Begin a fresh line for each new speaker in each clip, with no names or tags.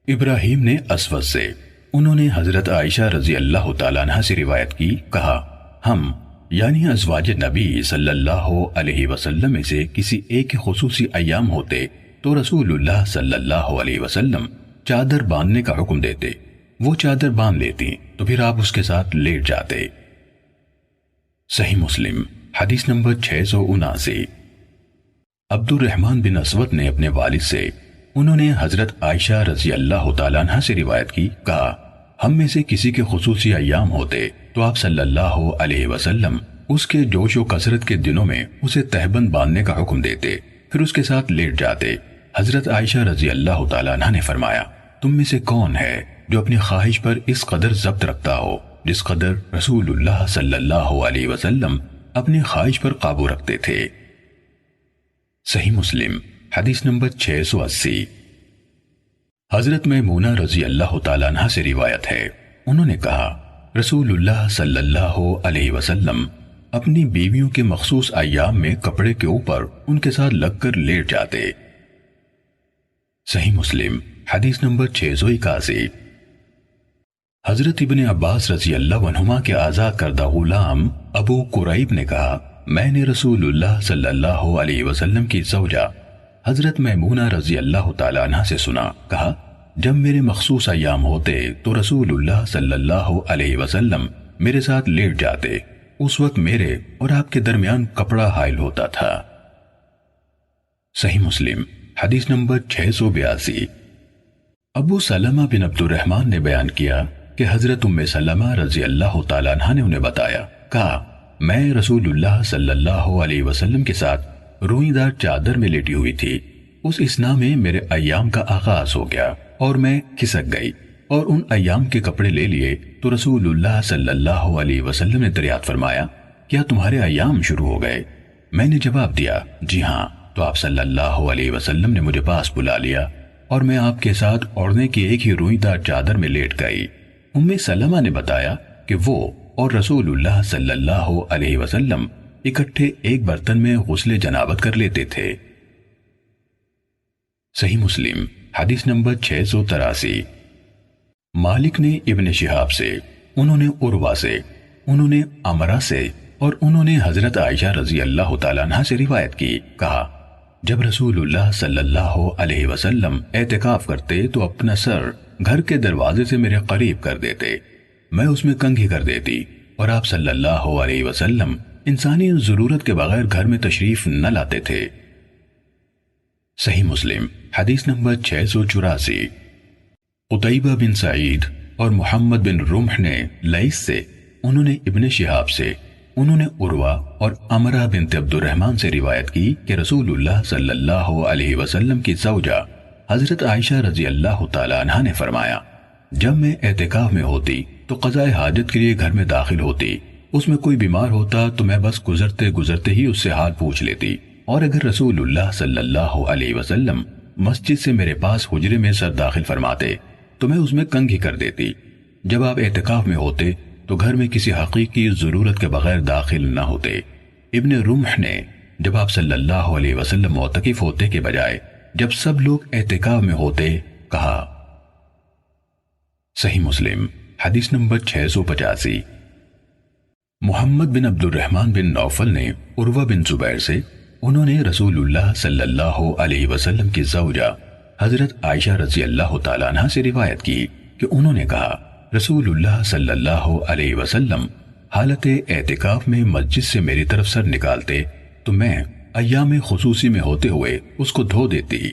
ابراہیم نے اسود سے، انہوں نے حضرت عائشہ رضی اللہ تعالیٰ عنہ سے روایت کی، کہا ہم یعنی ازواج نبی صلی اللہ علیہ وسلم میں سے کسی ایک خصوصی ایام ہوتے تو رسول اللہ صلی اللہ علیہ وسلم چادر باندھنے کا حکم دیتے، وہ چادر باندھ لیتی تو پھر آپ اس کے ساتھ لیٹ جاتے۔ صحیح مسلم حدیث نمبر 679۔ عبد الرحمن بن اسود نے اپنے والد سے، انہوں نے حضرت عائشہ رضی اللہ تعالیٰ عنہ سے روایت کی، کہا ہم میں سے کسی کے خصوصی ایام ہوتے تو آپ صلی اللہ علیہ وسلم اس کے جوش و کثرت کے دنوں میں اسے تہبند باندھنے کا حکم دیتے، پھر اس کے ساتھ لیٹ جاتے۔ حضرت عائشہ رضی اللہ تعالیٰ عنہ نے فرمایا، تم میں سے کون ہے جو اپنی خواہش پر اس قدر ضبط رکھتا ہو جس قدر رسول اللہ صلی اللہ علیہ وسلم اپنی خواہش پر قابو رکھتے تھے؟ صحیح مسلم حدیث نمبر 680۔ حضرت میمونہ رضی اللہ تعالیٰ عنہ سے روایت ہے، انہوں نے کہا رسول اللہ صلی اللہ علیہ وسلم اپنی بیویوں کے مخصوص ایام میں کپڑے کے اوپر ان کے ساتھ لگ کر لیٹ جاتے۔ صحیح مسلم حدیث نمبر 681۔ حضرت ابن عباس رضی اللہ عنہما کے آزاد کردہ غلام ابو قریب نے کہا، میں نے رسول اللہ صلی اللہ علیہ وسلم کی زوجہ حضرت میمونہ رضی اللہ تعالیٰ عنہ سے سنا، کہا جب میرے مخصوص ایام ہوتے تو رسول اللہ صلی اللہ علیہ وسلم میرے ساتھ لیٹ جاتے، اس وقت میرے اور آپ کے درمیان کپڑا حائل ہوتا تھا۔ صحیح مسلم حدیث نمبر 682۔ ابو سلمہ بن عبد الرحمن نے بیان کیا کہ حضرت ام سلمہ رضی اللہ تعالیٰ عنہ نے انہیں بتایا، کہا میں رسول اللہ صلی اللہ علیہ وسلم کے ساتھ روئی دار چادر میں لیٹی ہوئی تھی، اس اثنا میں میرے ایام کا آغاز ہو گیا اور میں کھسک گئی اور ان ایام کے کپڑے لے لیے تو رسول اللہ صلی اللہ علیہ وسلم نے دریافت فرمایا، کیا تمہارے ایام شروع ہو گئے؟ میں نے جواب دیا جی ہاں، تو آپ صلی اللہ علیہ وسلم نے مجھے پاس بلا لیا اور میں آپ کے ساتھ اوڑھنے کی ایک ہی روئی دار چادر میں لیٹ گئی۔ ام سلمہ نے بتایا کہ وہ اور رسول اللہ صلی اللہ علیہ وسلم اکٹھے ایک برتن میں غسل جنابت کر لیتے تھے۔ صحیح مسلم حدیث نمبر 683۔ مالک نے ابن شہاب سے، انہوں نے عروہ سے، انہوں نے عمرہ سے اور انہوں نے حضرت عائشہ رضی اللہ تعالیٰ عنہ سے روایت کی، کہا جب رسول اللہ صلی اللہ علیہ وسلم اعتکاف کرتے تو اپنا سر گھر کے دروازے سے میرے قریب کر دیتے، میں اس میں کنگھی کر دیتی اور آپ صلی اللہ علیہ وسلم انسانی ضرورت کے بغیر گھر میں تشریف نہ لاتے تھے۔ صحیح مسلم حدیث نمبر 684۔ قتیبہ بن سعید اور محمد بن رمح نے لیث سے، انہوں نے ابن شہاب سے، انہوں نے عروہ اور عمرہ بنت عبد الرحمن سے روایت کی کہ رسول اللہ صلی اللہ علیہ وسلم کی زوجہ حضرت عائشہ رضی اللہ تعالیٰ عنہ نے فرمایا، جب میں اعتکاف میں ہوتی تو قضاء حاجت کے لیے گھر میں داخل ہوتی، اس میں کوئی بیمار ہوتا تو میں بس گزرتے گزرتے ہی اس سے حال پوچھ لیتی، اور اگر رسول اللہ صلی اللہ علیہ وسلم مسجد سے میرے پاس حجرے میں سر داخل فرماتے تو میں اس میں کنگھی کر دیتی۔ جب آپ اعتکاف میں ہوتے تو گھر میں کسی حقیقی ضرورت کے بغیر داخل نہ ہوتے۔ ابن رمح نے جب آپ صلی اللہ علیہ وسلم معتکف ہوتے کے بجائے جب سب لوگ اعتکاف میں ہوتے کہا۔ صحیح مسلم حدیث نمبر 685۔ محمد بن عبد الرحمن بن نوفل نے عروہ بن زبیر سے، انہوں نے رسول اللہ صلی اللہ علیہ وسلم کی زوجہ حضرت عائشہ رضی اللہ تعالیٰ عنہ سے روایت کی کہ انہوں نے کہا رسول اللہ صلی اللہ علیہ وسلم حالت اعتکاف میں مسجد سے میری طرف سر نکالتے تو میں ایام خصوصی میں ہوتے ہوئے اس کو دھو دیتی۔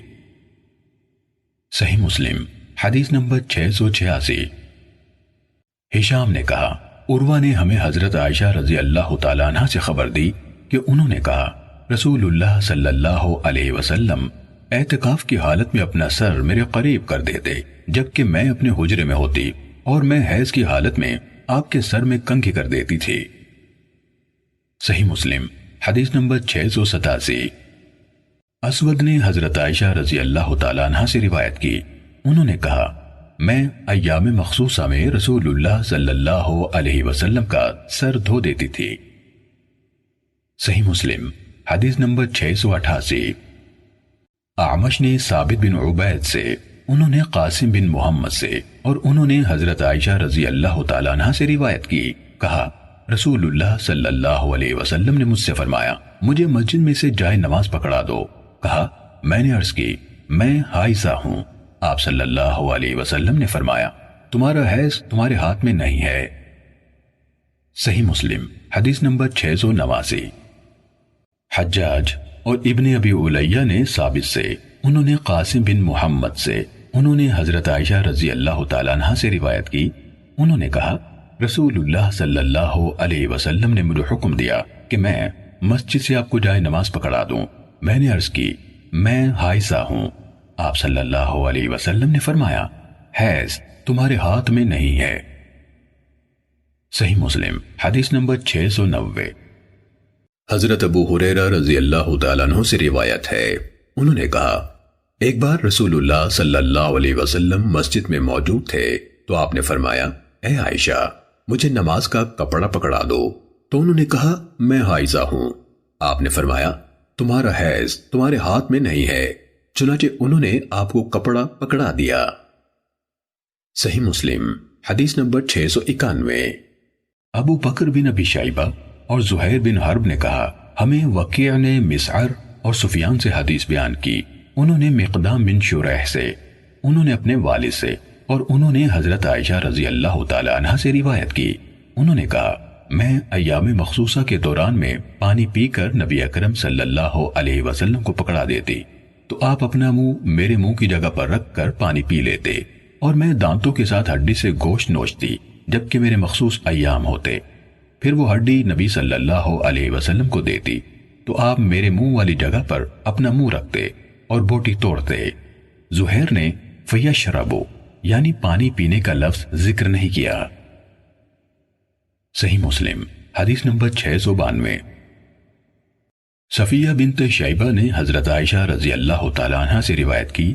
صحیح مسلم حدیث نمبر 686۔ ہشام نے کہا عروہ نے ہمیں حضرت عائشہ رضی اللہ تعالیٰ عنہ سے خبر دی کہ انہوں نے کہا رسول اللہ صلی اللہ علیہ وسلم اعتکاف کی حالت میں اپنا سر میرے قریب کر دیتے جبکہ میں اپنے حجرے میں ہوتی اور میں حیض کی حالت میں آپ کے سر میں کنگھی کر دیتی تھی۔ صحیح مسلم حدیث نمبر 687۔ اسود نے حضرت عائشہ رضی اللہ تعالیٰ عنہ سے روایت کی، انہوں نے کہا میں ایام مخصوصہ میں رسول اللہ صلی اللہ علیہ وسلم کا سر دھو دیتی تھی۔ صحیح مسلم حدیث نمبر 688۔ اعمش نے ثابت بن عبید سے، انہوں نے قاسم بن محمد سے اور انہوں نے حضرت عائشہ رضی اللہ تعالیٰ عنہ سے روایت کی، کہا رسول اللہ صلی اللہ علیہ وسلم نے مجھ سے فرمایا مجھے مسجد میں سے جائے نماز پکڑا دو۔ کہا میں نے عرض کی میں حائضہ ہوں۔ آپ صلی اللہ علیہ وسلم نے فرمایا تمہارا حیض تمہارے ہاتھ میں نہیں ہے۔ صحیح مسلم حدیث نمبر 689۔ حجاج اور ابن ابی علیہ نے ثابت سے، انہوں نے قاسم بن محمد سے، انہوں نے حضرت عائشہ رضی اللہ تعالیٰ عنہ سے روایت کی، انہوں نے کہا رسول اللہ صلی اللہ علیہ وسلم نے مجھے حکم دیا کہ میں مسجد سے آپ کو جائے نماز پکڑا دوں۔ میں نے عرض کی میں حائضہ ہوں۔ آپ صلی اللہ علیہ وسلم نے فرمایا حیض تمہارے ہاتھ میں نہیں ہے۔ صحیح مسلم حدیث نمبر 690۔ حضرت ابو ہریرہ رضی اللہ تعالیٰ عنہ سے روایت ہے، انہوں نے کہا ایک بار رسول اللہ صلی اللہ علیہ وسلم مسجد میں موجود تھے تو آپ نے فرمایا اے عائشہ مجھے نماز کا کپڑا پکڑا دو، تو انہوں نے کہا میں حائضہ ہوں۔ آپ نے فرمایا تمہارا حیض تمہارے ہاتھ میں نہیں ہے، چنانچہ انہوں نے آپ کو کپڑا پکڑا دیا۔ صحیح مسلم حدیث نمبر 691۔ ابو بکر بن ابی شیبہ اور زہیر بن حرب نے کہا ہمیں وکیع نے مسعر اور سفیان سے حدیث بیان کی، انہوں نے مقدام بن شریح سے، انہوں نے اپنے والد سے اور انہوں نے حضرت عائشہ رضی اللہ تعالی عنہ سے روایت کی، انہوں نے کہا میں ایام مخصوصہ کے دوران میں پانی پی کر نبی اکرم صلی اللہ علیہ وسلم کو پکڑا دیتی تو آپ اپنا منہ میرے منہ کی جگہ پر رکھ کر پانی پی لیتے اور میں دانتوں کے ساتھ ہڈی سے گوشت نوچتی جبکہ میرے مخصوص ایام ہوتے، پھر وہ ہڈی نبی صلی اللہ علیہ وسلم کو دیتی تو آپ میرے منہ والی جگہ پر اپنا منہ رکھتے اور بوٹی توڑتے۔ زہیر نے فیشربو یعنی پانی پینے کا لفظ ذکر نہیں کیا۔ صحیح مسلم حدیث نمبر 692۔ صفیہ بنت شیبہ نے حضرت عائشہ رضی اللہ تعالیٰ عنہ سے روایت کی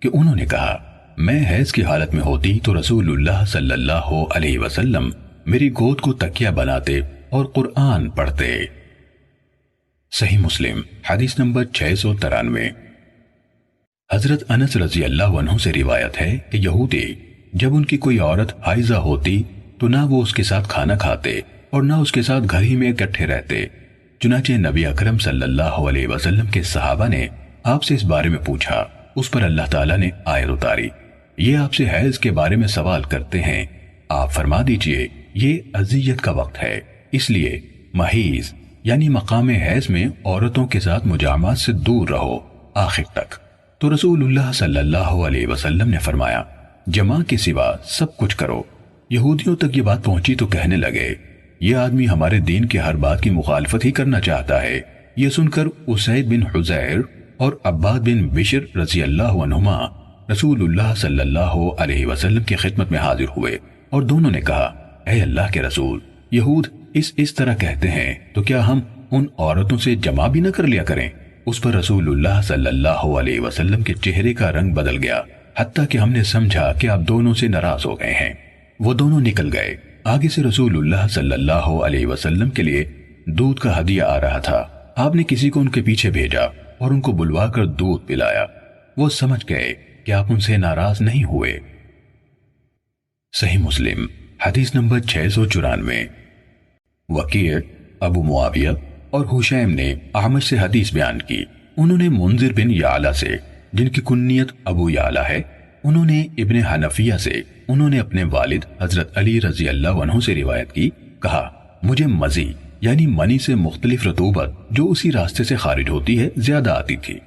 کہ انہوں نے کہا میں حیض کی حالت میں ہوتی تو رسول اللہ صلی اللہ علیہ وسلم میری گود کو تکیہ بناتے اور قرآن پڑھتے۔ صحیح مسلم حدیث نمبر 693۔ حضرت انس رضی اللہ عنہ سے روایت ہے کہ یہودی جب ان کی کوئی عورت حائضہ ہوتی تو نہ وہ اس کے ساتھ کھانا کھاتے اور نہ اس کے ساتھ گھر ہی میں اکٹھے رہتے، چنانچہ نبی اکرم صلی اللہ علیہ وسلم کے صحابہ نے آپ سے اس بارے میں پوچھا، اس پر اللہ تعالیٰ نے آیت اتاری یہ آپ سے حیض کے بارے میں سوال کرتے ہیں، آپ فرما دیجئے یہ اذیت کا وقت ہے، اس لیے محیض یعنی مقام حیض میں عورتوں کے ساتھ مجامعات سے دور رہو آخر تک۔ تو رسول اللہ صلی اللہ علیہ وسلم نے فرمایا جماع کے سوا سب کچھ کرو۔ یہودیوں تک یہ بات پہنچی تو کہنے لگے یہ آدمی ہمارے دین کے ہر بات کی مخالفت ہی کرنا چاہتا ہے۔ یہ سن کر اسید بن حضیر اور عباد بن بشر رضی اللہ عنہما رسول اللہ صلی اللہ علیہ وسلم کی خدمت میں حاضر ہوئے اور دونوں نے کہا اے اللہ کے رسول یہود اس طرح کہتے ہیں تو کیا ہم ان عورتوں سے جمع بھی نہ کر لیا کریں؟ اس پر رسول اللہ صلی اللہ علیہ وسلم کے چہرے کا رنگ بدل گیا حتیٰ کہ ہم نے سمجھا کہ آپ دونوں سے ناراض ہو گئے ہیں۔ وہ دونوں نکل گئے۔ آگے سے رسول اللہ صلی اللہ علیہ وسلم کے لیے دودھ کا ہدیہ آ رہا تھا، آپ نے کسی کو ان کے پیچھے بھیجا اور ان کو بلوا کر دودھ پلایا۔ وہ سمجھ گئے کہ آپ ان سے ناراض نہیں ہوئے۔ صحیح مسلم حدیث نمبر 694۔ وکیع، ابو معاویہ اور حشیم نے اعمش سے حدیث بیان کی، انہوں نے منذر بن یعلا سے جن کی کنیت ابو یعلا ہے، انہوں نے ابن حنفیہ سے، انہوں نے اپنے والد حضرت علی رضی اللہ عنہ سے روایت کی، کہا مجھے مزی یعنی منی سے مختلف رطوبت جو اسی راستے سے خارج ہوتی ہے زیادہ آتی تھی،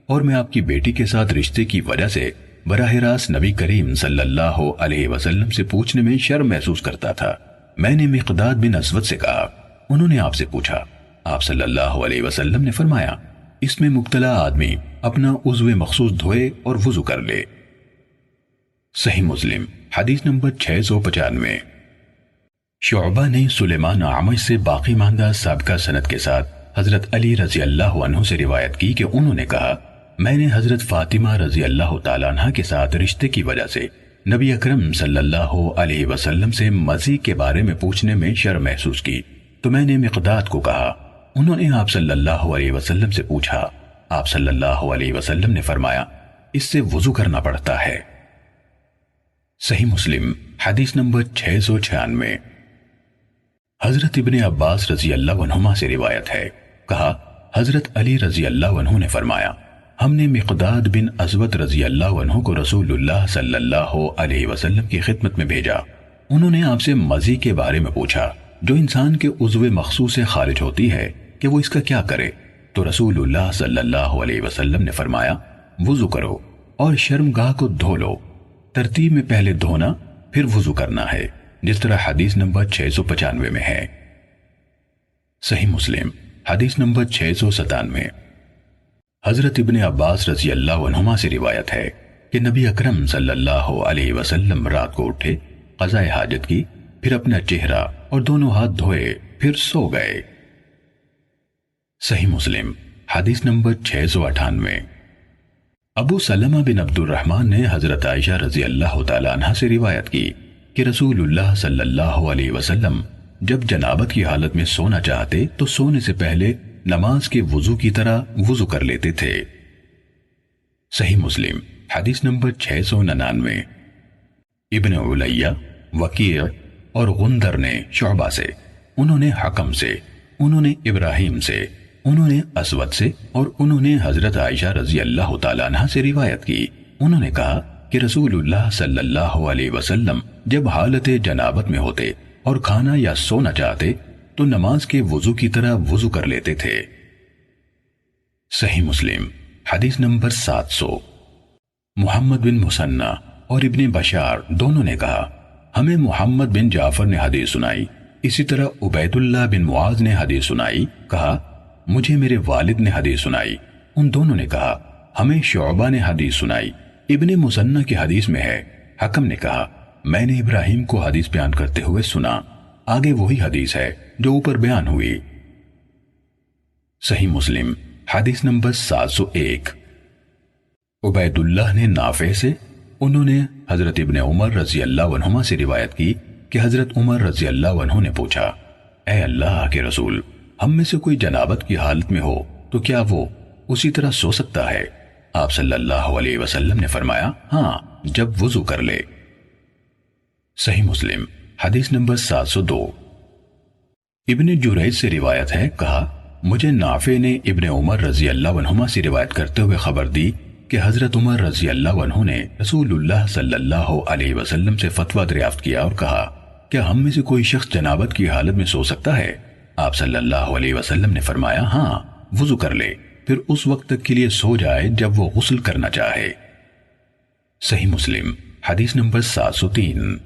اور میں آپ کی بیٹی کے ساتھ رشتے کی وجہ سے براہ راست نبی کریم صلی اللہ علیہ وسلم سے پوچھنے میں شرم محسوس کرتا تھا۔ میں نے مقداد بن اسود سے کہا، انہوں نے آپ سے پوچھا، آپ صلی اللہ علیہ وسلم نے فرمایا اس میں مبتلا آدمی اپنا عضو مخصوص دھوئے اور وضو کر لے۔ صحیح مسلم حدیث نمبر 695۔ شعبہ نے سلیمان اعمش سے باقی ماندہ سابقہ سند کے ساتھ حضرت علی رضی اللہ عنہ سے روایت کی کہ انہوں نے کہا میں نے حضرت فاطمہ رضی اللہ تعالیٰ عنہ کے ساتھ رشتے کی وجہ سے نبی اکرم صلی اللہ علیہ وسلم سے مزی کے بارے میں پوچھنے میں شرم محسوس کی، تو میں نے مقداد کو کہا، انہوں نے آپ صلی اللہ علیہ وسلم سے پوچھا، آپ صلی اللہ علیہ وسلم نے فرمایا اس سے وضو کرنا پڑتا ہے۔ صحیح مسلم حدیث نمبر 696۔ حضرت ابن عباس رضی اللہ عنہما سے روایت ہے، کہا حضرت علی رضی اللہ عنہ نے فرمایا، ہم نے مقداد بن اسود رضی اللہ عنہ کو رسول اللہ صلی اللہ علیہ وسلم کی خدمت میں بھیجا۔ انہوں نے آپ سے مزی کے بارے میں پوچھا جو انسان کے عضو مخصوص سے خارج ہوتی ہے کہ وہ اس کا کیا کرے، تو رسول اللہ صلی اللہ علیہ وسلم نے فرمایا، وضو کرو اور شرمگاہ کو دھو لو۔ ترتیب میں پہلے دھونا پھر وضو کرنا ہے، جس طرح حدیث نمبر 695 میں ہے۔ صحیح مسلم حدیث نمبر 697۔ حضرت ابن عباس رضی اللہ عنہما سے روایت ہے کہ نبی اکرم صلی اللہ علیہ وسلم رات کو اٹھے، قضاء حاجت کی، پھر اپنا چہرہ اور دونوں ہاتھ دھوئے، پھر سو گئے۔ صحیح مسلم حدیث نمبر 698۔ ابو سلمہ بن عبد الرحمن نے حضرت عائشہ رضی اللہ تعالی عنہ سے روایت کی کہ رسول اللہ صلی اللہ علیہ وسلم جب جنابت کی حالت میں سونا چاہتے تو سونے سے پہلے نماز کے وضو کی طرح وضو کر لیتے تھے۔ صحیح مسلم حدیث نمبر 699۔ ابن علیہ، وکیع اور غندر نے شعبہ سے، انہوں نے حکم سے، انہوں نے ابراہیم سے، انہوں نے اسود سے اور انہوں نے حضرت عائشہ رضی اللہ تعالیٰ عنہ سے روایت کی، انہوں نے کہا کہ رسول اللہ صلی اللہ علیہ وسلم جب حالت جنابت میں ہوتے اور کھانا یا سونا چاہتے تو نماز کے وضو کی طرح وضو کر لیتے تھے۔ صحیح مسلم حدیث نمبر 700۔ محمد بن مثنى اور ابن بشار دونوں نے کہا، ہمیں محمد بن جعفر نے حدیث سنائی، اسی طرح عبید اللہ بن معاذ نے حدیث سنائی، کہا مجھے میرے والد نے حدیث سنائی، ان دونوں نے کہا ہمیں شعبہ نے حدیث سنائی، ابن مثنى کی حدیث میں ہے، حکم نے کہا میں نے ابراہیم کو حدیث بیان کرتے ہوئے سنا، آگے وہی حدیث ہے جو اوپر بیان ہوئی۔ صحیح مسلم حدیث نمبر 701۔ عبید اللہ نے نافع سے، انہوں نے حضرت ابن عمر رضی اللہ عنہما سے روایت کی کہ حضرت عمر رضی اللہ عنہ نے پوچھا، اے اللہ کے رسول، ہم میں سے کوئی جنابت کی حالت میں ہو تو کیا وہ اسی طرح سو سکتا ہے؟ آپ صلی اللہ علیہ وسلم نے فرمایا، ہاں جب وضو کر لے۔ صحیح مسلم حدیث نمبر 702۔ ابن جریج سے روایت ہے، کہا مجھے نافع نے ابن عمر رضی اللہ عنہما سے روایت کرتے ہوئے خبر دی کہ حضرت عمر رضی اللہ عنہ نے رسول اللہ صلی اللہ علیہ وسلم سے فتویٰ دریافت کیا اور کہا کیا ہم میں سے کوئی شخص جنابت کی حالت میں سو سکتا ہے؟ آپ صلی اللہ علیہ وسلم نے فرمایا، ہاں وضو کر لے، پھر اس وقت تک کے لیے سو جائے جب وہ غسل کرنا چاہے۔ صحیح مسلم حدیث نمبر 703۔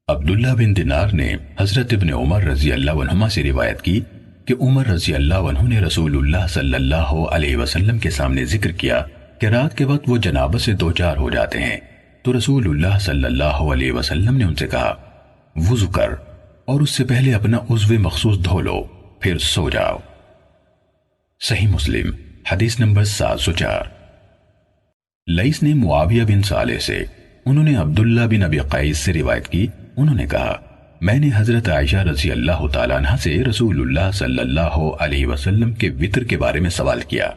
عبداللہ بن دینار نے حضرت ابن عمر رضی اللہ عنہما سے روایت کی کہ عمر رضی اللہ عنہ نے رسول اللہ صلی اللہ علیہ وسلم کے سامنے ذکر کیا کہ رات کے وقت وہ جنابت سے دوچار ہو جاتے ہیں، تو رسول اللہ صلی اللہ علیہ وسلم نے ان سے کہا وضو کر اور اس سے پہلے اپنا عضو مخصوص دھو لو، پھر سو جاؤ۔ صحیح مسلم حدیث نمبر 704۔ لیث نے معاویہ بن صالح سے، انہوں نے عبداللہ بن ابی قیس سے روایت کی، انہوں نے کہا میں نے حضرت عائشہ رضی اللہ تعالیٰ عنہ سے رسول اللہ صلی اللہ علیہ وسلم کے وطر کے بارے میں سوال کیا،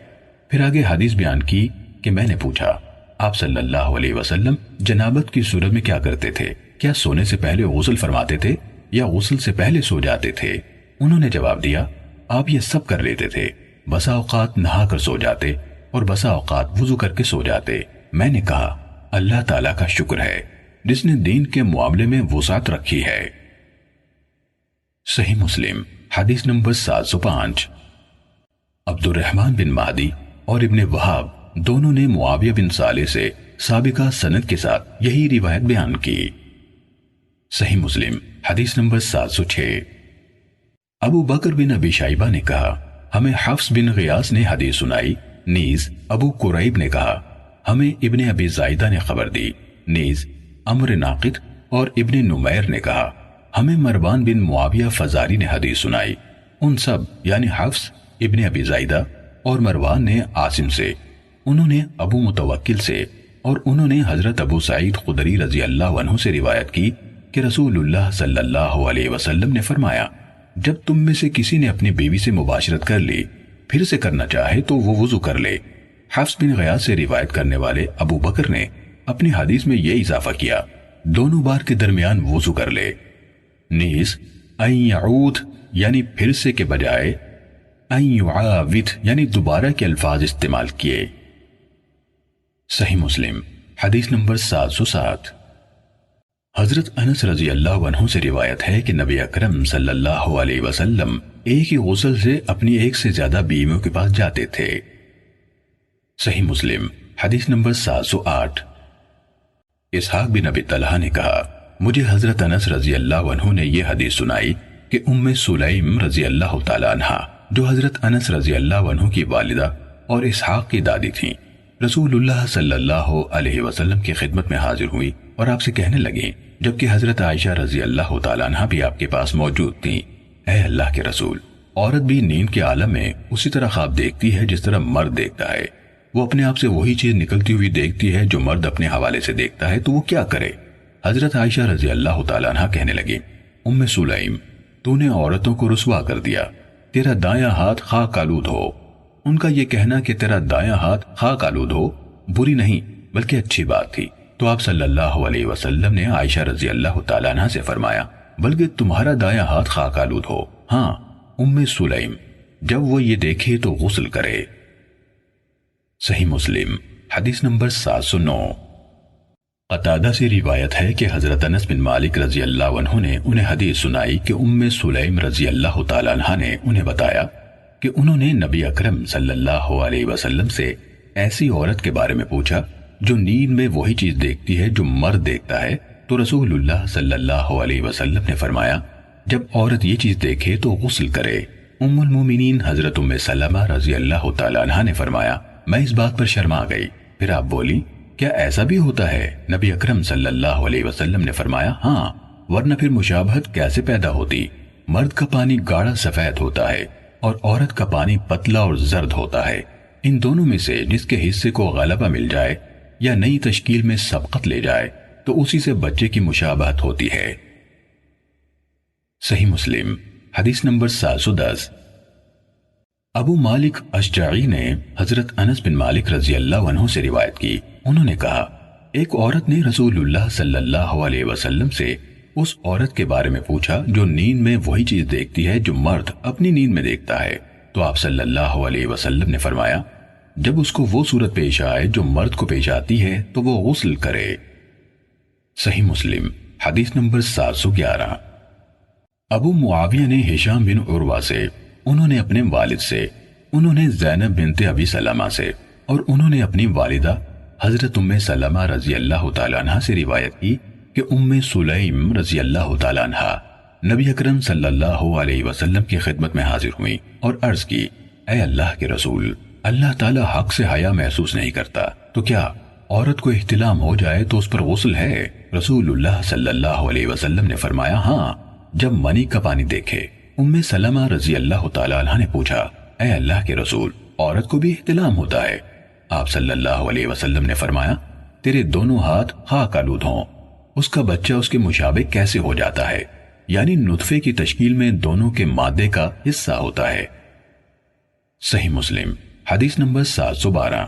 پھر آگے حدیث بیان کی کہ میں نے پوچھا آپ صلی اللہ علیہ وسلم جنابت کی صورت میں کیا کرتے تھے؟ کیا سونے سے پہلے غسل فرماتے تھے یا غسل سے پہلے سو جاتے تھے؟ انہوں نے جواب دیا آپ یہ سب کر لیتے تھے، بسا اوقات نہا کر سو جاتے اور بسا اوقات وضو کر کے سو جاتے۔ میں نے کہا اللہ تعالیٰ کا شکر ہے جس نے دین کے معاملے میں وسعت رکھی ہے۔ صحیح مسلم حدیث نمبر 705۔ عبد الرحمن بن مہدی اور ابن وہاب دونوں نے معاویہ بن صالح سے سابقہ سند کے ساتھ یہی روایت بیان کی۔ صحیح مسلم حدیث نمبر 706۔ ابو بکر بن ابی شیبہ نے کہا ہمیں حفص بن غیاث نے حدیث سنائی، نیز ابو قریب نے کہا ہمیں ابن ابی زائدہ نے خبر دی، نیز عمرو ناقد اور ابن نمیر نے کہا ہمیں مروان بن معاویہ فزاری نے حدیث سنائی۔ ان سب یعنی حفص، ابن ابی زائدہ اور مروان نے عاصم سے، انہوں نے ابو متوکل سے اور انہوں نے حضرت ابو سعید خدری رضی اللہ عنہ سے روایت کی کہ رسول اللہ صلی اللہ علیہ وسلم نے فرمایا جب تم میں سے کسی نے اپنی بیوی سے مباشرت کر لی پھر سے کرنا چاہے تو وہ وضو کر لے، حفص بن غیاث سے روایت کرنے والے ابو بکر نے اپنی حدیث میں یہ اضافہ کیا، دونوں بار کے درمیان وضو کر لے۔ نیز ان یعود یعنی پھر سے کے بجائے ان یعاود یعنی دوبارہ کے الفاظ استعمال کیے۔ صحیح مسلم حدیث نمبر 707۔ حضرت انس رضی اللہ عنہ سے روایت ہے کہ نبی اکرم صلی اللہ علیہ وسلم ایک ہی غسل سے اپنی ایک سے زیادہ بیویوں کے پاس جاتے تھے۔ صحیح مسلم حدیث نمبر 708۔ اسحاق بن ابی طلحہ نے کہا، مجھے حضرت انس رضی اللہ عنہ نے یہ حدیث سنائی کہ ام سلیم رضی اللہ تعالیٰ عنہ جو حضرت انس رضی اللہ عنہ کی والدہ اور اسحاق کی دادی تھیں، رسول اللہ صلی اللہ علیہ وسلم کی خدمت میں حاضر ہوئی اور آپ سے کہنے لگیں، جبکہ حضرت عائشہ رضی اللہ تعالیٰ عنہ بھی آپ کے پاس موجود تھیں، اے اللہ کے رسول، عورت بھی نیند کے عالم میں اسی طرح خواب دیکھتی ہے جس طرح مرد دیکھتا ہے۔ وہ اپنے آپ سے وہی چیز نکلتی ہوئی دیکھتی ہے جو مرد اپنے حوالے سے دیکھتا ہے، تو وہ کیا کرے؟ حضرت عائشہ رضی اللہ تعالیٰ عنہ کہنے لگی، ام سلیم، تو نے عورتوں کو رسوا کر دیا، تیرا دایاں ہاتھ خاک آلود ہو۔ ان کا یہ کہنا کہ تیرا دایاں ہاتھ خاک آلود ہو بری نہیں بلکہ اچھی بات تھی، تو آپ صلی اللہ علیہ وسلم نے عائشہ رضی اللہ تعالیٰ عنہ سے فرمایا، بلکہ تمہارا دایاں ہاتھ خاک آلود ہو، ہاں ام سلیم جب وہ یہ دیکھے تو غسل کرے۔ صحیح مسلم حدیث نمبر 709۔ قتادہ سے روایت ہے کہ حضرت انس بن مالک رضی اللہ عنہ نے انہیں حدیث سنائی کہ ام سلیم رضی اللہ تعالیٰ عنہ نے انہیں بتایا کہ انہوں نے نبی اکرم صلی اللہ علیہ وسلم سے ایسی عورت کے بارے میں پوچھا جو نیند میں وہی چیز دیکھتی ہے جو مرد دیکھتا ہے، تو رسول اللہ صلی اللہ علیہ وسلم نے فرمایا، جب عورت یہ چیز دیکھے تو غسل کرے۔ ام المومنین حضرت ام سلمہ رضی اللہ تعالیٰ عنہ نے فرمایا، میں اس بات پر شرما گئی۔ پھر آپ بولی، کیا ایسا بھی ہوتا ہے؟ نبی اکرم صلی اللہ علیہ وسلم نے فرمایا، ہاں، ورنہ پھر مشابہت کیسے پیدا ہوتی؟ مرد کا پانی گاڑھا سفید ہوتا ہے اور عورت کا پانی پتلا اور زرد ہوتا ہے، ان دونوں میں سے جس کے حصے کو غلبہ مل جائے یا نئی تشکیل میں سبقت لے جائے تو اسی سے بچے کی مشابہت ہوتی ہے۔ صحیح مسلم حدیث نمبر 710۔ ابو مالک اشجعی نے حضرت انس بن مالک رضی اللہ عنہ سے روایت کی، انہوں نے کہا، ایک عورت نے رسول اللہ صلی اللہ علیہ وسلم سے اس عورت کے بارے میں پوچھا جو نیند میں وہی چیز دیکھتی ہے جو مرد اپنی نیند میں دیکھتا ہے، تو آپ صلی اللہ علیہ وسلم نے فرمایا، جب اس کو وہ صورت پیش آئے جو مرد کو پیش آتی ہے تو وہ غسل کرے۔ صحیح مسلم حدیث نمبر 711۔ ابو معاویہ نے ہشام بن عروہ سے، انہوں نے اپنے والد سے، انہوں نے زینب بنت ابی سلمہ سے اور انہوں نے اپنی والدہ حضرت ام سلمہ رضی اللہ تعالیٰ عنہ سے روایت کی کہ ام سلیم رضی اللہ تعالیٰ عنہ نبی اکرم صلی اللہ علیہ وسلم کی خدمت میں حاضر ہوئی اور عرض کی، اے اللہ کے رسول، اللہ تعالیٰ حق سے حیا محسوس نہیں کرتا، تو کیا عورت کو احتلام ہو جائے تو اس پر غسل ہے؟ رسول اللہ صلی اللہ علیہ وسلم نے فرمایا، ہاں، جب منی کا پانی دیکھے۔ ام سلمہ رضی اللہ تعالیٰ عنہ نے پوچھا، اے اللہ کے رسول، عورت کو بھی احتلام ہوتا ہے؟ آپ صلی اللہ علیہ وسلم نے فرمایا، تیرے دونوں ہاتھ خاک آلود ہوں۔ اس کا بچہ اس کے مشابہ کیسے ہو جاتا ہے؟ یعنی نطفے کی تشکیل میں دونوں کے مادے کا حصہ ہوتا ہے۔ صحیح مسلم حدیث نمبر 712۔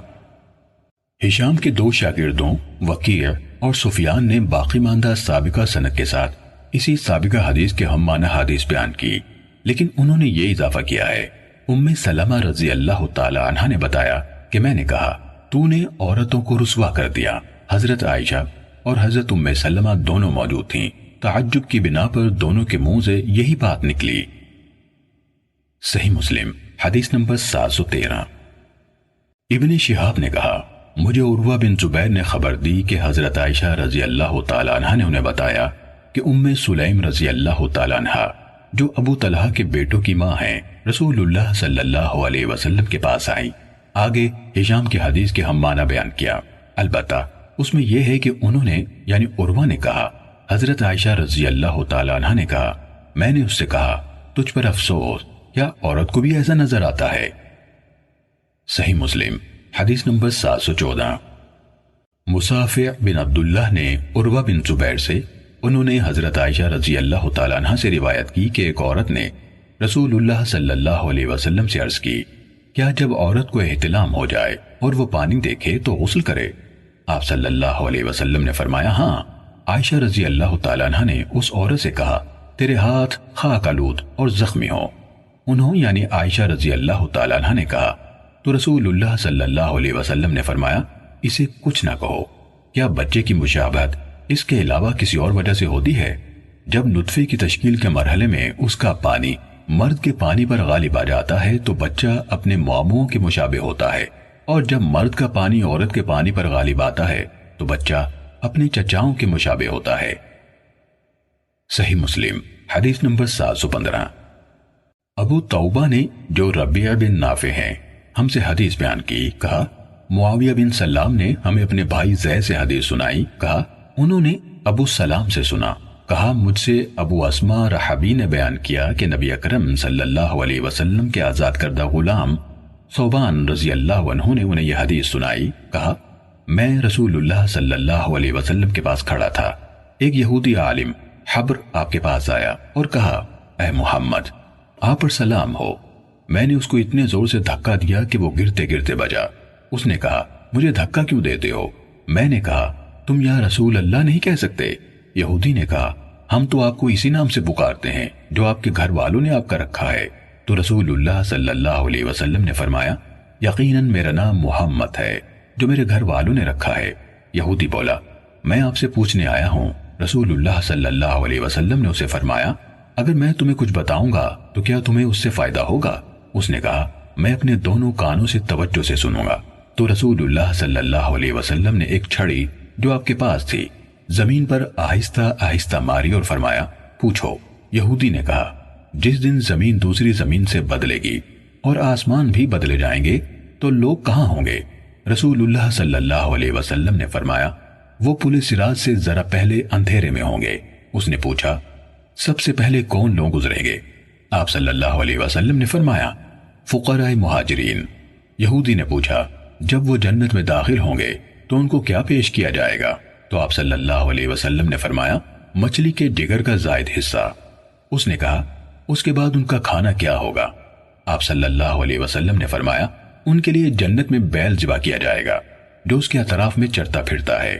ہشام کے دو شاگردوں وکیع اور سفیان نے باقی ماندہ سابقہ سند کے ساتھ اسی سابقہ حدیث کے ہم معنی حدیث بیان کی، لیکن انہوں نے یہ اضافہ کیا ہے، ام سلمہ رضی اللہ تعالی عنہ نے بتایا کہ میں نے کہا، تو نے عورتوں کو رسوا کر دیا۔ حضرت عائشہ اور حضرت ام سلمہ دونوں موجود تھیں، تعجب کی بنا پر دونوں کے منہ سے یہی بات نکلی۔ صحیح مسلم حدیث نمبر 713۔ ابن شہاب نے کہا، مجھے عروہ بن زبیر نے خبر دی کہ حضرت عائشہ رضی اللہ تعالی عنہ نے انہیں بتایا کہ ام سلیم رضی اللہ تعالی عنہ جو ابو طلحہ کے بیٹوں کی ماں ہیں، رسول اللہ صلی اللہ علیہ وسلم کے پاس آئیں۔ آگے ہشام کی حدیث کے ہم معنی بیان کیا، البتہ اس میں یہ ہے کہ انہوں نے یعنی عروہ نے کہا، حضرت عائشہ رضی اللہ تعالی عنہ نے کہا، میں نے اس سے کہا، تجھ پر افسوس، کیا عورت کو بھی ایسا نظر آتا ہے؟ صحیح مسلم حدیث نمبر 714۔ مصافع بن عبداللہ نے عروہ بن زبیر سے، انہوں نے حضرت عائشہ رضی اللہ تعالیٰ عنہ سے روایت کی کہ ایک عورت نے رسول اللہ صلی اللہ علیہ وسلم سے عرض کی، کیا جب عورت کو احتلام ہو جائے اور وہ پانی دیکھے تو غسل کرے؟ آپ صلی اللہ علیہ وسلم نے فرمایا ہاں۔ عائشہ رضی اللہ تعالیٰ عنہ نے اس عورت سے کہا تیرے ہاتھ خاک آلود اور زخمی ہوں۔ انہوں یعنی عائشہ رضی اللہ تعالیٰ عنہ نے کہا تو رسول اللہ صلی اللہ علیہ وسلم نے فرمایا اسے کچھ نہ کہو۔ کیا بچے کی مشابہت اس کے علاوہ کسی اور وجہ سے ہوتی ہے؟ جب نطفے کی تشکیل کے مرحلے میں اس کا پانی مرد کے پانی پر غالب آ جاتا ہے تو بچہ اپنے ماموں کے مشابہ ہوتا ہے، اور جب مرد کا پانی عورت کے پانی پر غالب آتا ہے تو بچہ اپنے چچاؤں کے مشابہ ہوتا ہے۔ صحیح مسلم حدیث نمبر 715۔ ابو توبہ نے جو ربیعہ بن نافع ہیں ہم سے حدیث بیان کی، کہا معاویہ بن سلام نے ہمیں اپنے بھائی زید سے حدیث سنائی، کہا انہوں نے ابو سلام سے سنا، کہا مجھ سے ابو اسما رحبی نے بیان کیا کہ نبی اکرم صلی اللہ علیہ وسلم کے آزاد کردہ غلام ثوبان رضی اللہ عنہ نے انہیں یہ حدیث سنائی، کہا میں رسول اللہ صلی اللہ علیہ وسلم کے پاس کھڑا تھا، ایک یہودی عالم حبر آپ کے پاس آیا اور کہا اے محمد آپ پر سلام ہو۔ میں نے اس کو اتنے زور سے دھکا دیا کہ وہ گرتے گرتے بجا۔ اس نے کہا مجھے دھکا کیوں دیتے ہو؟ میں نے کہا تم یا رسول اللہ نہیں کہہ سکتے؟ یہودی نے کہا ہم تو آپ کو اسی نام سے پکارتے ہیں جو آپ کے گھر والوں نے آپ کا رکھا ہے۔ تو رسول اللہ صلی اللہ علیہ وسلم نے فرمایا یقیناً میرا نام محمد ہے جو میرے گھر والوں نے رکھا ہے۔ یہودی بولا میں آپ سے پوچھنے آیا ہوں۔ رسول اللہ صلی اللہ علیہ وسلم نے اسے فرمایا اگر میں تمہیں کچھ بتاؤں گا تو کیا تمہیں اس سے فائدہ ہوگا؟ اس نے کہا میں اپنے دونوں کانوں سے توجہ سے سنوں گا۔ تو رسول اللہ صلی اللہ علیہ وسلم نے ایک چھڑی جو آپ کے پاس تھی زمین پر آہستہ آہستہ ماری اور فرمایا پوچھو۔ یہودی نے کہا جس دن زمین دوسری زمین سے بدلے گی اور آسمان بھی بدلے جائیں گے تو لوگ کہاں ہوں گے؟ رسول اللہ صلی اللہ علیہ وسلم نے فرمایا وہ پل صراط سے ذرا پہلے اندھیرے میں ہوں گے۔ اس نے پوچھا سب سے پہلے کون لوگ گزریں گے؟ آپ صلی اللہ علیہ وسلم نے فرمایا فقراء مہاجرین۔ یہودی نے پوچھا جب وہ جنت میں داخل ہوں گے تو ان کو کیا پیش کیا جائے گا؟ تو آپ صلی اللہ علیہ وسلم نے فرمایا مچھلی کے جگر کا زائد حصہ۔ اس نے کہا اس کے بعد ان کا کھانا کیا ہوگا؟ آپ صلی اللہ علیہ وسلم نے فرمایا ان کے لیے جنت میں بیل ذبح کیا جائے گا جو اس کے اطراف میں چرتا پھرتا ہے۔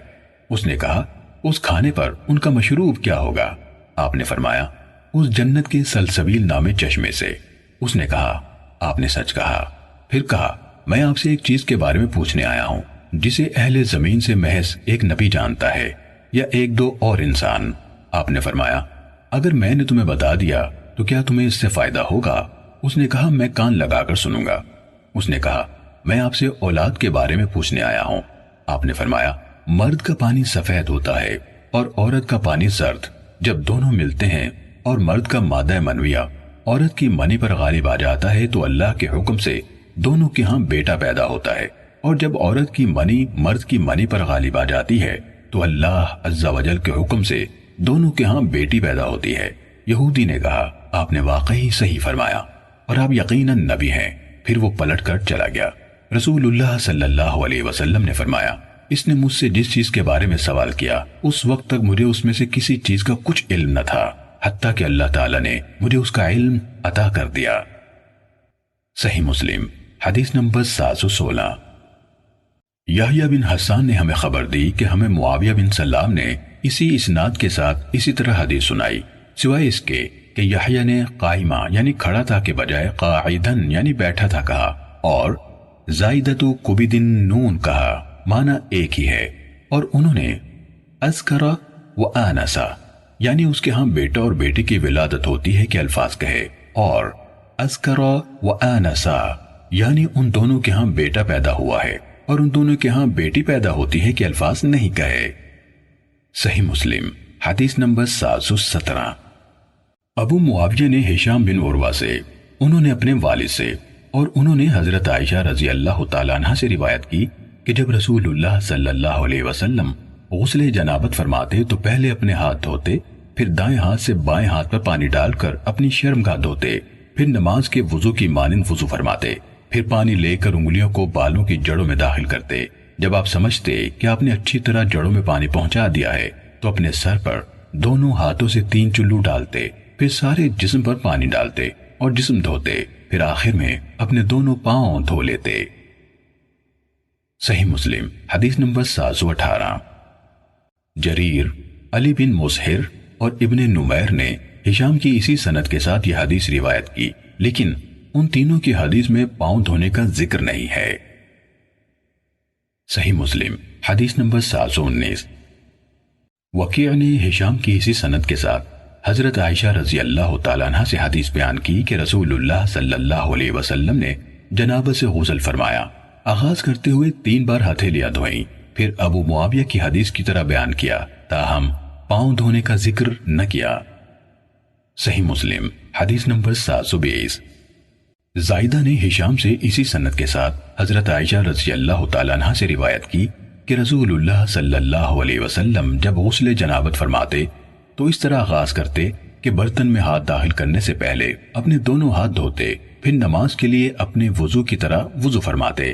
اس نے کہا اس کھانے پر ان کا مشروب کیا ہوگا؟ آپ نے فرمایا اس جنت کے سلسبیل نامے چشمے سے۔ اس نے کہا آپ نے سچ کہا۔ پھر کہا میں آپ سے ایک چیز کے بارے میں پوچھنے آیا ہوں جسے اہل زمین سے محض ایک نبی جانتا ہے یا ایک دو اور انسان؟ آپ نے فرمایا اگر میں نے تمہیں بتا دیا تو کیا تمہیں اس سے فائدہ ہوگا؟ اس نے کہا میں کان لگا کر سنوں گا۔ اس نے کہا میں آپ سے اولاد کے بارے میں پوچھنے آیا ہوں۔ آپ نے فرمایا مرد کا پانی سفید ہوتا ہے اور عورت کا پانی زرد، جب دونوں ملتے ہیں اور مرد کا مادہ منویہ عورت کی منی پر غالب آ جاتا ہے تو اللہ کے حکم سے دونوں کے ہاں بیٹا پیدا ہوتا ہے، اور جب عورت کی منی مرد کی منی پر غالب آ جاتی ہے تو اللہ عز و جل کے حکم سے دونوں کے ہاں بیٹی پیدا ہوتی ہے۔ یہودی نے کہا آپ نے واقعی صحیح فرمایا اور آپ یقیناً نبی ہیں۔ پھر وہ پلٹ کر چلا گیا۔ رسول اللہ صلی اللہ علیہ وسلم نے فرمایا اس نے مجھ سے جس چیز کے بارے میں سوال کیا اس وقت تک مجھے اس میں سے کسی چیز کا کچھ علم نہ تھا، حتیٰ کہ اللہ تعالیٰ نے مجھے اس کا علم عطا کر دیا۔ صحیح مسلم حدیث نمبر 716۔ یحییٰ بن حسان نے ہمیں خبر دی کہ ہمیں معاویہ بن سلام نے اسی اسناد کے ساتھ اسی طرح حدیث سنائی، سوائے اس کے کہ یحییٰ نے قائمہ یعنی کھڑا تھا کے بجائے قاعدن یعنی بیٹھا تھا کہا، اور زائدتو قبیدن نون کہا، معنی ایک ہی ہے۔ اور انہوں نے اذکرہ و آنسا یعنی اس کے ہاں بیٹا اور بیٹی کی ولادت ہوتی ہے کہ الفاظ کہے، اور اذکرہ و آنسا یعنی ان دونوں کے ہاں بیٹا پیدا ہوا ہے اور ان دونوں کے ہاں بیٹی پیدا ہوتی ہے کہ الفاظ نہیں کہے۔ صحیح مسلم حدیث نمبر 717۔ ابو معاویہ نے ہشام بن عروہ سے، انہوں نے اپنے والد سے، اور انہوں نے حضرت عائشہ رضی اللہ تعالیٰ عنہ سے روایت کی کہ جب رسول اللہ صلی اللہ علیہ وسلم غسل جنابت فرماتے تو پہلے اپنے ہاتھ دھوتے، پھر دائیں ہاتھ سے بائیں ہاتھ پر پانی ڈال کر اپنی شرمگاہ دھوتے، پھر نماز کے وضو کی مانند وضو فرماتے، پھر پانی لے کر انگلیوں کو بالوں کی جڑوں میں داخل کرتے۔ جب آپ سمجھتے کہ آپ نے اچھی طرح جڑوں میں پانی پہنچا دیا ہے تو اپنے سر پر دونوں ہاتھوں سے 3 چلو ڈالتے، پھر سارے جسم پر پانی ڈالتے اور جسم دھوتے، پھر آخر میں اپنے دونوں پاؤں دھو لیتے۔ صحیح مسلم حدیث نمبر 718۔ جریر، علی بن مسہر اور ابن نمیر نے ہشام کی اسی سند کے ساتھ یہ حدیث روایت کی، لیکن ان تینوں کی حدیث میں پاؤں دھونے کا ذکر نہیں ہے۔ صحیح مسلم حدیث نمبر 719۔ وکیع نے ہشام کی اسی سند کے ساتھ حضرت عائشہ رضی اللہ تعالیٰ عنہ سے حدیث بیان کی کہ رسول اللہ صلی اللہ علیہ وسلم نے جنابت سے غسل فرمایا، آغاز کرتے ہوئے 3 بار ہتھیلیاں دھوئیں، پھر ابو معاویہ کی حدیث کی طرح بیان کیا، تاہم پاؤں دھونے کا ذکر نہ کیا۔ صحیح مسلم حدیث نمبر 720۔ زائدہ نے ہشام سے اسی سند کے ساتھ حضرت عائشہ رضی اللہ تعالیٰ عنہ سے روایت کی کہ رسول اللہ صلی اللہ علیہ وسلم جب غسل جنابت فرماتے تو اس طرح آغاز کرتے کہ برتن میں ہاتھ داخل کرنے سے پہلے اپنے دونوں ہاتھ دھوتے، پھر نماز کے لیے اپنے وضو کی طرح وضو فرماتے۔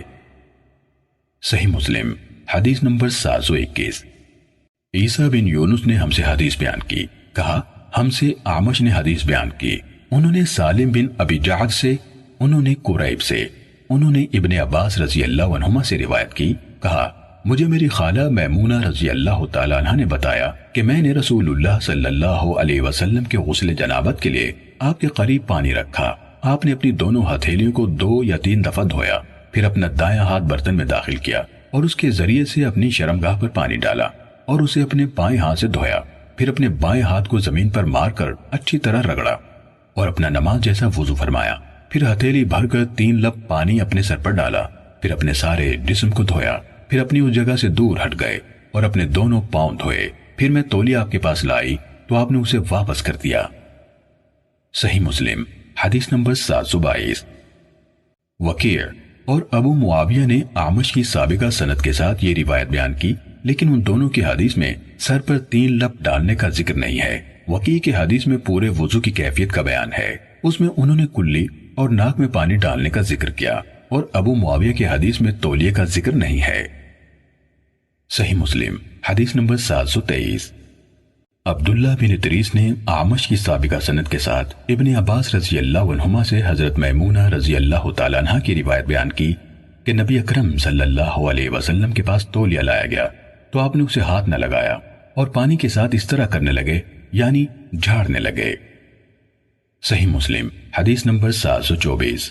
صحیح مسلم حدیث نمبر 721۔ عیسیٰ بن یونس نے ہم سے حدیث بیان کی، کہا ہم سے اعمش نے حدیث بیان کی، انہوں نے سالم بن ابی جعد سے، انہوں نے قریب سے، انہوں نے ابن عباس رضی اللہ عنہما سے روایت کی، کہا مجھے میری خالہ میمونہ رضی اللہ تعالیٰ عنہ نے بتایا کہ میں نے رسول اللہ صلی اللہ علیہ وسلم کے غسل جنابت کے لیے آپ کے قریب پانی رکھا، آپ نے اپنی دونوں ہتھیلیوں کو 2 یا 3 دفعہ دھویا، پھر اپنا دایاں ہاتھ برتن میں داخل کیا اور اس کے ذریعے سے اپنی شرمگاہ پر پانی ڈالا اور اسے اپنے بائیں ہاتھ سے دھویا، پھر اپنے بائیں ہاتھ کو زمین پر مار کر اچھی طرح رگڑا اور اپنا نماز جیسا وضو فرمایا، پھر ہتھیلی بھر کر 3 لب پانی اپنے سر پر ڈالا، پھر اپنے سارے جسم کو دھویا، پھر اپنی اس جگہ سے دور ہٹ گئے اور اپنے دونوں پاؤں دھوئے، پھر میں تولیہ آپ کے پاس لائی تو آپ نے اسے واپس کر دیا۔ صحیح مسلم حدیث نمبر 722۔ وکیع اور ابو معاویہ نے اعمش کی سابقہ سند کے ساتھ یہ روایت بیان کی، لیکن ان دونوں کی حدیث میں سر پر 3 لب ڈالنے کا ذکر نہیں ہے۔ وکیع کی حدیث میں پورے وضو کی کیفیت کا بیان ہے، اس میں انہوں نے کلی اور ناک میں پانی ڈالنے کا ذکر کیا، اور ابو معاویہ کی حدیث میں تولیے کا ذکر نہیں ہے۔ صحیح مسلم حدیث نمبر 723۔ عبداللہ بن ادریس نے اعمش کی سابقہ سند کے ساتھ ابن عباس رضی اللہ عنہما سے حضرت میمونہ رضی اللہ تعالیٰ عنہ کی روایت بیان کی کہ نبی اکرم صلی اللہ علیہ وسلم کے پاس تولیہ لایا گیا تو آپ نے اسے ہاتھ نہ لگایا اور پانی کے ساتھ اس طرح کرنے لگے، یعنی جھاڑنے لگے۔ صحیح مسلم حدیث نمبر 724۔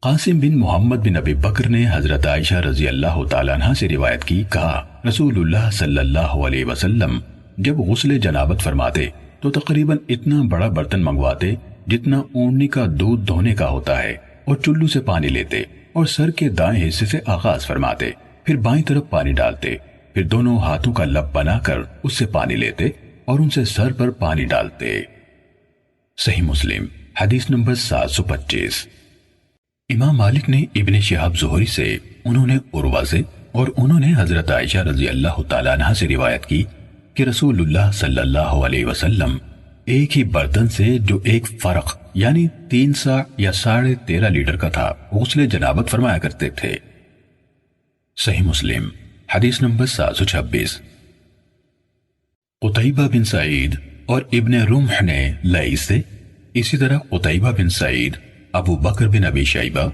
قاسم بن محمد بن ابی بکر نے حضرت عائشہ رضی اللہ تعالیٰ عنہ سے روایت کی، کہا رسول اللہ صلی اللہ علیہ وسلم جب غسل جنابت فرماتے تو تقریباً اتنا بڑا برتن منگواتے جتنا اونٹنی کا دودھ دھونے کا ہوتا ہے، اور چلو سے پانی لیتے اور سر کے دائیں حصے سے آغاز فرماتے، پھر بائیں طرف پانی ڈالتے، پھر دونوں ہاتھوں کا لب بنا کر اس سے پانی لیتے اور ان سے سر پر پانی ڈالتے۔ صحیح مسلم حدیث نمبر 725۔ امام مالک نے ابن شہاب زہری سے، انہوں نے عروہ سے، اور انہوں نے حضرت عائشہ رضی اللہ تعالیٰ عنہ سے روایت کی کہ رسول اللہ صلی اللہ علیہ وسلم ایک ہی برتن سے جو ایک فرق یعنی 3 سا یا 13.5 لیٹر کا تھا غسل جنابت فرمایا کرتے تھے۔ صحیح مسلم حدیث نمبر 726۔ قتیبہ بن سعید اور ابن رمح نے لیث سے، اسی طرح قتیبہ بن سعید، ابو بکر بن ابی شیبہ،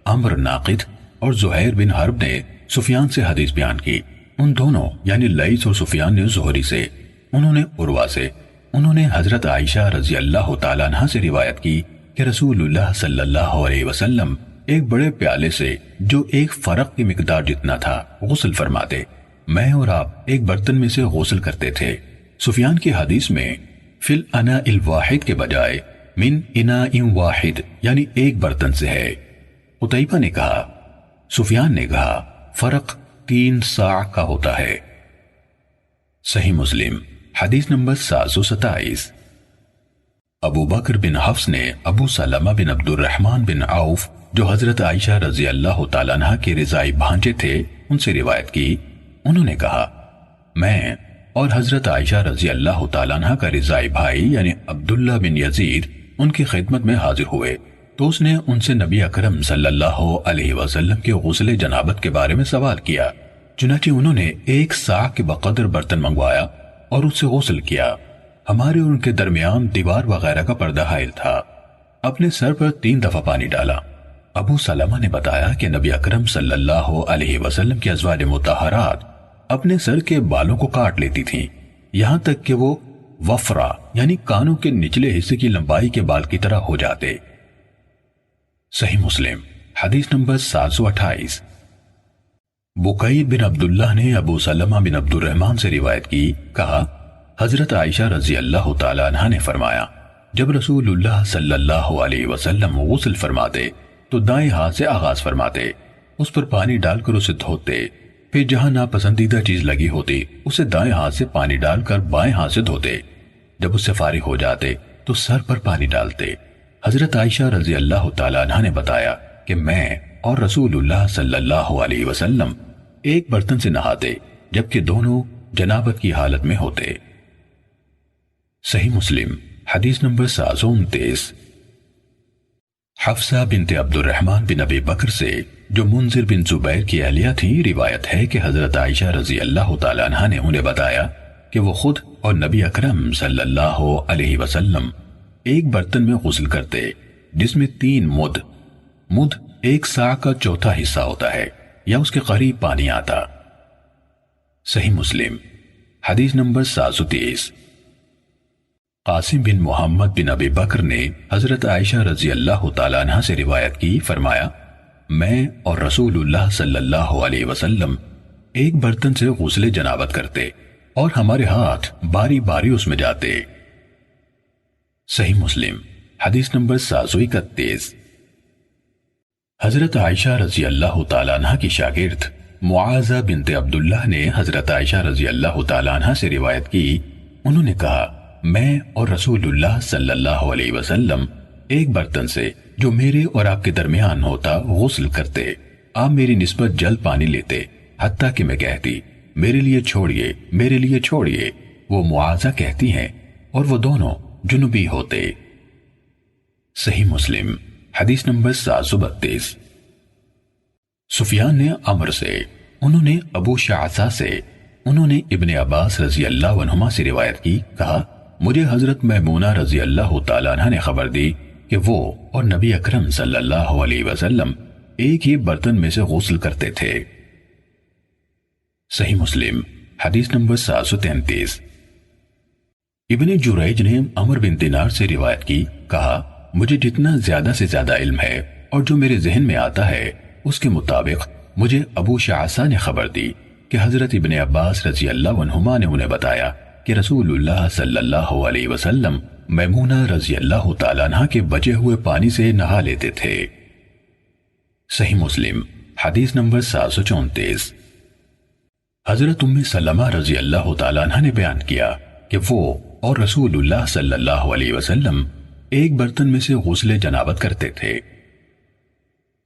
عمر ناقد اور زہیر بن حرب نے سفیان سے حدیث بیان کی۔ ان دونوں یعنی لیث اور سفیان نے زہری سے، انہوں نے عروہ سے، انہوں نے حضرت عائشہ رضی اللہ تعالیٰ عنہ سے روایت کی کہ رسول اللہ صلی اللہ علیہ وسلم ایک بڑے پیالے سے جو ایک فرق کی مقدار جتنا تھا غسل فرماتے، میں اور آپ ایک برتن میں سے غسل کرتے تھے۔ سفیان کی حدیث میں فی الاناء الواحد کے بجائے من اناء واحد یعنی ایک برتن سے ہے۔ قتیبہ نے کہا، سفیان نے کہا فرق 3 ساع کا ہوتا ہے۔ صحیح مسلم حدیث نمبر 727۔ ابو بکر بن حفص نے ابو سلمہ بن عبد الرحمن بن عوف جو حضرت عائشہ رضی اللہ تعالیٰ عنہ کے رضائی بھانجے تھے ان سے روایت کی، انہوں نے کہا میں اور حضرت عائشہ رضی اللہ تعالیٰ عنہ کا رضائی بھائی یعنی عبداللہ بن یزید ان کی خدمت میں حاضر ہوئے تو اس نے ان سے نبی اکرم صلی اللہ علیہ وسلم کے غسل جنابت کے بارے میں سوال کیا، چنانچہ انہوں نے 1 ساع کے بقدر برتن منگوایا اور اس سے غسل کیا۔ ہمارے اور ان کے درمیان دیوار وغیرہ کا پردہ حائل تھا۔ اپنے سر پر 3 دفعہ پانی ڈالا۔ ابو سلمہ نے بتایا کہ نبی اکرم صلی اللہ علیہ وسلم کی ازواج مطہرات اپنے سر کے بالوں کو کاٹ لیتی تھیں، یہاں تک کہ وہ وفرا یعنی کانوں کے نچلے حصے کی لمبائی کے بال کی طرح ہو جاتے۔ صحیح مسلم حدیث نمبر 728۔ بقیر بن عبداللہ نے ابو سلمہ بن عبد الرحمن سے روایت کی، کہا حضرت عائشہ رضی اللہ تعالی عنہا نے فرمایا جب رسول اللہ صلی اللہ علیہ وسلم غسل فرماتے تو دائیں ہاتھ سے آغاز فرماتے، اس پر پانی ڈال کر اسے دھوتے، پھر جہاں ناپسندیدہ چیز لگی ہوتی اسے دائیں ہاتھ سے پانی ڈال کر بائیں ہاتھ سے دھوتے، جب اس سے فارغ ہو جاتے تو سر پر پانی ڈالتے۔ حضرت عائشہ رضی اللہ تعالی عنہا نے بتایا کہ میں اور رسول اللہ صلی اللہ علیہ وسلم ایک برتن سے نہاتے جبکہ دونوں جنابت کی حالت میں ہوتے۔ صحیح مسلم حدیث نمبر 729۔ حفصہ بنت عبد الرحمن بن ابی بکر سے جو منذر بن زبیر کی اہلیہ تھی، روایت ہے کہ حضرت عائشہ رضی اللہ تعالی عنہا نے انہیں بتایا کہ وہ خود اور نبی اکرم صلی اللہ علیہ وسلم ایک برتن میں غسل کرتے جس میں 3 مد 1 سا کا چوتھا حصہ ہوتا ہے یا اس کے قریب پانی آتا۔ صحیح مسلم حدیث نمبر 730۔ قاسم بن محمد بن ابی بکر نے حضرت عائشہ رضی اللہ تعالیٰ عنہ سے روایت کی، فرمایا میں اور رسول اللہ صلی اللہ علیہ وسلم ایک برتن سے غسل جنابت کرتے اور ہمارے ہاتھ باری باری اس میں جاتے۔ صحیح مسلم حدیث نمبر 731۔ حضرت عائشہ رضی اللہ تعالیٰ عنہ کی شاگرد معاذہ بنت عبداللہ نے حضرت عائشہ رضی اللہ تعالیٰ عنہ سے روایت کی، انہوں نے کہا میں اور رسول اللہ صلی اللہ علیہ وسلم ایک برتن سے جو میرے اور آپ کے درمیان ہوتا غسل کرتے، آپ میری نسبت جل پانی لیتے حتیٰ کہ میں کہتی میرے لیے چھوڑیے میرے لیے چھوڑیے، وہ معاذہ کہتی ہیں اور وہ دونوں جنوبی ہوتے۔ صحیح مسلم حدیث نمبر 732۔ سفیان نے عمر سے، انہوں نے ابو شعثہ سے، انہوں نے ابن عباس رضی اللہ عنہما سے روایت کی، کہا مجھے حضرت میمونہ رضی اللہ تعالیٰ عنہ نے خبر دی کہ وہ اور نبی اکرم صلی اللہ علیہ وسلم ایک ہی برتن میں سے غسل کرتے تھے۔ صحیح مسلم حدیث نمبر 733۔ ابن جریج نے عمر بن دینار سے روایت کی، کہا مجھے جتنا زیادہ سے زیادہ علم ہے اور جو میرے ذہن میں آتا ہے اس کے مطابق مجھے ابو شعثہ نے خبر دی کہ حضرت ابن عباس رضی اللہ عنہما نے انہیں بتایا کہ رسول اللہ صلی اللہ علیہ وسلم میمونہ رضی اللہ تعالیٰ عنہ کے بچے ہوئے پانی سے نہا لیتے تھے۔ صحیح مسلم حدیث نمبر 734۔ حضرت ام سلمہ رضی اللہ تعالیٰ عنہ نے بیان کیا کہ وہ اور رسول اللہ صلی اللہ علیہ وسلم ایک برتن میں سے غسل جنابت کرتے تھے۔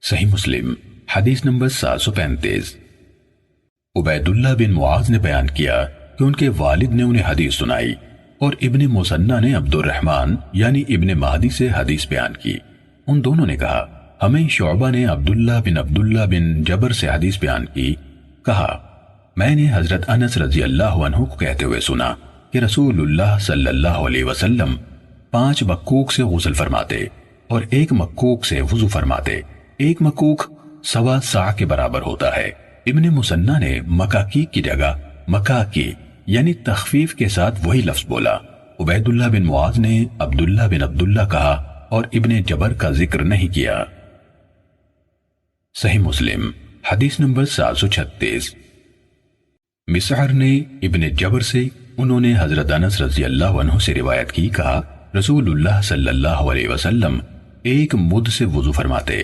صحیح مسلم حدیث نمبر 735۔ عبید اللہ بن معاذ نے بیان کیا کہ ان کے والد نے انہیں حدیث سنائی اور ابن مسنہ نے عبد الرحمن یعنی ابن مہدی سے حدیث بیان کی، ان دونوں نے کہا ہمیں شعبہ نے عبداللہ بن جبر سے حدیث بیان کی، کہا میں نے حضرت انس رضی اللہ عنہ کو کہتے ہوئے سنا کہ رسول اللہ صلی اللہ علیہ وسلم 5 مکوک سے غسل فرماتے اور 1 مکوک سے وضو فرماتے، 1 مکوک 1.25 سا کے برابر ہوتا ہے۔ ابن مسنہ نے مکاکی کی جگہ مکاکی یعنی تخفیف کے ساتھ وہی لفظ بولا۔ عبید اللہ بن معاذ نے عبداللہ بن عبداللہ کہا اور ابن جبر کا ذکر نہیں کیا۔ صحیح مسلم حدیث نمبر 736۔ مسعر نے ابن جبر سے، انہوں نے حضرت انس رضی اللہ عنہ سے روایت کی، کہا رسول اللہ صلی اللہ علیہ وسلم 1 مد سے وضو فرماتے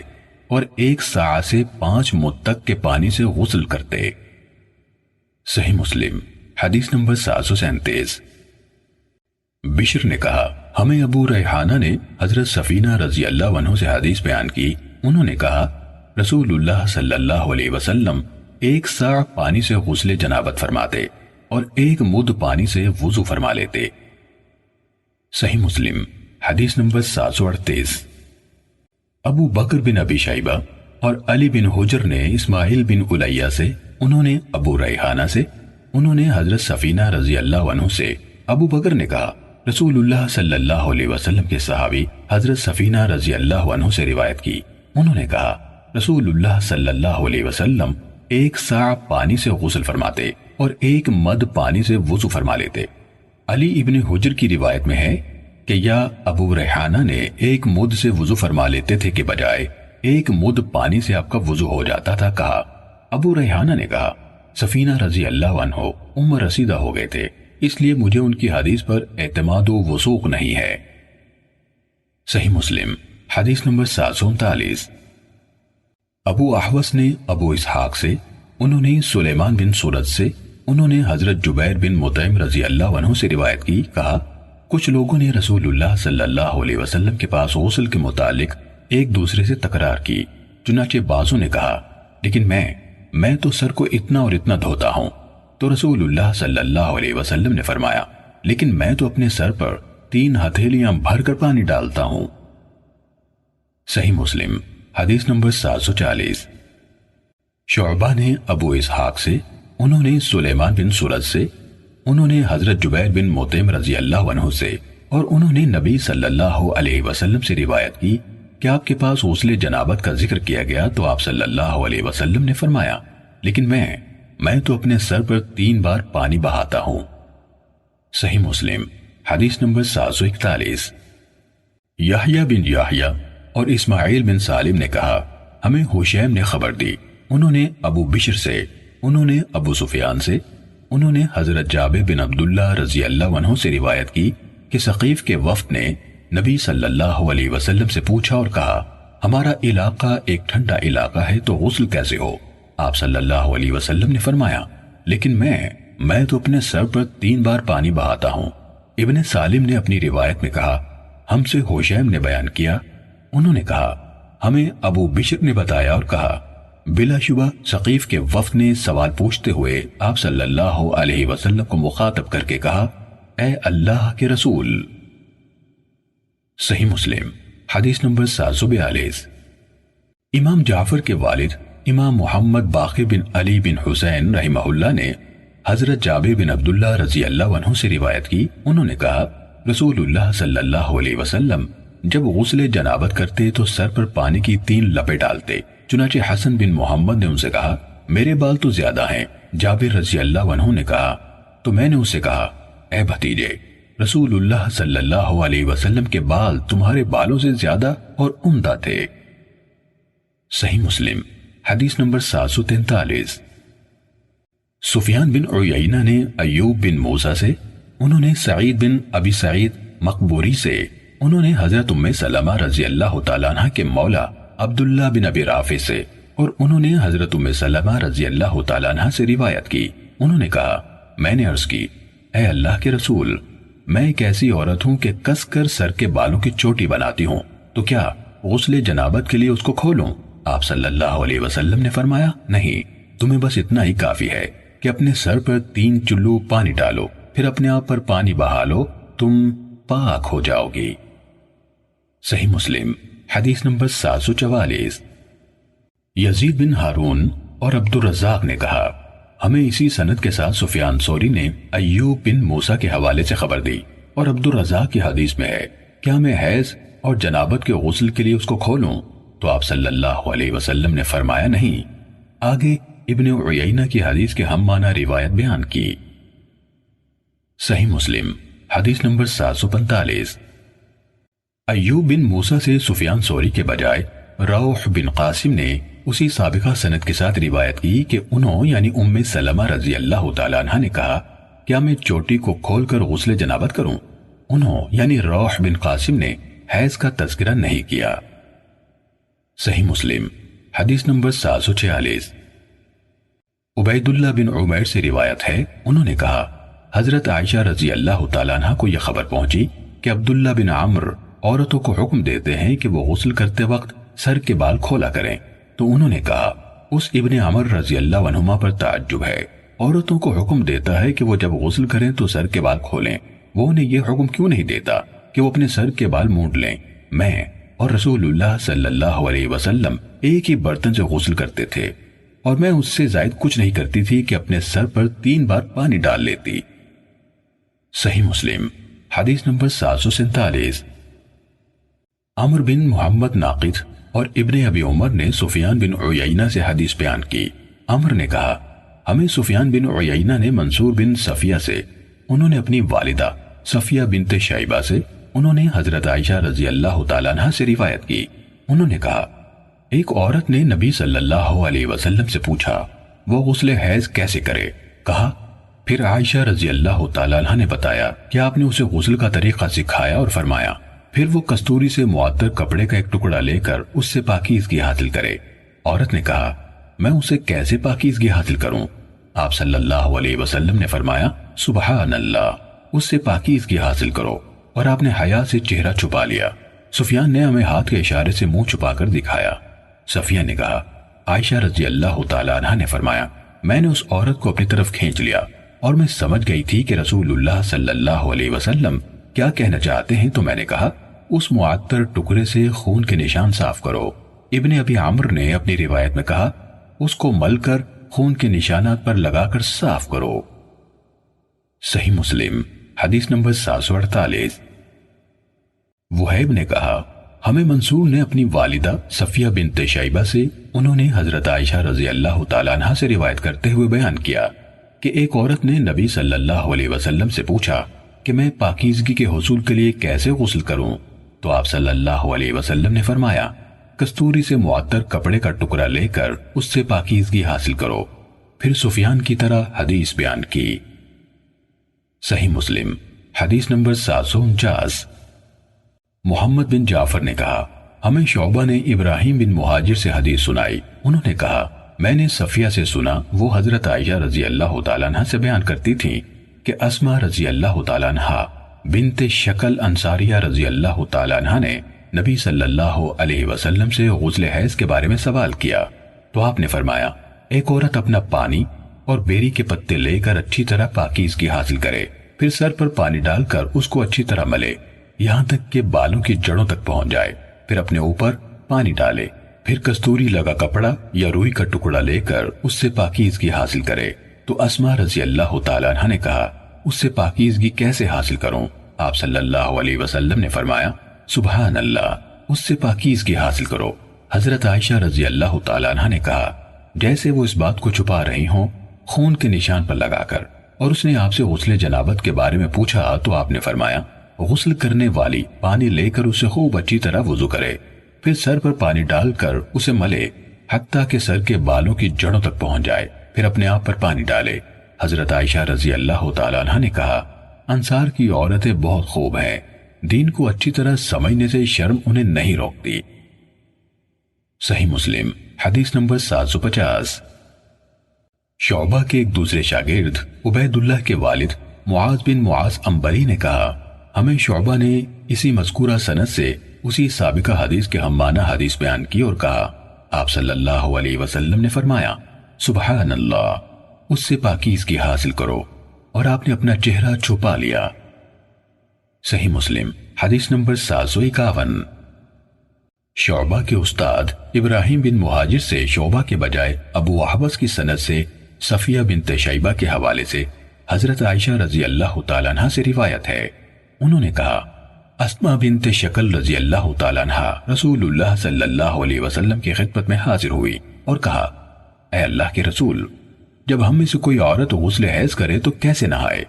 اور 1 سا سے 5 مد تک کے پانی سے غسل کرتے۔ صحیح مسلم حدیث نمبر 737۔ بشر نے کہا ہمیں ابو ریحانہ نے حضرت سفینہ رضی اللہ عنہ سے حدیث بیان کی، انہوں نے کہا رسول اللہ صلی اللہ علیہ وسلم 1 سا پانی سے غسل جنابت فرماتے اور 1 مد پانی سے وضو فرما لیتے۔ صحیح مسلم حدیث نمبر 738۔ ابو بکر بن ابی شیبہ اور علی بن حجر نے اسماعیل بن الیہ سے، انہوں نے ابو ریحانہ سے، انہوں نے حضرت سفینہ رضی اللہ عنہ سے، ابو بکر نے کہا رسول اللہ صلی اللہ علیہ وسلم کے صحابی حضرت سفینہ رضی اللہ عنہ سے روایت کی، انہوں نے کہا رسول اللہ صلی اللہ علیہ وسلم ایک ساع پانی سے غسل فرماتے اور ایک مد پانی سے وضو فرما لیتے۔ علی ابن حجر کی روایت میں ہے کہ یا ابو ریحانہ نے ایک مد سے وضو فرما لیتے تھے کہ بجائے ایک مد پانی سے آپ کا وضو ہو جاتا تھا۔ کہا ابو ریحانہ نے کہا سفینہ رضی اللہ عنہ عمر رسیدہ ہو گئے تھے، اس لیے مجھے ان کی حدیث پر اعتماد و وثوق نہیں ہے۔ صحیح مسلم حدیث نمبر 739۔ ابو احوص نے ابو اسحاق سے، انہوں نے سلیمان بن سورد سے، انہوں نے حضرت جبیر بن مطعم رضی اللہ عنہ سے روایت کی، کہا کچھ لوگوں نے رسول اللہ صلی اللہ علیہ وسلم کے پاس غسل کے متعلق ایک دوسرے سے تکرار کی، چنانچہ بعضوں نے کہا لیکن میں تو سر کو اتنا اور اتنا دھوتا ہوں، تو رسول اللہ صلی اللہ علیہ وسلم نے فرمایا لیکن میں تو اپنے سر پر 3 ہتھیلیاں بھر کر پانی ڈالتا ہوں۔ صحیح مسلم حدیث نمبر 740۔ شعبہ نے ابو اسحاق سے، انہوں نے سلیمان بن سورد سے، انہوں نے حضرت جبیر بن مطعم رضی اللہ عنہ سے اور انہوں نے نبی صلی اللہ علیہ وسلم سے روایت کی کہ آپ کے پاس غسل جنابت کا ذکر کیا گیا تو آپ صلی اللہ علیہ وسلم نے فرمایا لیکن میں تو اپنے سر پر 3 بار پانی بہاتا ہوں۔ صحیح مسلم حدیث نمبر 741۔ یحییٰ بن یحییٰ اور اسماعیل بن سالم نے کہا ہمیں حشیم نے خبر دی، انہوں نے ابو بشر سے، انہوں نے ابو سفیان سے، انہوں نے حضرت جابر بن عبداللہ رضی اللہ عنہ سے روایت کی کہ ثقیف کے وفد نے نبی صلی اللہ علیہ وسلم سے پوچھا اور کہا ہمارا علاقہ ایک ٹھنڈا علاقہ ہے تو غسل کیسے ہو؟ آپ صلی اللہ علیہ وسلم نے فرمایا لیکن میں تو اپنے سر پر 3 بار پانی بہاتا ہوں۔ ابن سالم نے اپنی روایت میں کہا ہم سے حشیم نے بیان کیا، انہوں نے کہا ہمیں ابو بشر نے بتایا اور کہا بلا شبہ ثقیف کے وفد نے سوال پوچھتے ہوئے آپ صلی اللہ علیہ وسلم کو مخاطب کر کے کہا اے اللہ کے رسول۔ صحیح مسلم حدیث نمبر 742۔ امام جعفر کے والد امام محمد باقر بن علی بن حسین رحمہ اللہ نے حضرت جابر بن عبداللہ رضی اللہ عنہ سے روایت کی، انہوں نے کہا رسول اللہ صلی اللہ علیہ وسلم جب غسل جنابت کرتے تو سر پر پانی کی 3 لپیں ڈالتے، چنانچہ حسن بن محمد نے ان سے کہا میرے بال تو زیادہ ہیں۔ جابر رضی اللہ عنہ نے کہا تو میں نے اس سے کہا اے بھتیجے، رسول اللہ صلی اللہ علیہ وسلم کے بال تمہارے بالوں سے زیادہ اور عمدہ تھے۔ صحیح مسلم حدیث نمبر 743۔ سفیان بن عیینہ نے ایوب بن موسیٰ سے، انہوں نے سعید بن ابی سعید مقبوری سے، انہوں نے حضرت ام سلمہ رضی اللہ تعالیٰ عنہ کے مولا عبداللہ بن ابی رافع سے اور انہوں نے حضرت ام سلمہ رضی اللہ تعالیٰ عنہ سے روایت کی، انہوں نے کہا میں نے عرض کی اے اللہ کے رسول، میں ایک ایسی عورت ہوں کہ کس کر سر کے بالوں کی چوٹی بناتی ہوں، تو کیا غسل جنابت کے لیے اس کو کھولوں؟ آپ صلی اللہ علیہ وسلم نے فرمایا نہیں، تمہیں بس اتنا ہی کافی ہے کہ اپنے سر پر 3 چلو پانی ڈالو، پھر اپنے آپ پر پانی بہا لو، تم پاک ہو جاؤ گی۔ صحیح مسلم حدیث نمبر 744۔ یزید بن ہارون اور عبد الرزاق نے کہا ہمیں اسی سند کے ساتھ سفیان ثوری نے ایوب بن موسیٰ کے حوالے سے خبر دی، اور عبد الرزاق کی حدیث میں ہے کیا میں حیض اور جنابت کے غسل کے لیے اس کو کھولوں؟ تو آپ صلی اللہ علیہ وسلم نے فرمایا نہیں۔ آگے ابن عیینہ کی حدیث کے ہم معنی روایت بیان کی۔ صحیح مسلم حدیث نمبر 745۔ ایوب بن موسیٰ سے سفیان ثوری کے بجائے روح بن قاسم نے اسی سابقہ سند کے ساتھ روایت کی کہ انہوں یعنی ام سلمہ رضی اللہ تعالیٰ عنہ نے کہا کیا میں چوٹی کو کھول کر غسل جنابت کروں؟ انہوں یعنی روح بن قاسم نے حیض کا تذکرہ نہیں کیا۔ صحیح مسلم حدیث نمبر 746۔ عبید اللہ بن عمیر سے روایت ہے، انہوں نے کہا حضرت عائشہ رضی اللہ تعالیٰ عنہ کو یہ خبر پہنچی کہ عبداللہ بن عمرو عورتوں کو حکم دیتے ہیں کہ وہ غسل کرتے وقت سر کے بال کھولا کریں، تو انہوں نے کہا اس ابن عمر رضی اللہ عنہما پر تعجب ہے، عورتوں کو حکم دیتا ہے کہ وہ جب غسل کریں تو سر کے بال کھولیں، وہ انہیں یہ حکم کیوں نہیں دیتا کہ وہ اپنے سر کے بال مونڈ لیں؟ میں اور رسول اللہ صلی اللہ علیہ وسلم ایک ہی برتن سے غسل کرتے تھے، اور میں اس سے زائد کچھ نہیں کرتی تھی کہ اپنے سر پر 3 بار پانی ڈال لیتی۔ صحیح مسلم حدیث نمبر 747۔ عمر بن محمد ناقد اور ابن ابی عمر نے سفیان بن عیینہ سے حدیث بیان کی۔ عمر نے کہا ہمیں سفیان بن عیینہ نے منصور بن صفیہ سے، انہوں نے اپنی والدہ صفیہ بنت شیبہ سے، انہوں نے حضرت عائشہ رضی اللہ تعالیٰ عنہ سے روایت کی۔ انہوں نے کہا ایک عورت نے نبی صلی اللہ علیہ وسلم سے پوچھا وہ غسل حیض کیسے کرے؟ کہا پھر عائشہ رضی اللہ تعالیٰ عنہ نے بتایا کہ آپ نے اسے غسل کا طریقہ سکھایا اور فرمایا پھر وہ کستوری سے معطر کپڑے کا ایک ٹکڑا لے کر اس سے پاکیزگی حاصل کرے۔ عورت نے کہا میں اسے کیسے پاکیزگی حاصل کروں؟ آپ صلی اللہ علیہ وسلم نے فرمایا سبحان اللہ، اس سے پاکیزگی حاصل کرو، اور آپ نے حیا سے چہرہ چھپا لیا۔ سفیان نے ہمیں ہاتھ کے اشارے سے منہ چھپا کر دکھایا۔ صفیہ نے کہا عائشہ رضی اللہ تعالیٰ عنہ نے فرمایا میں نے اس عورت کو اپنی طرف کھینچ لیا اور میں سمجھ گئی تھی کہ رسول اللہ صلی اللہ علیہ وسلم کیا کہنا چاہتے ہیں، تو میں نے کہا اس معطر ٹکڑے سے خون کے نشان صاف کرو۔ ابن ابی عمر نے اپنی روایت میں کہا اس کو مل کر خون کے نشانات پر لگا کر صاف کرو۔ صحیح مسلم حدیث نمبر 748۔ وہیب نے کہا ہمیں منصور نے اپنی والدہ صفیہ بنت شیبہ سے، انہوں نے حضرت عائشہ رضی اللہ تعالیٰ عنہ سے روایت کرتے ہوئے بیان کیا کہ ایک عورت نے نبی صلی اللہ علیہ وسلم سے پوچھا کہ میں پاکیزگی کے حصول کے لیے کیسے غسل کروں؟ تو آپ صلی اللہ علیہ وسلم نے فرمایا کستوری سے معطر کپڑے کا ٹکڑا لے کر اس سے پاکیزگی حاصل کرو، پھر سفیان کی طرح حدیث بیان کی۔ صحیح مسلم حدیث نمبر 749۔ محمد بن جعفر نے کہا ہمیں شعبہ نے ابراہیم بن مہاجر سے حدیث سنائی، انہوں نے کہا میں نے صفیہ سے سنا وہ حضرت عائشہ رضی اللہ تعالیٰ عنہ سے بیان کرتی تھی کہ اسماء رضی اللہ تعالیٰ عنہ بنت شکل انصاریہ رضی اللہ تعالیٰ عنہ نے نبی صلی اللہ علیہ وسلم سے غسل حیض کے بارے میں سوال کیا، تو آپ نے فرمایا ایک عورت اپنا پانی اور بیری کے پتے لے کر اچھی طرح پاکیزگی حاصل کرے، پھر سر پر پانی ڈال کر اس کو اچھی طرح ملے یہاں تک کہ بالوں کی جڑوں تک پہنچ جائے، پھر اپنے اوپر پانی ڈالے، پھر کستوری لگا کپڑا یا روئی کا ٹکڑا لے کر اس سے پاکیزگی حاصل کرے۔ تو اسماء رضی اللہ تعالیٰ عنہ نے کہا اس سے پاکیزگی کیسے حاصل کروں؟ آپ صلی اللہ علیہ وسلم نے فرمایا سبحان اللہ، اس سے پاکیزگی حاصل کرو۔ حضرت عائشہ رضی اللہ تعالیٰ عنہ نے کہا جیسے وہ اس بات کو چھپا رہی ہوں خون کے نشان پر لگا کر، اور اس نے آپ سے غسل جنابت کے بارے میں پوچھا تو آپ نے فرمایا غسل کرنے والی پانی لے کر اسے خوب اچھی طرح وضو کرے، پھر سر پر پانی ڈال کر اسے ملے حتیٰ کہ سر کے بالوں کی جڑوں تک پہنچ جائے، پھر اپنے آپ پر پانی ڈالے۔ حضرت عائشہ رضی اللہ تعالیٰ عنہ نے کہا انصار کی عورتیں بہت خوب ہیں، دین کو اچھی طرح سمجھنے سے شرم انہیں نہیں روکتی۔ صحیح مسلم حدیث نمبر 750۔ شعبہ کے ایک دوسرے شاگرد عبید اللہ کے والد معاذ بن معاذ عنبری نے کہا ہمیں شعبہ نے اسی مذکورہ سند سے اسی سابقہ حدیث کے ہم معنی حدیث بیان کی اور کہا آپ صلی اللہ علیہ وسلم نے فرمایا سبحان اللہ، اس سے پاکیزگی حاصل کرو، اور آپ نے اپنا چہرہ چھپا لیا۔ صحیح مسلم حدیث نمبر 751۔ شعبہ کے استاد ابراہیم بن مہاجر سے شعبہ کے بجائے ابو احوص کی سند سے صفیہ بنت شیبہ کے حوالے سے حضرت عائشہ رضی اللہ تعالیٰ عنہ سے روایت ہے، انہوں نے کہا اسماء بنت شکل رضی اللہ تعالیٰ عنہ رسول اللہ صلی اللہ علیہ وسلم کی خدمت میں حاضر ہوئی اور کہا اے اللہ کے رسول، جب ہم میں سے کوئی عورت غسل حیض کرے تو کیسے نہائے؟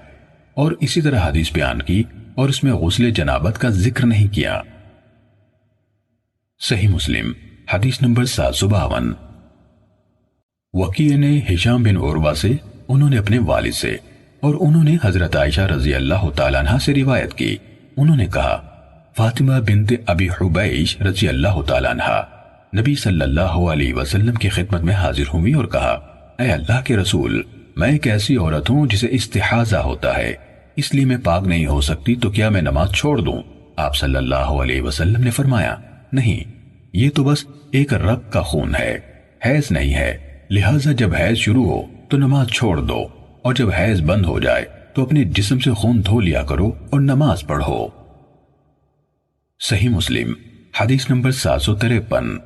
اور اسی طرح حدیث بیان کی اور اس میں غسل جنابت کا ذکر نہیں کیا۔ صحیح مسلم حدیث نمبر 752۔ وکیع نے ہشام بن عروہ سے، انہوں نے اپنے والد سے، اور انہوں نے حضرت عائشہ رضی اللہ تعالیٰ عنہ سے روایت کی، انہوں نے کہا فاطمہ بنت ابی حبیش رضی اللہ تعالیٰ عنہ نبی صلی اللہ علیہ وسلم کی خدمت میں حاضر ہوئی اور کہا اے اللہ کے رسول، میں ایک ایسی عورت ہوں جسے استحاضہ ہوتا ہے، اس لیے میں پاک نہیں ہو سکتی، تو کیا میں نماز چھوڑ دوں؟ آپ صلی اللہ علیہ وسلم نے فرمایا نہیں، یہ تو بس ایک رگ کا خون ہے، حیض نہیں ہے، لہٰذا جب حیض شروع ہو تو نماز چھوڑ دو، اور جب حیض بند ہو جائے تو اپنے جسم سے خون دھو لیا کرو اور نماز پڑھو۔ صحیح مسلم حدیث نمبر 753۔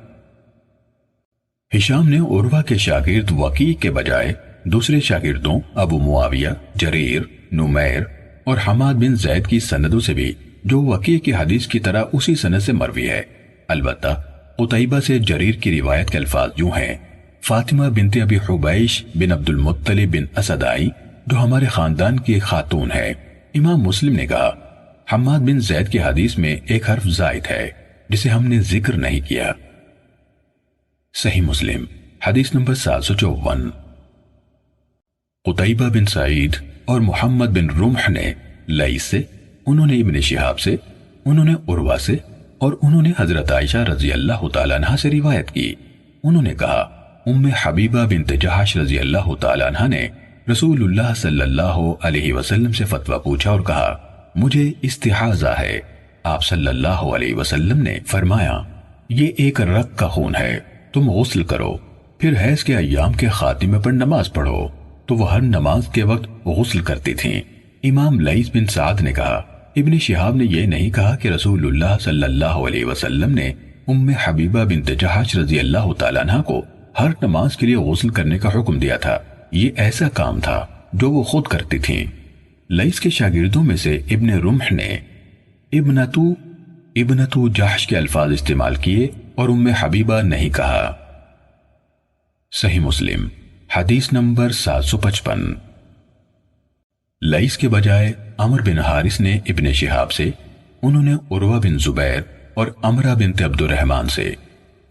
ہشام نے عروہ کے شاگرد وکیع کے بجائے دوسرے شاگردوں ابو معاویہ، جریر، نمیر، اور حماد بن زید کی سندوں سے بھی جو وکیع کی حدیث کی طرح اسی سند سے مروی ہے۔ البتہ قتیبہ سے جریر کی روایت کے الفاظ یوں ہیں: فاطمہ بنت ابی حبیش بن عبد المطلب بن اسد آئی، جو ہمارے خاندان کی ایک خاتون ہے۔ امام مسلم نے کہا، حماد بن زید کی حدیث میں ایک حرف زائد ہے جسے ہم نے ذکر نہیں کیا۔ صحیح مسلم حدیث نمبر 754۔ قتیبہ بن سعید اور محمد بن رمح نے لیث سے، انہوں نے ابن شہاب سے، انہوں نے عروہ سے، اور انہوں نے حضرت عائشہ رضی اللہ تعالیٰ عنہ سے روایت کی۔ انہوں نے کہا، ام حبیبہ بنت جہش رضی اللہ تعالیٰ عنہ نے رسول اللہ صلی اللہ علیہ وسلم سے فتویٰ پوچھا اور کہا، مجھے استحاضہ ہے۔ آپ صلی اللہ علیہ وسلم نے فرمایا، یہ ایک رگ کا خون ہے، تم غسل کرو، پھر حیض کے ایام کے خاتمے پر نماز پڑھو۔ تو وہ ہر نماز کے وقت غسل کرتی تھیں۔ امام لیث بن سعد نے کہا، ابن شہاب نے یہ نہیں کہا کہ رسول اللہ صلی اللہ علیہ وسلم نے ام حبیبہ بنت جہش رضی اللہ تعالیٰ عنہ کو ہر نماز کے لیے غسل کرنے کا حکم دیا تھا، یہ ایسا کام تھا جو وہ خود کرتی تھیں۔ لیث کے شاگردوں میں سے ابن رمح نے ابنتو جہش کے الفاظ استعمال کیے اور ام حبیبہ نہیں کہا۔ صحیح مسلم حدیث نمبر 755۔ لیث کے بجائے عمر بن حارث نے ابن شہاب سے، انہوں نے عروہ بن زبیر اور امرہ بنت عبد الرحمن سے،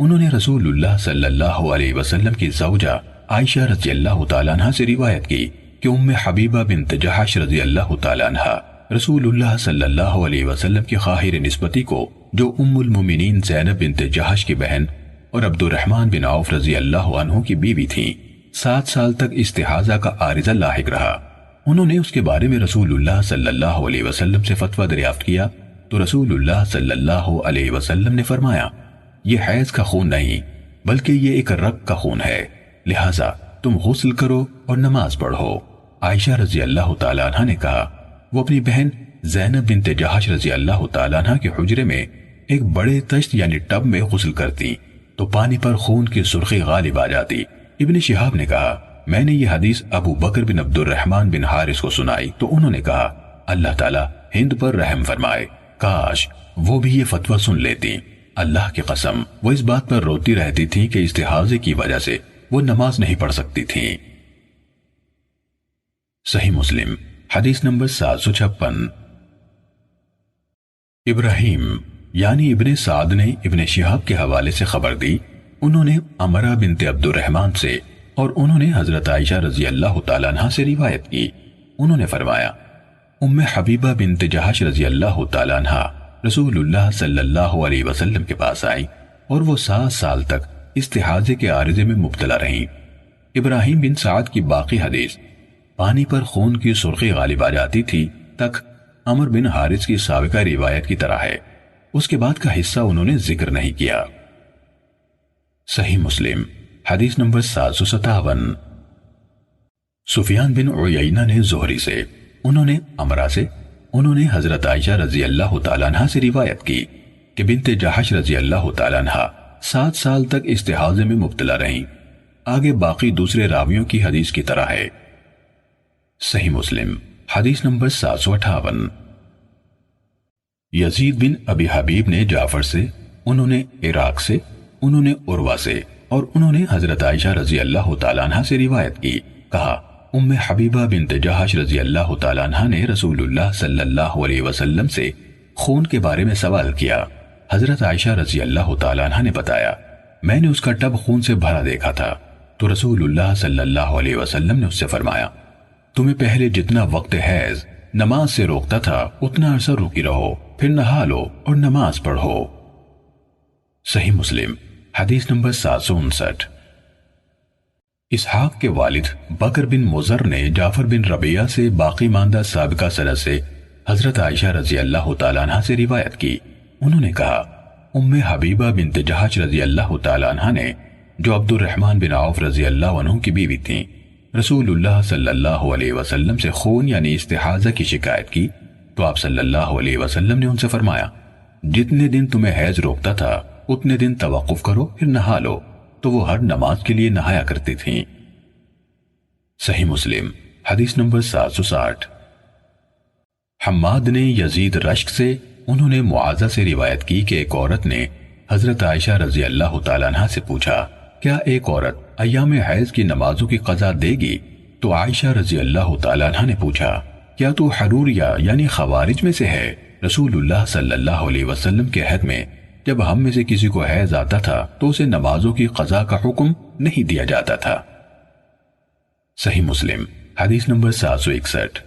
انہوں نے رسول اللہ صلی اللہ علیہ وسلم کی زوجہ عائشہ رضی اللہ تعالیٰ عنہ سے روایت کی کہ ام حبیبہ بنت جہش رضی اللہ تعالیٰ عنہ رسول اللہ صلی اللہ علیہ وسلم کی خواہر نسبتی کو، جو ام المومنین زینب بنت جہش کی بہن اور عبد الرحمن بن عوف رضی اللہ عنہ کی بیوی تھیں، 7 سال تک استحاضہ کا عارضہ لاحق رہا۔ انہوں نے اس کے بارے میں رسول اللہ صلی اللہ علیہ وسلم سے فتویٰ دریافت کیا تو رسول اللہ صلی اللہ علیہ وسلم نے فرمایا، یہ حیض کا خون نہیں بلکہ یہ ایک رگ کا خون ہے، لہٰذا تم غسل کرو اور نماز پڑھو۔ عائشہ رضی اللہ تعالیٰ عنہ نے کہا، وہ اپنی بہن زینب بنت جہش رضی اللہ تعالیٰ عنہ کے حجرے میں ایک بڑے تشت یعنی ٹب میں غسل کرتی تو پانی پر خون کی سرخی غالب آ جاتی۔ ابن شہاب نے کہا، میں نے یہ حدیث ابو بکر بن عبد الرحمن بن حارث کو سنائی تو انہوں نے کہا، اللہ تعالیٰ ہند پر رحم فرمائے، کاش وہ بھی یہ فتویٰ سن لیتی۔ اللہ کی قسم وہ اس بات پر روتی رہتی تھی کہ استحاضے کی وجہ سے وہ نماز نہیں پڑھ سکتی تھی۔ صحیح مسلم حدیث نمبر 756۔ ابراہیم یعنی ابن سعد نے ابن شہاب کے حوالے سے خبر دی، انہوں نے امرہ بنت عبد الرحمن سے اور انہوں نے حضرت عائشہ رضی اللہ تعالیٰ عنہ سے روایت کی، انہوں نے فرمایا، ام حبیبہ بنت جہش رضی اللہ تعالیٰ عنہ رسول اللہ صلی اللہ علیہ وسلم کے پاس آئی اور وہ 7 سال تک استحاضے کے عارضے میں مبتلا رہیں۔ ابراہیم بن سعد کی باقی حدیث پانی پر خون کی سرخی غالب آ جاتی تھی تک عمر بن حارث کی سابقہ روایت کی طرح ہے، اس کے بعد کا حصہ انہوں نے ذکر نہیں کیا۔ صحیح مسلم حدیث نمبر 757۔ سفیان بن عیینہ نے زہری سے، انہوں نے امرہ سے، انہوں نے حضرت عائشہ رضی اللہ تعالیٰ عنہ سے روایت کی کہ بنت جہش رضی اللہ تعالیٰ عنہ 7 سال تک استحاضے میں مبتلا رہیں۔ آگے باقی دوسرے راویوں کی حدیث کی طرح ہے۔ صحیح مسلم حدیث نمبر 758۔ یزید بن ابی حبیب نے جعفر سے، انہوں نے عراق سے، انہوں نے عروہ سے اور انہوں نے حضرت عائشہ رضی اللہ تعالیٰ عنہ سے روایت کی، کہا، ام حبیبہ بنت جہش رضی اللہ تعالیٰ عنہ نے رسول اللہ صلی اللہ علیہ وسلم سے خون کے بارے میں سوال کیا۔ حضرت عائشہ رضی اللہ تعالیٰ عنہ نے بتایا، میں نے اس کا ٹب خون سے بھرا دیکھا تھا تو رسول اللہ صلی اللہ علیہ وسلم نے اس سے فرمایا، تمہیں پہلے جتنا وقت حیض نماز سے روکتا تھا اتنا عرصہ روکی رہو، پھر نہا لو اور نماز پڑھو۔ صحیح مسلم حدیث نمبر 759۔ اسحاق کے والد بکر بن مضر نے جعفر بن ربیعہ سے باقی ماندہ سابقہ سند سے حضرت عائشہ رضی اللہ تعالیٰ عنہ سے روایت کی، انہوں نے کہا، ام حبیبہ بنت جہش رضی اللہ تعالیٰ عنہ نے، جو عبد الرحمن بن عوف رضی اللہ عنہ کی بیوی تھیں، رسول اللہ صلی اللہ علیہ وسلم سے خون یعنی استحاضہ کی شکایت کی تو آپ صلی اللہ علیہ وسلم نے ان سے فرمایا، جتنے دن تمہیں حیض روکتا تھا اتنے دن توقف کرو پھر نہا لو، تو وہ ہر نماز کے لیے نہایا کرتی تھیں۔ صحیح مسلم حدیث نمبر 760۔ حماد نے یزید رشک سے، انہوں نے معاذہ سے روایت کی کہ ایک عورت نے حضرت عائشہ رضی اللہ تعالیٰ عنہ سے پوچھا، کیا ایک عورت ایام حیض کی نمازوں کی قضا دے گی؟ تو عائشہ رضی اللہ تعالیٰ عنہ نے پوچھا، کیا تو حروریہ یعنی خوارج میں سے ہے؟ رسول اللہ صلی اللہ علیہ وسلم کے عہد میں جب ہم میں سے کسی کو حیض آتا تھا تو اسے نمازوں کی قضا کا حکم نہیں دیا جاتا تھا۔ صحیح مسلم حدیث نمبر 761۔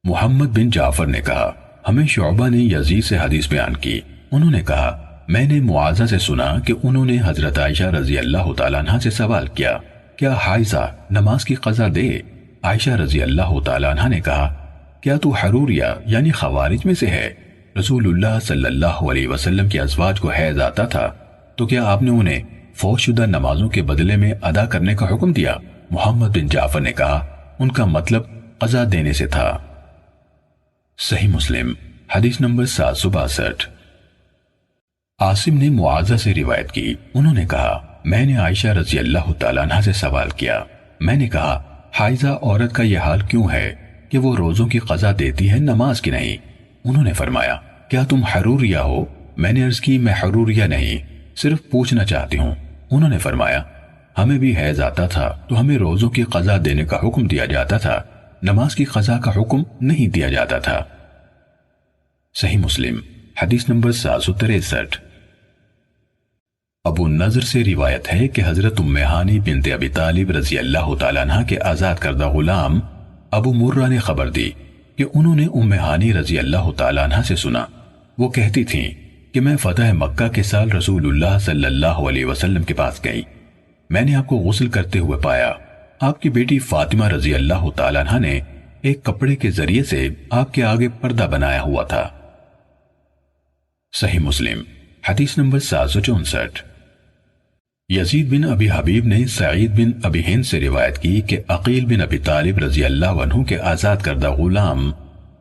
محمد بن جعفر نے کہا، ہمیں شعبہ نے یزید سے حدیث بیان کی، انہوں نے کہا میں نے معاذہ سے سنا کہ انہوں نے حضرت عائشہ رضی اللہ تعالیٰ عنہ سے سوال کیا، کیا حائضہ نماز کی قضا دے؟ عائشہ رضی اللہ تعالیٰ عنہ نے کہا، کیا تو حروریہ یعنی خوارج میں سے ہے؟ رسول اللہ صلی اللہ علیہ وسلم کے ازواج کو حیض آتا تھا تو کیا آپ نے انہیں فوت شدہ نمازوں کے بدلے میں ادا کرنے کا حکم دیا؟ محمد بن جعفر نے کہا، ان کا مطلب قضا دینے سے تھا۔ صحیح مسلم حدیث نمبر 762۔ عاصم نے معاذہ سے روایت کی، انہوں نے کہا میں نے عائشہ رضی اللہ تعالیٰ عنہ سے سوال کیا، میں نے کہا حائضہ عورت کا یہ حال کیوں ہے کہ وہ روزوں کی قضا دیتی ہے نماز کی نہیں؟ انہوں نے فرمایا، کیا تم حروریہ ہو؟ میں نے عرض کی میں حروریہ نہیں، صرف پوچھنا چاہتی ہوں۔ انہوں نے فرمایا، ہمیں بھی حیض آتا تھا تو ہمیں روزوں کی قضا دینے کا حکم دیا جاتا تھا، نماز کی قضا کا حکم نہیں دیا جاتا تھا۔ صحیح مسلم حدیث نمبر 763۔ ابو نضر سے روایت ہے کہ حضرت ام ہانی بنت ابی طالب رضی اللہ تعالیٰ عنہ کے آزاد کردہ غلام ابو مرہ نے خبر دی کہ انہوں نے ام ہانی رضی اللہ تعالیٰ عنہ سے سنا، وہ کہتی تھیں کہ میں فتح مکہ کے سال رسول اللہ صلی اللہ علیہ وسلم کے پاس گئی، میں نے آپ کو غسل کرتے ہوئے پایا، آپ کی بیٹی فاطمہ رضی اللہ تعالیٰ عنہ نے ایک کپڑے کے ذریعے سے آپ کے آگے پردہ بنایا ہوا تھا۔ صحیح مسلم حدیث نمبر 764۔ یزید بن ابی حبیب نے سعید بن ابی ہند سے روایت کی کہ عقیل بن ابی طالب رضی اللہ عنہ کے آزاد کردہ غلام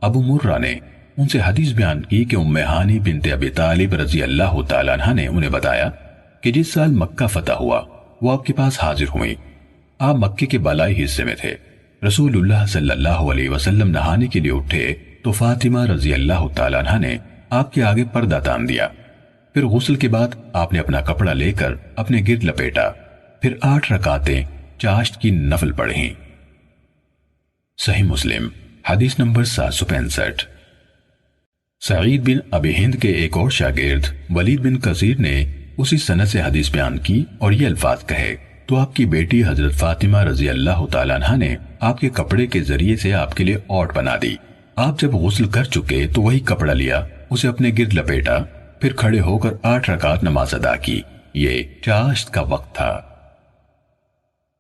ابو مرہ نے ان سے حدیث بیان کی کہ ام ہانی بنت ابی طالب رضی اللہ تعالیٰ عنہ نے انہیں بتایا کہ جس سال مکہ فتح ہوا وہ آپ کے پاس حاضر ہوئی، آپ مکے کے بالائی حصے میں تھے، رسول اللہ صلی اللہ علیہ وسلم نہانے کے لیے اٹھے تو فاطمہ رضی اللہ تعالیٰ عنہ نے آپ کے آگے پردہ تان دیا، پھر غسل کے بعد آپ نے اپنا کپڑا لے کر اپنے گرد لپیٹا، پھر 8 رکعتیں چاشت کی نفل پڑھیں۔ صحیح مسلم حدیث نمبر 765۔ سعید بن ابی ہند کے ایک اور شاگرد ولید بن کثیر نے اسی سند سے حدیث بیان کی اور یہ الفاظ کہے تو آپ کی بیٹی حضرت فاطمہ رضی اللہ تعالیٰ عنہ نے آپ کے کپڑے کے ذریعے سے آپ کے لیے اوٹ بنا دی، آپ جب غسل کر چکے تو وہی کپڑا لیا، اسے اپنے گرد لپیٹا، پھر کھڑے ہو کر 8 رکعت نماز ادا کی، یہ چاشت کا وقت تھا۔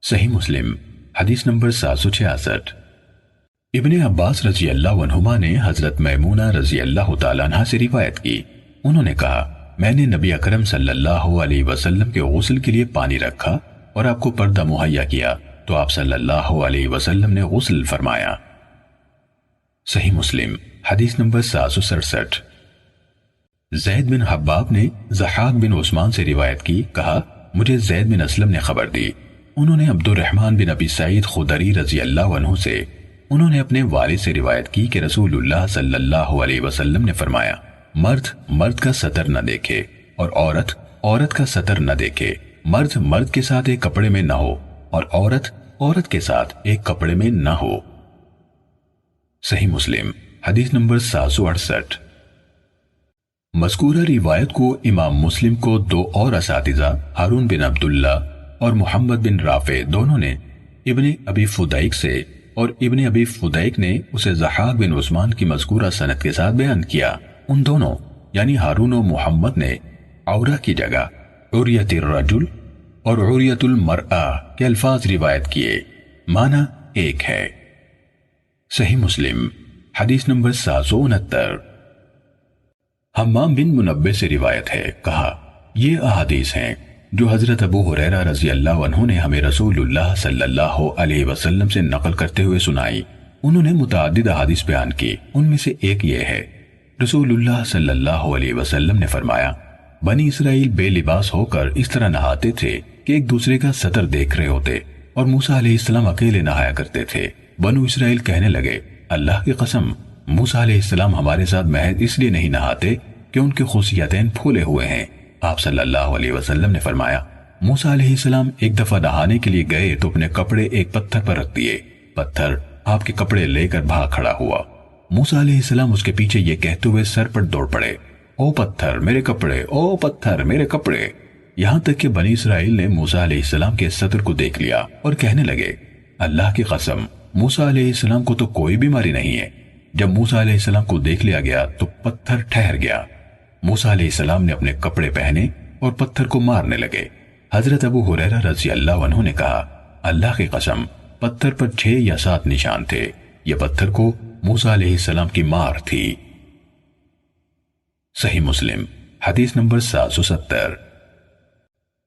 صحیح مسلم حدیث نمبر 766۔ ابن عباس رضی اللہ عنہما نے حضرت میمونہ رضی اللہ تعالیٰ عنہ سے روایت کی، انہوں نے کہا میں نے نبی اکرم صلی اللہ علیہ وسلم کے غسل کے لیے پانی رکھا اور آپ کو پردہ مہیا کیا تو آپ صلی اللہ علیہ وسلم نے غسل فرمایا۔ صحیح مسلم حدیث نمبر 767۔ زید بن حباب نے ضحاک بن عثمان سے روایت کی، کہا مجھے زید بن اسلم نے خبر دی، انہوں نے عبد الرحمن بن ابی سعید خدری رضی اللہ عنہ سے، انہوں نے اپنے والد سے روایت کی کہ رسول اللہ صلی اللہ علیہ وسلم نے فرمایا مرد مرد کا سطر نہ دیکھے اور عورت عورت کا سطر نہ دیکھے، مرد مرد کے ساتھ ایک کپڑے میں نہ ہو اور عورت عورت کے ساتھ ایک کپڑے میں نہ ہو۔ صحیح مسلم حدیث نمبر 768۔ مذکورہ روایت کو امام مسلم کو 2 اور اساتذہ ہارون بن عبداللہ اور محمد بن رافع دونوں نے ابن ابی فدیک سے اور ابن ابی فدیک نے اسے ضحاک بن عثمان کی مذکورہ سند کے ساتھ بیان کیا، ان دونوں یعنی ہارون و محمد نے عورہ کی جگہ عریت الرجل اور عریت المرأہ کے الفاظ روایت کیے، معنی ایک ہے۔ صحیح مسلم حدیث نمبر 769۔ حمام بن منبہ سے روایت ہے، کہا یہ احادیث ہیں جو حضرت ابو ہریرہ رضی اللہ عنہ نے ہمیں رسول اللہ صلی اللہ علیہ وسلم سے نقل کرتے ہوئے سنائی، انہوں نے متعدد احادیث بیان کی، ان میں سے ایک یہ ہے رسول اللہ صلی اللہ علیہ وسلم نے فرمایا بنی اسرائیل بے لباس ہو کر اس طرح نہاتے تھے کہ ایک دوسرے کا سطر دیکھ رہے ہوتے، اور موسیٰ علیہ السلام اکیلے نہایا کرتے تھے، بنو اسرائیل کہنے لگے اللہ کی قسم موسیٰ علیہ السلام ہمارے ساتھ محض اس لیے نہیں نہاتے کہ ان کے خصیتین پھولے ہوئے ہیں۔ آپ صلی اللہ علیہ وسلم نے فرمایا، موسیٰ علیہ السلام ایک دفعہ نہانے کے لیے گئے تو اپنے کپڑے ایک پتھر پر رکھ دیے۔ پتھر آپ کے کپڑے لے کر بھاگ کھڑا ہوا۔ موسیٰ علیہ السلام اس کے پیچھے یہ کہتے ہوئے سر پر دوڑ پڑے، او پتھر میرے کپڑے، او پتھر میرے کپڑے، یہاں تک کہ بنی اسرائیل نے موسیٰ علیہ السلام کے سطر کو دیکھ لیا اور کہنے لگے، اللہ کی قسم موسیٰ علیہ السلام کو تو کوئی بیماری نہیں ہے۔ جب موسیٰ علیہ السلام کو دیکھ لیا گیا تو پتھر ٹھہر گیا۔ موسیٰ علیہ السلام نے اپنے کپڑے پہنے اور پتھر کو مارنے لگے۔ حضرت ابو ہریرہ رضی اللہ عنہ نے کہا، اللہ کی قسم پتھر پر 6 یا 7 نشان تھے، یہ پتھر کو موسیٰ علیہ السلام کی مار تھی۔ صحیح مسلم حدیث نمبر 770۔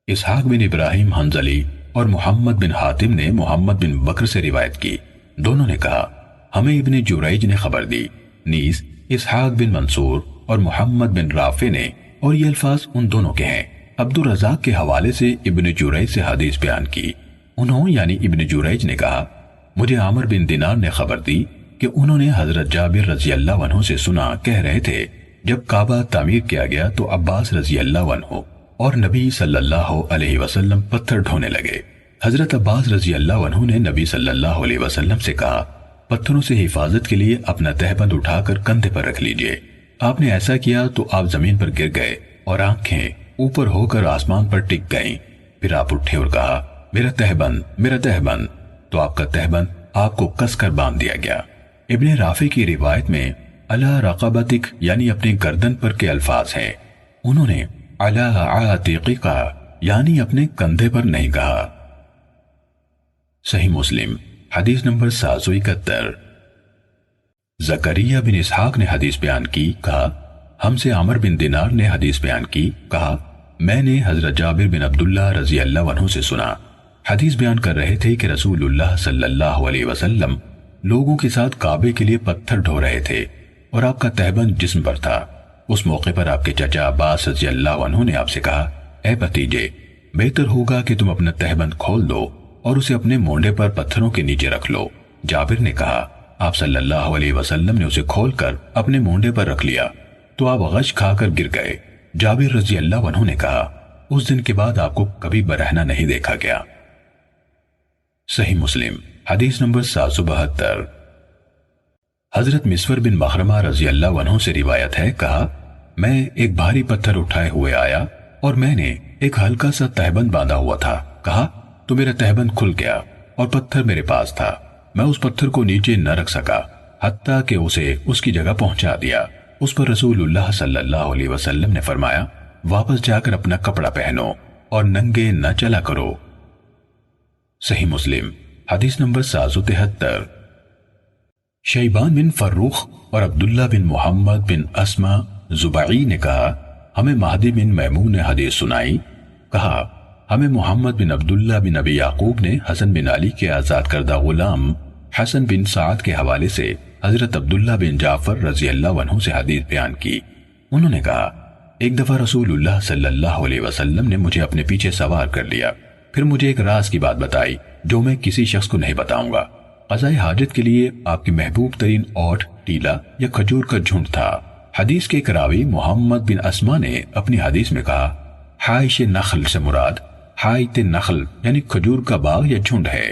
اسحاق بن ابراہیم حنظلی اور محمد بن حاتم نے محمد بن بکر سے روایت کی، دونوں نے کہا ہمیں ابن جریج نے خبر دی، نیز اسحاق بن منصور اور محمد بن رافع نے، اور یہ الفاظ ان دونوں کے ہیں۔ عبد الرزاق کے حوالے سے ابن جریج سے حدیث بیان کی، انہوں یعنی ابن جریج نے کہا مجھے عامر بن دینار نے خبر دی کہ انہوں نے حضرت جابر رضی اللہ عنہ سے سنا، کہہ رہے تھے جب کعبہ تعمیر کیا گیا تو عباس رضی اللہ عنہ اور نبی صلی اللہ علیہ وسلم پتھر ڈھونے لگے۔ حضرت عباس رضی اللہ عنہ نے نبی صلی اللہ علیہ وسلم سے کہا پتھروں سے حفاظت کے لیے اپنا تہبند اٹھا کر کندھے پر رکھ لیجئے۔ آپ نے ایسا کیا تو آپ زمین پر گر گئے اور آنکھیں اوپر ہو کر آسمان پر ٹک گئیں۔ پھر آپ اٹھے اور کہا میرا تہبند، میرا تہبند، تو آپ کا تہبند آپ کو کس کر باندھ دیا گیا۔ ابن رافع کی روایت میں علی رقبتک یعنی اپنی گردن پر کے الفاظ ہیں، انہوں نے علی عاتقک یعنی اپنے کندھے پر نہیں کہا۔ صحیح مسلم حدیث نمبر 771۔ زکریا بن اسحاق نے حدیث بیان کی، کہا ہم سے عمر بن دینار نے حدیث بیان کی، کہا میں نے حضرت جابر بن عبداللہ رضی اللہ عنہ سے سنا، حدیث بیان کر رہے تھے کہ رسول اللہ صلی اللہ علیہ وسلم لوگوں کے ساتھ کعبے کے لیے پتھر ڈھو رہے تھے اور آپ کا تہبند جسم پر تھا۔ اس موقع پر آپ کے چچا عباس رضی اللہ عنہ نے آپ سے کہا اے بھتیجے، بہتر ہوگا کہ تم اپنا تہبند کھول دو اور اسے اپنے مونڈے پر پتھروں کے نیچے رکھ لو۔ جابر نے کہا آپ صلی اللہ علیہ وسلم نے اسے کھول کر اپنے مونڈے پر رکھ لیا تو آپ غش کھا کر گر گئے۔ جابر رضی اللہ عنہ نے کہا اس دن کے بعد آپ کو کبھی برہنہ نہیں دیکھا گیا۔ صحیح مسلم حدیث نمبر 772۔ حضرت مسور بن مخرمہ رضی اللہ عنہ سے روایت ہے، کہا میں ایک بھاری پتھر اٹھائے ہوئے آیا اور میں نے ایک ہلکا سا تہبند باندھا ہوا تھا، کہا تو میرا تہبند کھل گیا اور پتھر میرے پاس تھا، میں اس پتھر کو نیچے نہ رکھ سکا حتیٰ کہ اسے اس کی جگہ پہنچا دیا۔ اس پر رسول اللہ صلی اللہ علیہ وسلم نے فرمایا واپس جا کر اپنا کپڑا پہنو اور ننگے نہ چلا کرو۔ صحیح مسلم حدیث نمبر 773۔ شیبان بن فروخ اور عبداللہ بن محمد بن اسما زبعی نے کہا ہمیں مہدی بن میمون نے حدیث سنائی، کہا ہمیں محمد بن عبداللہ بن ابی یعقوب نے حسن بن علی کے آزاد کردہ غلام حسن بن سعد کے حوالے سے حضرت عبداللہ بن جعفر رضی اللہ عنہ سے حدیث بیان کی۔ انہوں نے کہا ایک دفعہ رسول اللہ صلی اللہ علیہ وسلم نے مجھے اپنے پیچھے سوار کر لیا، پھر مجھے ایک راز کی بات بتائی جو میں کسی شخص کو نہیں بتاؤں گا۔ قضاء حاجت کے لیے آپ کی محبوب ترین اوٹ، ٹیلا یا کھجور کا جھنڈ تھا۔ حدیث کے ایک راوی محمد بن اسما نے اپنی حدیث میں کہا حائش نخل سے مراد حائط نخل یعنی کھجور کا باغ یا جھنڈ ہے۔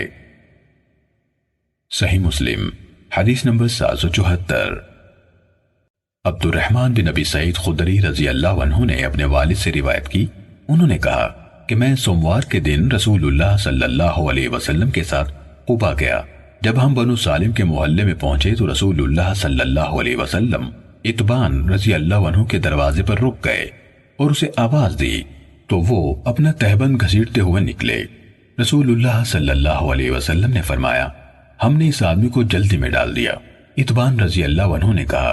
صحیح مسلم حدیث نمبر 774۔ عبد الرحمن بن ابی سعید خدری رضی اللہ عنہ نے اپنے والد سے روایت کی، انہوں نے کہا کہ میں سوموار کے دن رسول اللہ صلی اللہ علیہ وسلم کے ساتھ قباء گیا۔ جب ہم بنو سالم کے محلے میں پہنچے تو رسول اللہ صلی اللہ علیہ وسلم اتبان رضی اللہ عنہ کے دروازے پر رک گئے اور اسے آواز دی تو وہ اپنا تہبند گھسیٹتے ہوئے نکلے۔ رسول اللہ صلی اللہ علیہ وسلم نے فرمایا ہم نے اس آدمی کو جلدی میں ڈال دیا۔ اتبان رضی اللہ عنہ نے کہا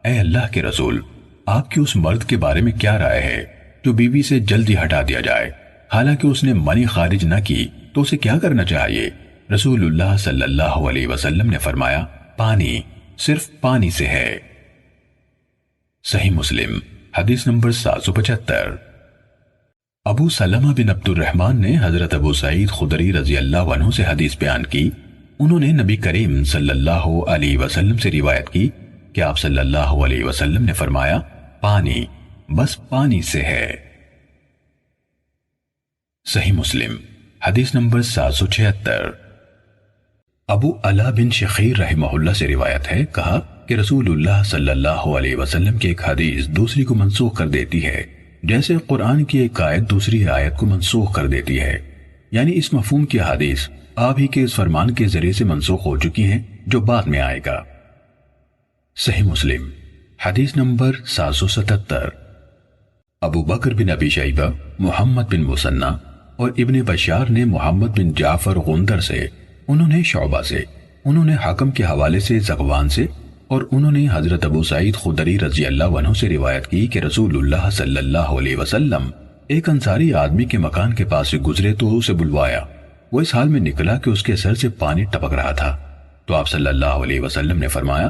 اے اللہ کے رسول، آپ کی اس مرد کے بارے میں کیا رائے ہے جو بیوی سے جلدی ہٹا دیا جائے، حالانکہ اس نے منی خارج نہ کی تو اسے کیا کرنا چاہیے؟ رسول اللہ صلی اللہ علیہ وسلم نے فرمایا پانی، صرف پانی سے ہے۔ صحیح مسلم حدیث نمبر 775۔ ابو سلمہ بن عبد الرحمن نے حضرت ابو سعید خدری رضی اللہ عنہ سے حدیث بیان کی، انہوں نے نبی کریم صلی اللہ علیہ وسلم سے روایت کی کہ آپ صلی اللہ علیہ وسلم نے فرمایا پانی بس پانی سے ہے۔ صحیح مسلم حدیث نمبر 776۔ ابو علا بن شخیر رحمہ اللہ سے روایت ہے، کہا کہ رسول اللہ صلی اللہ علیہ وسلم کی ایک حدیث دوسری کو منسوخ کر دیتی ہے، جیسے قرآن کی ایک آیت دوسری آیت کو منسوخ کر دیتی ہے، یعنی اس مفہوم کی حدیث آپ ہی کے اس فرمان کے ذریعے سے منسوخ ہو چکی ہیں جو بعد میں آئے گا۔ صحیح مسلم حدیث نمبر 777۔ ابو بکر بن ابی شیبہ، محمد بن مثنی اور ابن بشار نے محمد بن جعفر غندر سے، انہوں نے شعبہ سے، انہوں نے حاکم کے حوالے سے زغوان سے، اور انہوں نے حضرت ابو سعید خدری رضی اللہ عنہ سے روایت کی کہ رسول اللہ صلی اللہ علیہ وسلم ایک انصاری آدمی کے مکان کے پاس سے گزرے تو اسے بلوایا۔ وہ اس حال میں نکلا کہ اس کے سر سے پانی ٹپک رہا تھا، تو آپ صلی اللہ علیہ وسلم نے فرمایا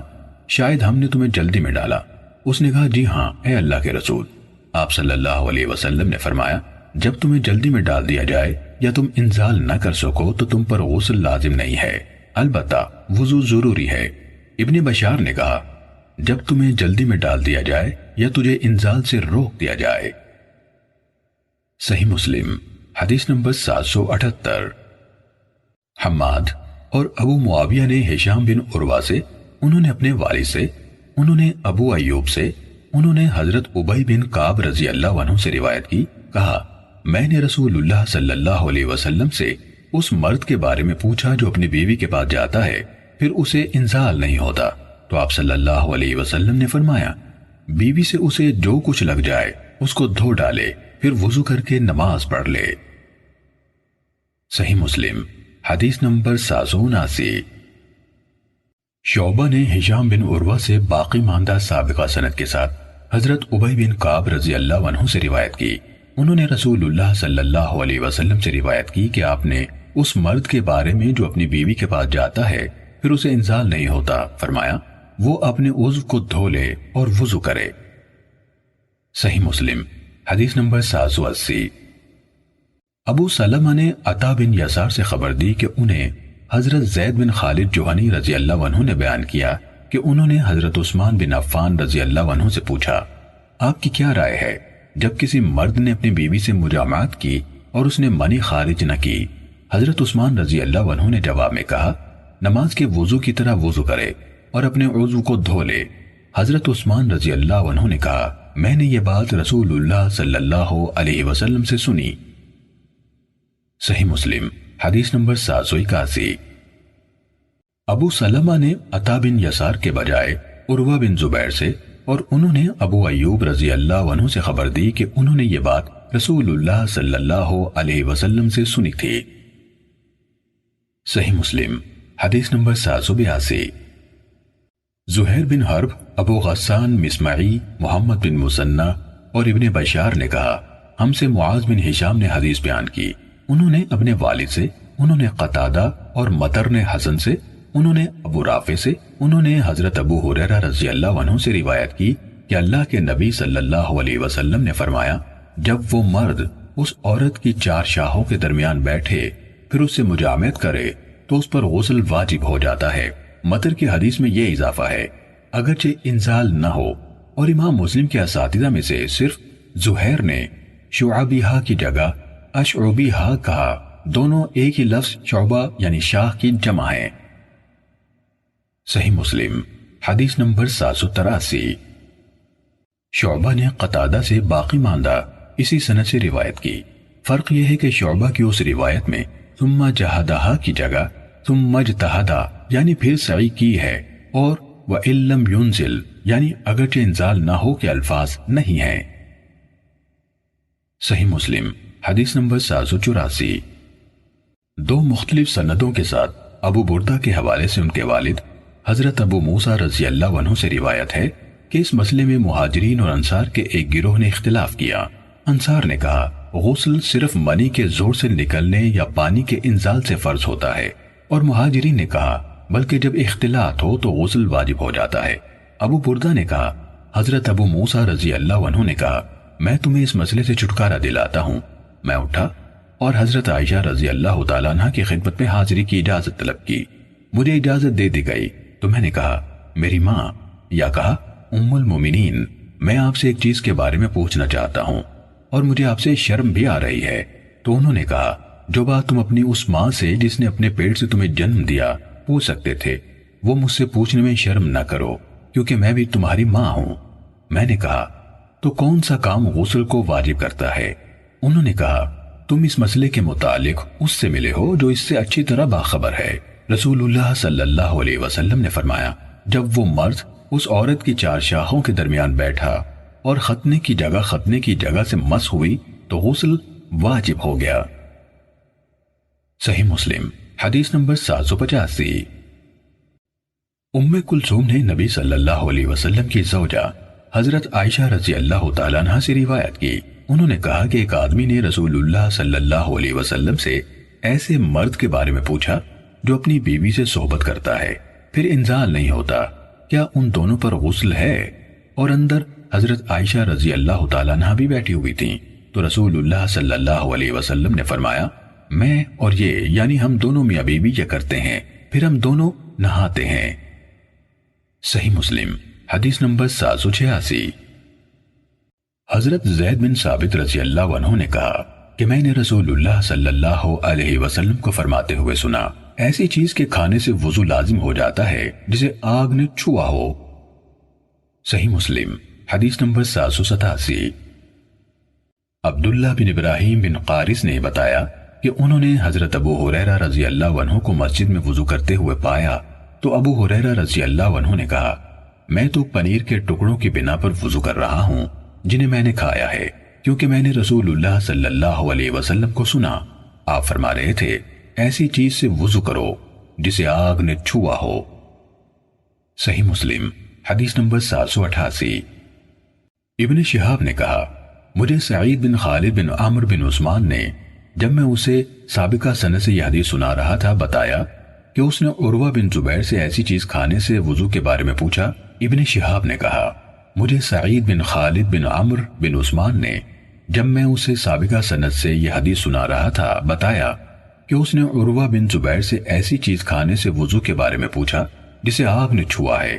شاید ہم نے تمہیں جلدی میں ڈالا۔ اس نے کہا جی ہاں اے اللہ کے رسول۔ آپ صلی اللہ علیہ وسلم نے فرمایا جب تمہیں جلدی میں ڈال دیا جائے یا تم انزال نہ کر سکو تو تم پر غسل لازم نہیں ہے، البتہ وضو ضروری ہے۔ ابن بشار نے کہا جب تمہیں جلدی میں ڈال دیا جائے یا تجھے انزال سے روک دیا جائے۔ صحیح مسلم حدیث نمبر 778۔ حماد اور ابو معاویہ نے ہشام بن عروہ سے، انہوں نے اپنے والد سے، انہوں نے ابو ایوب سے، انہوں نے حضرت ابی بن کعب رضی اللہ عنہ سے روایت کی، کہا میں نے رسول اللہ صلی اللہ علیہ وسلم سے اس مرد کے بارے میں پوچھا جو اپنی بیوی کے پاس جاتا ہے پھر اسے انزال نہیں ہوتا، تو آپ صلی اللہ علیہ وسلم نے فرمایا بیوی سے اسے جو کچھ لگ جائے اس کو دھو ڈالے، پھر وضو کر کے نماز پڑھ لے۔ صحیح مسلم حدیث نمبر 779۔ شعبہ نے ہشام بن عروہ سے باقی ماندہ سابقہ سند کے ساتھ حضرت ابی بن کعب رضی اللہ عنہ سے روایت کی، انہوں نے رسول اللہ صلی اللہ علیہ وسلم سے روایت کی کہ آپ نے اس مرد کے بارے میں جو اپنی بیوی کے پاس جاتا ہے پھر اسے انزال نہیں ہوتا، فرمایا وہ اپنے عضو کو دھو لے اور وضو کرے۔ صحیح مسلم حدیث نمبر 780۔ ابو سلمہ نے عطا بن یسار سے خبر دی کہ انہیں حضرت زید بن خالد جوہنی رضی اللہ عنہ نے بیان کیا کہ انہوں نے حضرت عثمان بن عفان رضی اللہ عنہ سے پوچھا آپ کی کیا رائے ہے جب کسی مرد نے اپنی بیوی سے مجامعت کی اور اس نے منی خارج نہ کی؟ حضرت عثمان رضی اللہ عنہ نے جواب میں کہا نماز کے وضو کی طرح وضو کرے اور اپنے عضو کو دھو لے۔ حضرت عثمان رضی اللہ عنہ نے کہا میں نے یہ بات رسول اللہ صلی اللہ علیہ وسلم سے سنی۔ صحیح مسلم حدیث نمبر 781۔ ابو سلمہ نے عطا بن یسار کے بجائے عروہ بن زبیر سے اور انہوں نے ابو ایوب رضی اللہ عنہ سے خبر دی کہ انہوں نے یہ بات رسول اللہ صلی اللہ علیہ وسلم سے سنی تھی۔ صحیح مسلم حدیث نمبر 782۔ زہیر بن حرب، ابو غسان مسمعی، محمد بن مثنی اور ابن بشار نے کہا ہم سے معاذ بن ہشام نے حدیث بیان کی، انہوں نے اپنے والد سے، انہوں نے قتادہ اور مطر نے حسن سے، انہوں نے ابو رافع سے، انہوں نے حضرت ابو ہریرہ رضی اللہ عنہ سے روایت کی کہ اللہ کے نبی صلی اللہ علیہ وسلم نے فرمایا جب وہ مرد اس عورت کی 4 شاہوں کے درمیان بیٹھے پھر اس سے مجامعت کرے تو اس پر غسل واجب ہو جاتا ہے۔ مطر کی حدیث میں یہ اضافہ ہے اگرچہ انزال نہ ہو، اور امام مسلم کے اساتذہ میں سے صرف زہیر نے شعبیہ کی جگہ اشعبیہ کہا، دونوں ایک ہی لفظ شعبہ یعنی شاہ کی جمع ہے۔ صحیح مسلم حدیث نمبر 783۔ شعبہ نے قتادہ سے باقی ماندہ اسی سند سے روایت کی، فرق یہ ہے کہ شعبہ کی اس روایت میں ثم جہدہا کی جگہ ثم اجتہدا یعنی پھر سعی کی ہے، اور وَإِن لَّمْ يُنزِلْ یعنی اگرچہ انزال نہ ہو کے الفاظ نہیں ہیں۔ صحیح مسلم حدیث نمبر 784۔ 2 مختلف سندوں کے ساتھ ابو بردہ کے حوالے سے ان کے والد حضرت ابو موسیٰ رضی اللہ عنہ سے روایت ہے کہ اس مسئلے میں مہاجرین اور انصار کے ایک گروہ نے اختلاف کیا۔ انصار نے کہا غسل صرف منی کے زور سے نکلنے یا پانی کے انزال سے فرض ہوتا ہے، اور مہاجرین نے کہا بلکہ جب اختلاط ہو تو غسل واجب ہو جاتا ہے۔ ابو بردہ نے کہا حضرت ابو موسیٰ رضی اللہ عنہ نے کہا میں تمہیں اس مسئلے سے چھٹکارا دلاتا ہوں۔ میں اٹھا اور حضرت عائشہ رضی اللہ تعالیٰ عنہ کی خدمت میں حاضری کی اجازت طلب کی، مجھے اجازت دے دی گئی تو میں نے کہا میری ماں یا کہا ام المومنین میں آپ سے ایک چیز کے بارے میں پوچھنا چاہتا ہوں اور مجھے آپ سے شرم بھی آ رہی ہے۔ تو انہوں نے کہا جو بات تم اپنی اس ماں سے جس نے اپنے پیٹ سے تمہیں جنم دیا پوچھ سکتے تھے وہ مجھ سے پوچھنے میں شرم نہ کرو کیونکہ میں بھی تمہاری ماں ہوں۔ میں نے کہا تو کون سا کام غسل کو واجب کرتا ہے؟ انہوں نے کہا تم اس مسئلے کے متعلق اس سے ملے ہو جو اس سے اچھی طرح باخبر ہے۔ رسول اللہ صلی اللہ علیہ وسلم نے فرمایا جب وہ مرد اس عورت کی چار شاخوں کے درمیان بیٹھا اور ختنے کی جگہ سے مس ہوئی تو غسل واجب ہو گیا۔ صحیح مسلم حدیث نمبر 785۔ ام کلثوم نے نبی صلی اللہ علیہ وسلم کی زوجہ حضرت عائشہ رضی اللہ تعالیٰ عنہ سے روایت کی، انہوں نے کہا کہ ایک آدمی نے رسول اللہ صلی اللہ علیہ وسلم سے ایسے مرد کے بارے میں پوچھا جو اپنی بیوی سے صحبت کرتا ہے پھر انزال نہیں ہوتا، کیا ان دونوں پر غسل ہے؟ اور اندر حضرت عائشہ رضی اللہ تعالیٰ عنہ بھی بیٹھی ہوئی تھیں، تو رسول اللہ صلی اللہ علیہ وسلم نے فرمایا میں اور یہ یعنی ہم دونوں میاں بیوی یہ کرتے ہیں پھر ہم دونوں نہاتے ہیں۔ صحیح مسلم حدیث نمبر 786۔ حضرت زید بن ثابت رضی اللہ عنہ نے کہا کہ میں نے رسول اللہ صلی اللہ علیہ وسلم کو فرماتے ہوئے سنا ایسی چیز کے کھانے سے وضو لازم ہو جاتا ہے جسے آگ نے چھوا ہو۔ صحیح مسلم حدیث نمبر 787۔ عبداللہ بن ابراہیم بن قارث نے بتایا کہ انہوں نے حضرت ابو ہریرہ رضی اللہ عنہ کو مسجد میں وضو کرتے ہوئے پایا تو ابو ہریرہ رضی اللہ عنہ نے کہا میں تو پنیر کے ٹکڑوں کی بنا پر وضو کر رہا ہوں جنہیں میں نے کھایا ہے کیونکہ میں نے رسول اللہ صلی اللہ علیہ وسلم کو سنا آپ فرما رہے تھے ایسی چیز سے وضو کرو جسے آگ نے چھوا ہو۔ صحیح مسلم حدیث نمبر 788۔ ابن شہاب نے کہا مجھے سعید بن خالد بن عمرو بن عثمان نے جب میں اسے سابقہ سند سے یہ حدیث سنا رہا تھا بتایا کہ اس نے عروہ بن زبیر سے ایسی چیز کھانے سے وضو کے بارے میں پوچھا۔ ابن شہاب نے کہا مجھے سعید بن خالد بن عمرو بن عثمان نے جب میں اسے سابقہ سند سے یہ حدیث سنا رہا تھا بتایا کہ اس نے عروہ بن زبیر سے ایسی چیز کھانے سے وضو کے بارے میں پوچھا جسے آگ نے چھوا ہے،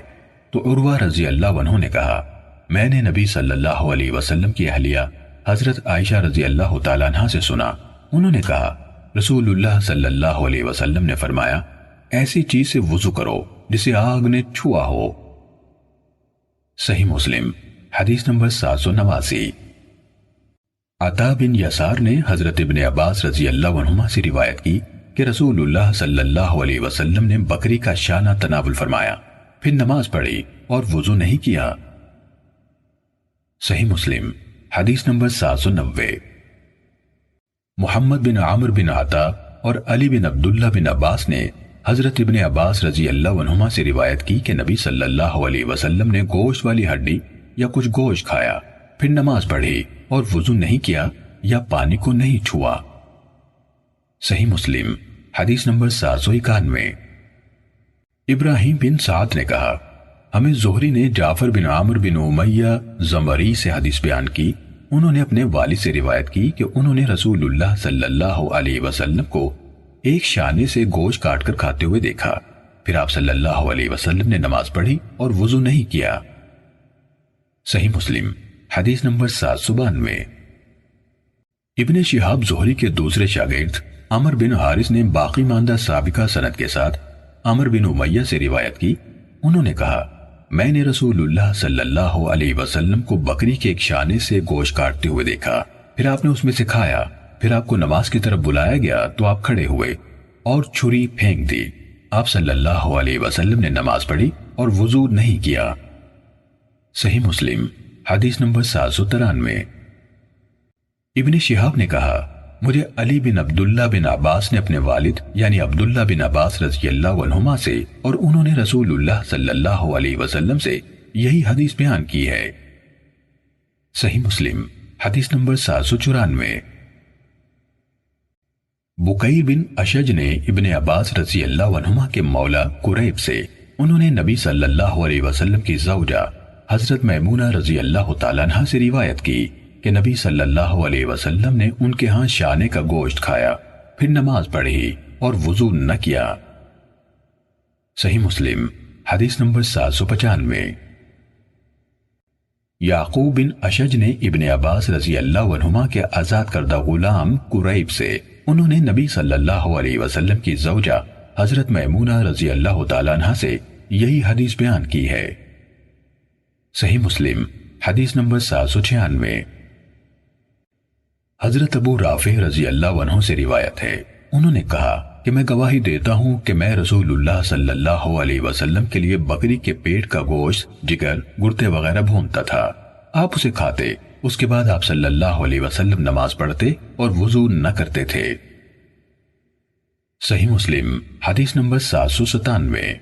تو عروہ رضی اللہ عنہ نے کہا میں نے نبی صلی اللہ علیہ وسلم کی اہلیہ حضرت عائشہ رضی اللہ تعالیٰ عنہ سے سنا، انہوں نے کہا رسول اللہ صلی اللہ علیہ وسلم نے فرمایا ایسی چیز سے وضو کرو جسے آگ نے چھوا ہو۔ صحیح مسلم حدیث نمبر 789۔ عطا بن یسار نے حضرت ابن عباس رضی اللہ عنہما سے روایت کی کہ رسول اللہ صلی اللہ علیہ وسلم نے بکری کا شانہ تناول فرمایا پھر نماز پڑھی اور وضو نہیں کیا۔ صحیح مسلم حدیث نمبر 790۔ محمد بن عامر بن عطا اور علی بن عبداللہ بن عباس نے حضرت ابن عباس رضی اللہ عنہما سے روایت کی کہ نبی صلی اللہ علیہ وسلم نے گوشت والی ہڈی یا کچھ گوشت کھایا پھر نماز پڑھی اور وضو نہیں کیا یا پانی کو نہیں چھوا۔ صحیح مسلم حدیث نمبر 791۔ ابراہیم بن سعد نے کہا ہمیں زہری نے جعفر بن عامر بن امیہ زمری سے حدیث بیان کی، انہوں نے اپنے والد سے روایت کی کہ انہوں نے رسول اللہ صلی اللہ علیہ وسلم کو ایک شانے سے گوشت کاٹ کر کھاتے ہوئے دیکھا، پھر آپ صلی اللہ علیہ وسلم نے نماز پڑھی اور وضو نہیں کیا۔ صحیح مسلم حدیث نمبر 792۔ ابن شہاب زہری کے دوسرے شاگرد عمر بن حارث نے باقی ماندہ سابقہ سند کے ساتھ عمر بن امیہ سے روایت کی، انہوں نے کہا میں نے رسول اللہ صلی اللہ علیہ وسلم کو بکری کے ایک شانے سے گوشت کاٹتے ہوئے دیکھا، پھر آپ نے اس میں سے کھایا، پھر آپ کو نماز کی طرف بلایا گیا تو آپ کھڑے ہوئے اور چھری پھینک دی، آپ صلی اللہ علیہ وسلم نے نماز پڑھی اور وضو نہیں کیا۔ صحیح مسلم حدیث نمبر 793۔ ابن شہاب نے کہا مجھے علی بن عبداللہ بن عباس نے اپنے والد یعنی عبداللہ بن عباس رضی اللہ عنہما سے اور انہوں نے رسول اللہ صلی اللہ علیہ وسلم سے یہی حدیث بیان کی ہے۔ صحیح مسلم حدیث نمبر 794۔ بکیر بن اشج نے ابن عباس رضی اللہ عنہما کے مولا قریب سے انہوں نے نبی صلی اللہ علیہ وسلم کی زوجہ حضرت میمونہ رضی اللہ تعالیٰ عنہ سے روایت کی کہ نبی صلی اللہ علیہ وسلم نے ان کے ہاں شانے کا گوشت کھایا، پھر نماز پڑھی اور وضو نہ کیا۔ صحیح مسلم حدیث نمبر 795۔ یعقوب بن اشج نے ابن عباس رضی اللہ عنہما کے آزاد کردہ غلام قریب سے انہوں نے نبی صلی اللہ علیہ وسلم کی زوجہ حضرت میمونہ رضی اللہ تعالیٰ عنہ سے یہی حدیث بیان کی ہے۔ صحیح مسلم حدیث نمبر 796۔ حضرت ابو رافع رضی اللہ عنہ سے روایت ہے، انہوں نے کہا کہ میں گواہی دیتا ہوں کہ میں رسول اللہ صلی اللہ علیہ وسلم کے لیے بکری کے پیٹ کا گوشت، جگر، گردے وغیرہ بھونتا تھا۔ آپ اسے کھاتے، اس کے بعد آپ صلی اللہ علیہ وسلم نماز پڑھتے اور وضو نہ کرتے تھے۔ صحیح مسلم حدیث نمبر 797۔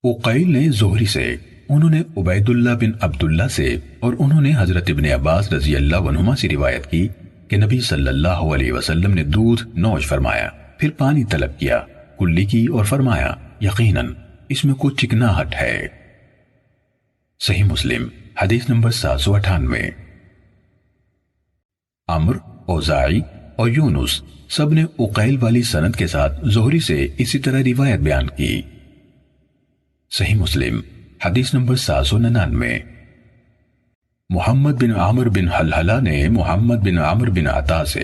عقیل نے زہری سے، انہوں نے عبید اللہ بن عبداللہ سے اور انہوں نے حضرت ابن عباس رضی اللہ عنہما سے روایت کی کہ نبی صلی اللہ علیہ وسلم نے دودھ نوش فرمایا، پھر پانی طلب کیا، کلی کی اور فرمایا یقیناً اس میں کچھ چکناہٹ ہے۔ صحیح مسلم حدیث نمبر 798۔ عمر، اوزاعی اور یونس سب نے عقیل والی سند کے ساتھ زہری سے اسی طرح روایت بیان کی۔ صحیح مسلم حدیث نمبر 799۔ محمد بن عامر بن حلحلہ نے محمد بن عامر بن عطا سے،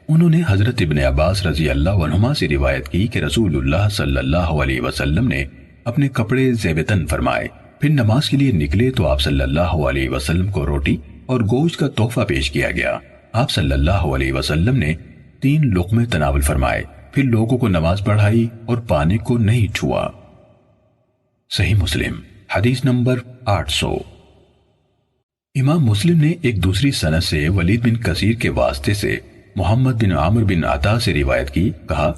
انہوں نے حضرت ابن عباس رضی اللہ عنہما سے روایت کی کہ رسول اللہ صلی اللہ علیہ وسلم نے اپنے کپڑے زیبتن فرمائے، پھر نماز کے لیے نکلے تو آپ صلی اللہ علیہ وسلم کو روٹی اور گوشت کا تحفہ پیش کیا گیا۔ آپ صلی اللہ علیہ وسلم نے 3 لقمے تناول فرمائے، پھر لوگوں کو نماز پڑھائی اور پانی کو نہیں چھوا۔ صحیح مسلم حدیث نمبر 800۔ امام مسلم نے ایک دوسری سند سے ولید بن کثیر کے واسطے سے محمد بن عامر بن عطا سے روایت کی، کہا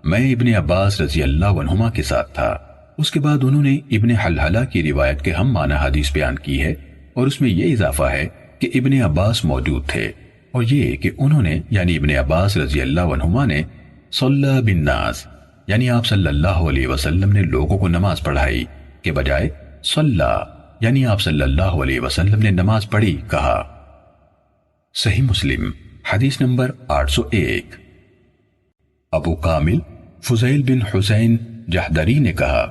میں ابن عباس رضی اللہ عنہما کے ساتھ تھا۔ اس کے بعد انہوں نے ابن حلحلہ کی روایت کے ہم معنی حدیث بیان کی ہے، اور اس میں یہ اضافہ ہے کہ ابن عباس موجود تھے، اور یہ کہ انہوں نے یعنی ابن عباس رضی اللہ عنہما نے صلی بالناس یعنی آپ صلی اللہ علیہ وسلم نے لوگوں کو نماز پڑھائی کے بجائے صلی یعنی آپ صلی اللہ علیہ وسلم نے نماز پڑھی کہا۔ صحیح مسلم حدیث نمبر 801۔ ابو کامل فضیل بن حسین جہدری نے کہا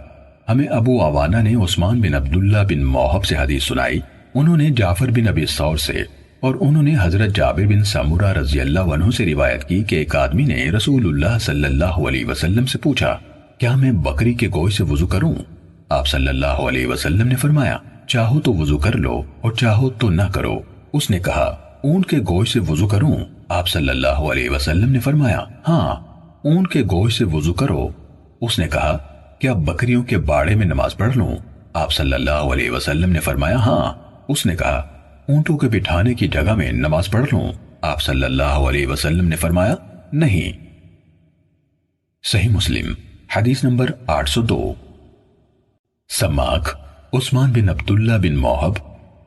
ہمیں ابو عوانہ نے عثمان بن عبداللہ بن موہب سے حدیث سنائی، انہوں نے جعفر بن ابی ثور سے اور انہوں نے حضرت جابر بن سمورہ رضی اللہ عنہ سے روایت کی کہ ایک آدمی نے رسول اللہ صلی اللہ علیہ وسلم سے پوچھا کیا میں بکری کے گوشت سے وضو کروں؟ آپ صلی اللہ علیہ وسلم نے فرمایا چاہو تو وضو کر لو اور چاہو تو نہ کرو۔ اس نے کہا اونٹ کے گوشت سے وضو کروں؟ آپ صلی اللہ علیہ وسلم نے فرمایا ہاں اونٹ کے گوشت سے وضو کرو۔ اس نے کہا کیا بکریوں کے باڑے میں نماز پڑھ لوں؟ آپ صلی اللہ علیہ وسلم نے فرمایا ہاں۔ اس نے کہا اونٹوں کے بٹھانے کی جگہ میں نماز پڑھ لوں؟ آپ صلی اللہ علیہ وسلم نے فرمایا نہیں۔ صحیح مسلم حدیث نمبر 802۔ سماک عثمان بن عبداللہ بن موہب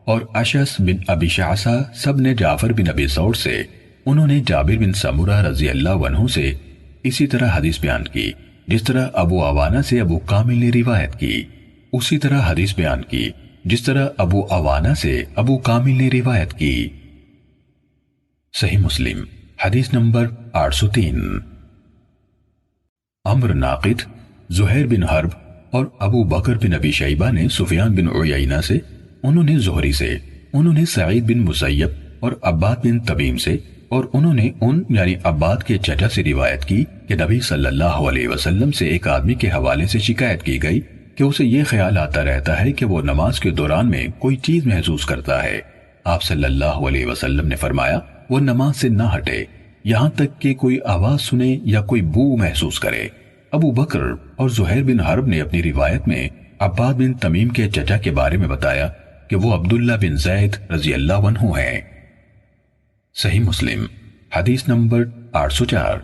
اور اشعث بن ابی شعثہ سب نے جعفر بن ابی ثور سے، انہوں نے جابر بن سمورہ رضی اللہ عنہ سے اسی طرح حدیث بیان کی جس طرح ابو عوانہ سے ابو کامل نے روایت کی، اسی طرح حدیث بیان کی جس طرح ابو عوانہ سے ابو کامل نے روایت کی۔ صحیح مسلم حدیث نمبر 803۔ عمرو ناقد، زہیر بن حرب اور ابو بکر بن ابی شیبہ نے سفیان بن عیینہ سے، انہوں نے زہری سے، انہوں نے سعید بن مسیب اور عباد بن طبیم سے اور انہوں نے ان یعنی عباد کے چچا سے روایت کی کہ نبی صلی اللہ علیہ وسلم سے ایک آدمی کے حوالے سے شکایت کی گئی کہ اسے یہ خیال آتا رہتا ہے کہ وہ نماز کے دوران میں کوئی چیز محسوس کرتا ہے۔ آپ صلی اللہ علیہ وسلم نے فرمایا وہ نماز سے نہ ہٹے یہاں تک کہ کوئی آواز سنے یا کوئی بو محسوس کرے۔ ابو بکر اور زہیر بن حرب نے اپنی روایت میں عباد بن تمیم کے چچا کے بارے میں بتایا کہ وہ عبداللہ بن زید رضی اللہ عنہ ہیں۔ صحیح مسلم حدیث نمبر 804۔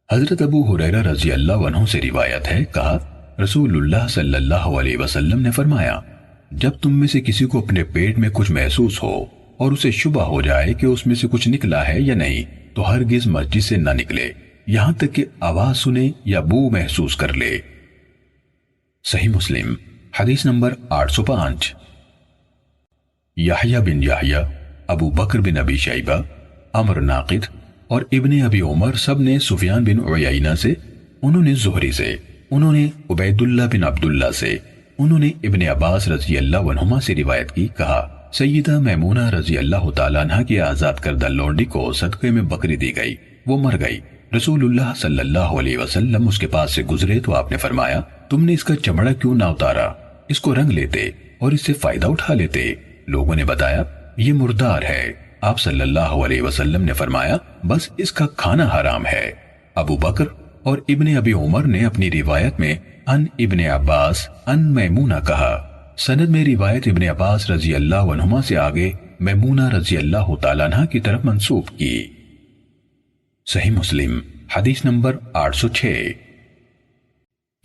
حضرت ابو ہریرہ رضی اللہ عنہ سے روایت ہے، کہا رسول اللہ صلی اللہ علیہ وسلم نے فرمایا جب تم میں سے کسی کو اپنے پیٹ میں کچھ محسوس ہو اور اسے شبہ ہو جائے کہ اس میں سے کچھ نکلا ہے یا نہیں تو ہرگز مسجد سے نہ نکلے یہاں تک کہ آواز سنے یا بو محسوس کر لے۔ صحیح مسلم حدیث نمبر 805۔ یحییٰ بن یحییٰ، ابو بکر بن ابی شیبہ، عمرو ناقد اور ابن ابی عمر سب نے سفیان بن عیینہ سے، انہوں نے زہری سے، انہوں نے عبید اللہ بن عبداللہ سے، انہوں نے ابن عباس رضی اللہ عنہما سے روایت کی، کہا سیدہ میمونہ رضی اللہ تعالیٰ عنہ کی آزاد کردہ لونڈی کو صدقے میں بکری دی گئی، وہ مر گئی۔ رسول اللہ صلی اللہ علیہ وسلم اس کے پاس سے گزرے تو آپ نے فرمایا تم نے اس کا چمڑا کیوں نہ اتارا، اس کو رنگ لیتے اور اس سے فائدہ اٹھا لیتے۔ لوگوں نے بتایا یہ مردار ہے۔ آپ صلی اللہ علیہ وسلم نے فرمایا بس اس کا کھانا حرام ہے۔ ابو بکر اور ابن ابی عمر نے اپنی روایت میں ان ابن عباس ان میمونہ کہا۔ سند میں روایت ابن عباس رضی اللہ عنہما سے آگے میمونہ رضی اللہ تعالیٰ عنہ کی طرف منسوب کی۔ صحیح مسلم حدیث نمبر 806۔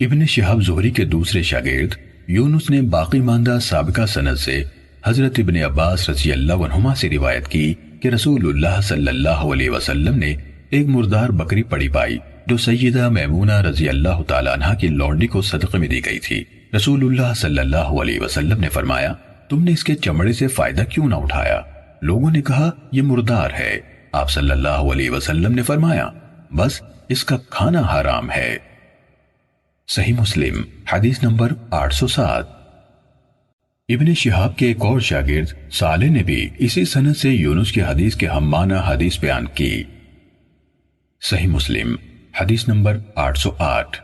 ابن شہاب زہری کے دوسرے شاگرد یونس نے باقی ماندہ سابقہ سند سے حضرت ابن عباس رضی اللہ عنہما سے روایت کی کہ رسول اللہ صلی اللہ علیہ وسلم نے ایک مردار بکری پڑی پائی جو سیدہ میمونہ رضی اللہ تعالیٰ عنہ کی لونڈی کو صدقے میں دی گئی تھی۔ رسول اللہ صلی اللہ علیہ وسلم نے فرمایا تم نے اس کے چمڑے سے فائدہ کیوں نہ اٹھایا؟ لوگوں نے کہا یہ مردار ہے۔ آپ صلی اللہ علیہ وسلم نے فرمایا بس اس کا کھانا حرام ہے۔ صحیح مسلم حدیث نمبر 807۔ ابن شہاب کے ایک اور شاگرد صالح نے بھی اسی سند سے یونس کی حدیث کے ہم معنی حدیث بیان کی۔ صحیح مسلم حدیث نمبر 808۔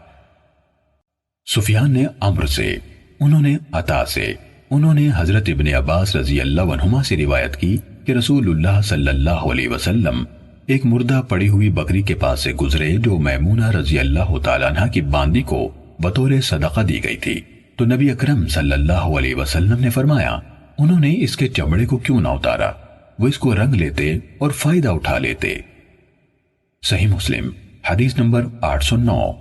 سفیان نے عمرو سے، انہوں نے عطا سے، انہوں نے حضرت ابن عباس رضی اللہ عنہما سے روایت کی کہ رسول اللہ صلی اللہ علیہ وسلم ایک مردہ پڑی ہوئی بکری کے پاس سے گزرے جو میمونہ رضی اللہ تعالیٰ عنہ کی باندی کو بطور صدقہ دی گئی تھی، تو نبی اکرم صلی اللہ علیہ وسلم نے فرمایا انہوں نے اس کے چمڑے کو کیوں نہ اتارا، وہ اس کو رنگ لیتے اور فائدہ اٹھا لیتے۔ صحیح مسلم حدیث نمبر 809۔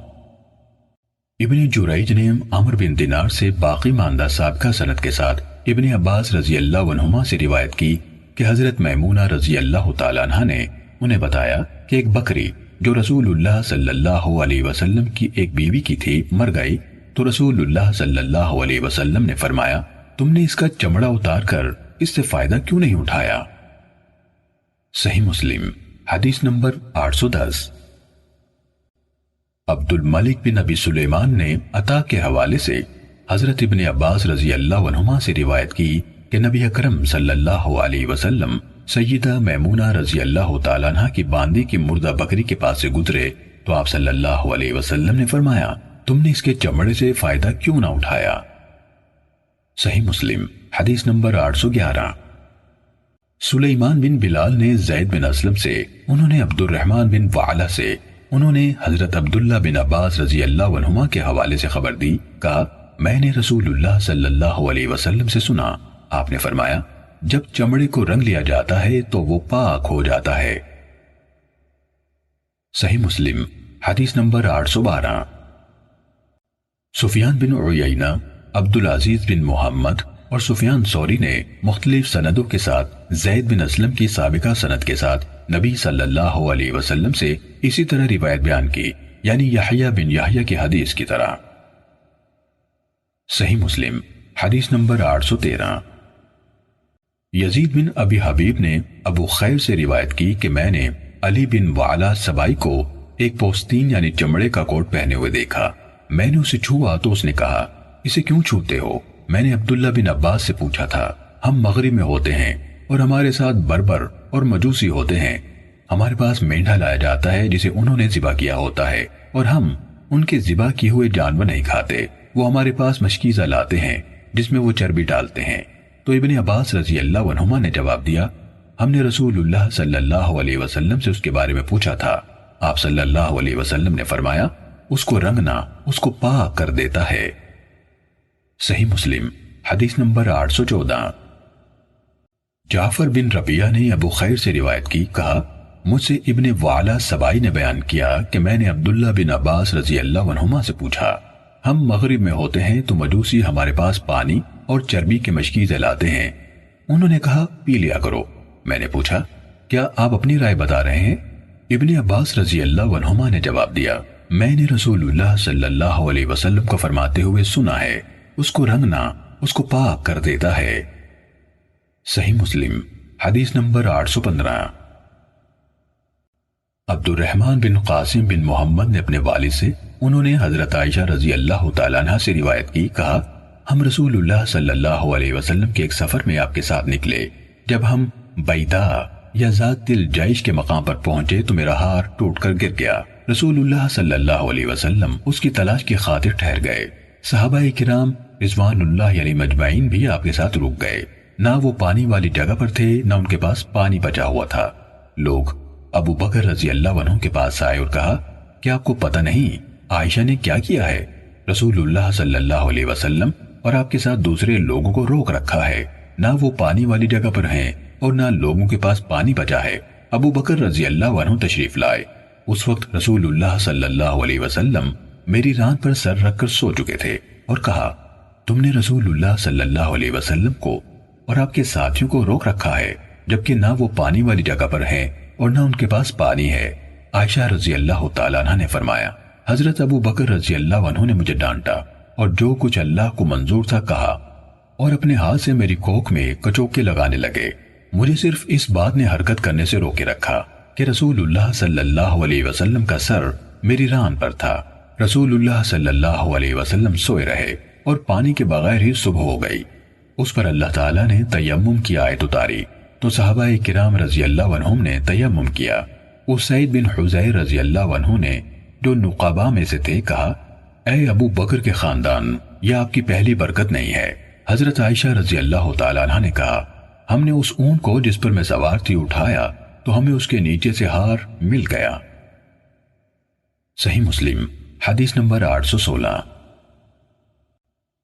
ابن جریج نے عمرو بن دینار سے باقی ماندہ سابقہ سند کے ساتھ ابن عباس رضی اللہ عنہما سے روایت کی کہ حضرت میمونہ رضی اللہ تعالیٰ عنہ نے انہیں بتایا کہ ایک بکری جو رسول اللہ صلی اللہ علیہ وسلم کی ایک بیوی کی تھی مر گئی، تو رسول اللہ صلی اللہ علیہ وسلم نے فرمایا تم نے اس کا چمڑا اتار کر اس سے فائدہ کیوں نہیں اٹھایا؟ صحیح مسلم حدیث نمبر 810۔ عبد الملک بن ابی سلیمان نے عطا کے حوالے سے حضرت ابن عباس رضی اللہ عنہما سے روایت کی کہ نبی اکرم صلی اللہ علیہ وسلم سیدہ میمونہ رضی اللہ تعالیٰ عنہ کی باندی کی مردہ بکری کے پاس سے گزرے تو آپ صلی اللہ علیہ وسلم نے فرمایا تم نے اس کے چمڑے سے فائدہ کیوں نہ اٹھایا؟ صحیح مسلم حدیث نمبر 811۔ سلیمان بن بلال نے زید بن اسلم سے، انہوں نے عبد الرحمن بن وعلہ سے، انہوں نے حضرت عبداللہ بن عباس رضی اللہ عنہما کے حوالے سے خبر دی، کہا میں نے رسول اللہ صلی اللہ علیہ وسلم سے سنا، آپ نے فرمایا جب چمڑے کو رنگ لیا جاتا ہے تو وہ پاک ہو جاتا ہے۔ صحیح مسلم حدیث نمبر 812۔ سفیان بن عیینہ، عبدالعزیز بن محمد اور سفیان ثوری نے مختلف سندوں کے ساتھ زید بن اسلم کی سابقہ سند کے ساتھ نبی صلی اللہ علیہ وسلم سے اسی طرح روایت بیان کی، یعنی یحییٰ بن یحییٰ کی حدیث کی طرح۔ صحیح مسلم حدیث نمبر 813۔ یزید بن ابی حبیب نے ابو خیر سے روایت کی کہ میں نے علی بن وعلہ سبائی کو ایک پوستین یعنی چمڑے کا کوٹ پہنے ہوئے دیکھا، میں نے اسے چھوا تو اس نے کہا اسے کیوں چھوتے ہو؟ میں نے عبداللہ بن عباس سے پوچھا تھا ہم مغرب میں ہوتے ہیں اور ہمارے ساتھ بربر اور مجوسی ہوتے ہیں، ہمارے پاس مینڈھا لایا جاتا ہے جسے انہوں نے ذبح کیا ہوتا ہے اور ہم ان کے ذبح کیے ہوئے جانور نہیں کھاتے، وہ ہمارے پاس مشکیزہ لاتے ہیں جس میں وہ چربی ڈالتے ہیں۔ تو ابن عباس رضی اللہ عنہما نے جواب دیا ہم نے رسول اللہ صلی اللہ علیہ وسلم سے اس کے بارے میں پوچھا تھا، آپ صلی اللہ علیہ وسلم نے فرمایا اس کو رنگنا اس کو پاک کر دیتا ہے۔ صحیح مسلم حدیث نمبر 814۔ جعفر بن ربیعہ نے ابو خیر سے روایت کی، کہا مجھ سے ابن وعلہ سبائی نے بیان کیا کہ میں نے عبداللہ بن عباس رضی اللہ عنہما سے پوچھا ہم مغرب میں ہوتے ہیں تو مجوسی ہمارے پاس پانی اور چربی کے مشکیزیں لاتے ہیں، انہوں نے کہا پی لیا کرو۔ میں نے پوچھا کیا آپ اپنی رائے بتا رہے ہیں؟ ابن عباس رضی اللہ عنہما نے جواب دیا میں نے رسول اللہ صلی اللہ علیہ وسلم کو فرماتے ہوئے سنا ہے اس کو رنگنا اس کو پاک کر دیتا ہے۔ صحیح مسلم حدیث نمبر 815۔ عبد الرحمن بن قاسم بن محمد نے اپنے والد سے، انہوں نے حضرت عائشہ رضی اللہ تعالیٰ عنہ سے روایت کی، کہا ہم رسول اللہ صلی اللہ علیہ وسلم کے ایک سفر میں آپ کے ساتھ نکلے۔ جب ہم بیدا یا ذات الجیش کے مقام پر پہنچے تو میرا ہار ٹوٹ کر گر گیا۔ رسول اللہ صلی اللہ علیہ وسلم اس کی تلاش کی خاطر ٹھہر گئے۔ صحابہ کرام رضوان اللہ علیہ مجمعین بھی آپ کے ساتھ رک گئے۔ نہ وہ پانی والی جگہ پر تھے نہ ان کے پاس پانی بچا ہوا تھا۔ لوگ ابو بکر رضی اللہ عنہ کے پاس آئے اور کہا، کیا آپ کو پتہ نہیں عائشہ نے کیا کیا ہے؟ رسول اللہ صلی اللہ علیہ وسلم اور آپ کے ساتھ دوسرے لوگوں کو روک رکھا ہے۔ نہ وہ پانی والی جگہ پر ہیں اور نہ لوگوں کے پاس پانی بچا ہے۔ ابو بکر رضی اللہ عنہ تشریف لائے۔ اس وقت رسول اللہ صلی اللہ علیہ وسلم میری ران پر سر رکھ کر سو چکے تھے اور کہا، تم نے رسول اللہ صلی اللہ علیہ وسلم کو اور آپ کے ساتھیوں کو روک رکھا ہے، جبکہ نہ وہ پانی والی جگہ پر ہیں اور نہ ان کے پاس پانی ہے۔ عائشہ رضی اللہ تعالیٰ عنہ نے فرمایا، حضرت ابو بکر رضی اللہ عنہ نے مجھے ڈانٹا اور جو کچھ اللہ کو منظور تھا کہا اور اپنے ہاتھ سے میری کوکھ میں کچوکے لگانے لگے۔ مجھے صرف اس بات نے حرکت کرنے سے روکے رکھا کہ رسول اللہ صلی اللہ علیہ وسلم کا سر میری ران پر تھا۔ رسول اللہ صلی اللہ علیہ وسلم سوئے رہے اور پانی کے بغیر ہی صبح ہو گئی۔ اس پر اللہ تعالیٰ نے تیمم کی آیت اتاری تو صحابہ کرام رضی اللہ عنہم نے تیمم کیا۔ اس سعید بن حضیر رضی اللہ عنہ نے جو نقابہ میں سے تھے کہا، اے ابو بکر کے خاندان، یہ آپ کی پہلی برکت نہیں ہے۔ حضرت عائشہ رضی اللہ تعالیٰ عنہ نے کہا، ہم نے اس اونٹ کو جس پر میں سوار تھی اٹھایا تو ہمیں اس کے نیچے سے ہار مل گیا۔ صحیح مسلم حدیث نمبر 816۔